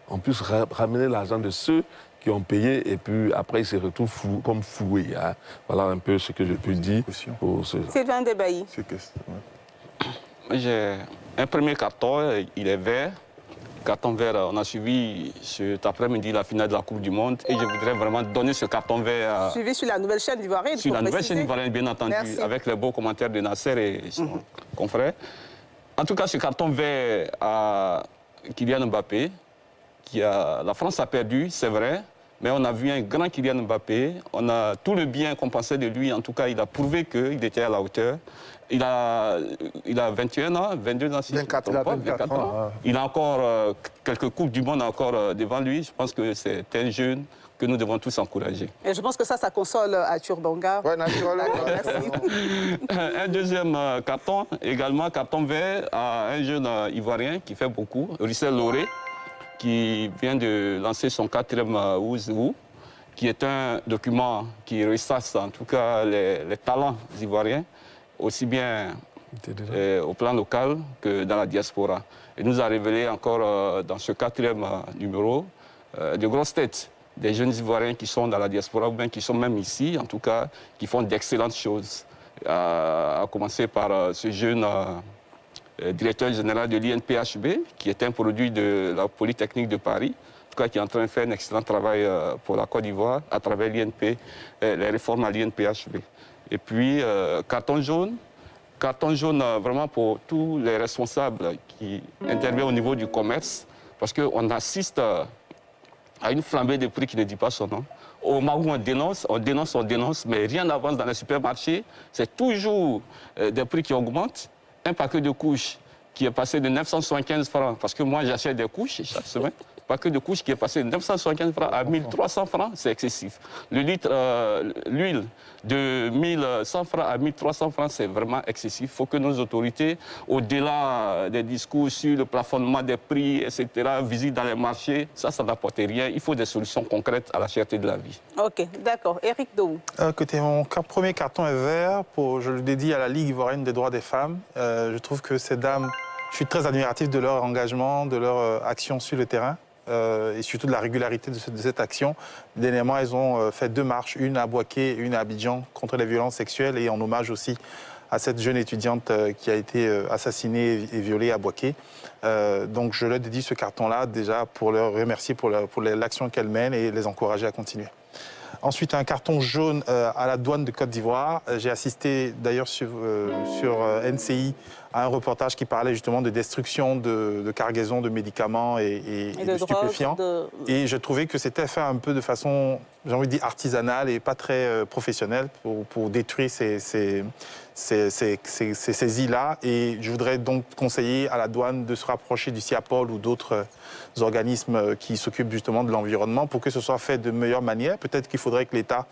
on puisse ramener l'argent de ceux qui ont payé et puis après ils se retrouvent comme foués. Voilà un peu ce que je peux dire pour ce... Sylvain Debailly. J'ai un premier carton, il est vert. Carton vert, on a suivi cet après-midi la finale de la Coupe du Monde et je voudrais vraiment donner ce carton vert. Suivi sur la nouvelle chaîne ivoirienne. Sur la nouvelle chaîne ivoirienne, bien entendu, avec les beaux commentaires de Nasser et son confrère. En tout cas, ce carton vert à Kylian Mbappé, la France a perdu, c'est vrai. Mais on a vu un grand Kylian Mbappé, on a tout le bien qu'on pensait de lui. En tout cas, il a prouvé qu'il était à la hauteur. Il a 21 ans, 22 ans, si 24 ans. Il a encore quelques Coupes du Monde encore devant lui. Je pense que c'est un jeune que nous devons tous encourager. Et je pense que ça console Arthur Banga. Oui, naturellement. Merci. Un deuxième carton, également carton vert à un jeune Ivoirien qui fait beaucoup, Rissel Loré, qui vient de lancer son 4e Ouzou, qui est un document qui ressasse en tout cas les talents ivoiriens, aussi bien au plan local que dans la diaspora. Il nous a révélé encore dans ce 4e numéro de grosses têtes, des jeunes Ivoiriens qui sont dans la diaspora ou bien qui sont même ici, en tout cas, qui font d'excellentes choses. À commencer par ce jeune... directeur général de l'INPHB, qui est un produit de la Polytechnique de Paris, en tout cas qui est en train de faire un excellent travail pour la Côte d'Ivoire à travers l'INP, les réformes à l'INPHB. Et puis, carton jaune vraiment pour tous les responsables qui interviennent au niveau du commerce, parce qu'on assiste à une flambée de prix qui ne dit pas son nom. Au Maroc, on dénonce, mais rien n'avance dans les supermarchés. C'est toujours des prix qui augmentent. Un paquet de couches qui est passé de 975 francs, parce que moi j'achète des couches chaque semaine, un paquet de couches qui est passé de 975 francs à 1300 francs, c'est excessif. Le litre, l'huile de 1100 francs à 1300 francs, c'est vraiment excessif. Il faut que nos autorités, au-delà des discours sur le plafonnement des prix, etc., visitent dans les marchés, ça n'apporte rien. Il faut des solutions concrètes à la cherté de la vie. Ok, d'accord. Éric Dohou. Écoutez, mon premier carton est vert, je le dédie à la Ligue ivoirienne des droits des femmes. Je trouve que ces dames, je suis très admiratif de leur engagement, de leur action sur le terrain. Et surtout de la régularité de cette action. Dernièrement, elles ont fait 2 marches, une à Bouaké et une à Abidjan, contre les violences sexuelles et en hommage aussi à cette jeune étudiante qui a été assassinée et violée à Bouaké. Donc je leur dédie ce carton-là déjà pour leur remercier pour l'action qu'elles mènent et les encourager à continuer. Ensuite, un carton jaune à la douane de Côte d'Ivoire. J'ai assisté d'ailleurs sur NCI à un reportage qui parlait justement de destruction de cargaisons de médicaments et de stupéfiants. Et je trouvais que c'était fait un peu de façon, j'ai envie de dire, artisanale et pas très professionnelle pour détruire ces saisies-là. Et je voudrais donc conseiller à la douane de se rapprocher du CIAPOL ou d'autres organismes qui s'occupent justement de l'environnement pour que ce soit fait de meilleure manière. Peut-être qu'il faudrait que l'État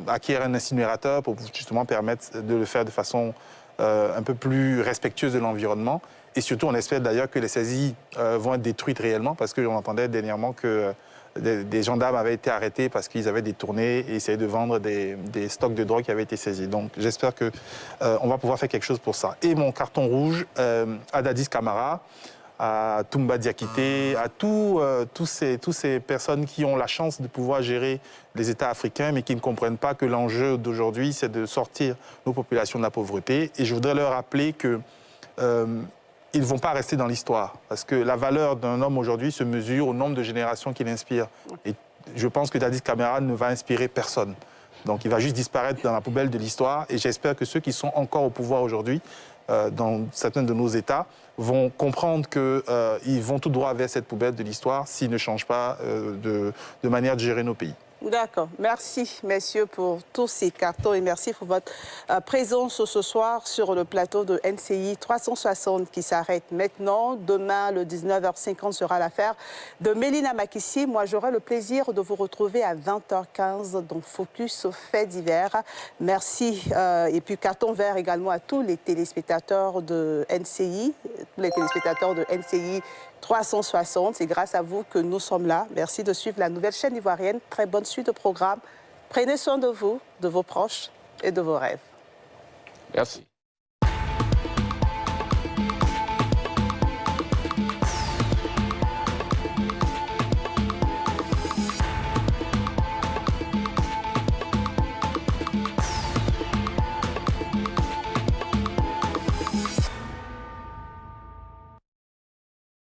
acquiert un incinérateur pour justement permettre de le faire de façon un peu plus respectueuse de l'environnement. Et surtout, on espère d'ailleurs que les saisies vont être détruites réellement parce qu'on entendait dernièrement que des gendarmes avaient été arrêtés parce qu'ils avaient détourné et essayé de vendre des stocks de drogue qui avaient été saisis. Donc j'espère qu'on va pouvoir faire quelque chose pour ça. Et mon carton rouge, à Dadis Camara, à Toumba Diakité, à tous ces personnes qui ont la chance de pouvoir gérer les États africains, mais qui ne comprennent pas que l'enjeu d'aujourd'hui, c'est de sortir nos populations de la pauvreté. Et je voudrais leur rappeler que ils ne vont pas rester dans l'histoire, parce que la valeur d'un homme aujourd'hui se mesure au nombre de générations qu'il inspire. Et je pense que Dadis Camara ne va inspirer personne. Donc il va juste disparaître dans la poubelle de l'histoire. Et j'espère que ceux qui sont encore au pouvoir aujourd'hui, dans certains de nos États, vont comprendre qu'ils vont tout droit vers cette poubelle de l'histoire s'ils ne changent pas de manière de gérer nos pays. D'accord. Merci, messieurs, pour tous ces cartons et merci pour votre présence ce soir sur le plateau de NCI 360 qui s'arrête maintenant. Demain, le 19h50 sera l'affaire de Mélina Makissi. Moi, j'aurai le plaisir de vous retrouver à 20h15 dans Focus Faits divers. Merci. Et puis, carton vert également à tous les téléspectateurs de NCI, tous les téléspectateurs de NCI 360. C'est grâce à vous que nous sommes là. Merci de suivre la nouvelle chaîne ivoirienne. Très bonne suite de programme. Prenez soin de vous, de vos proches et de vos rêves. Merci.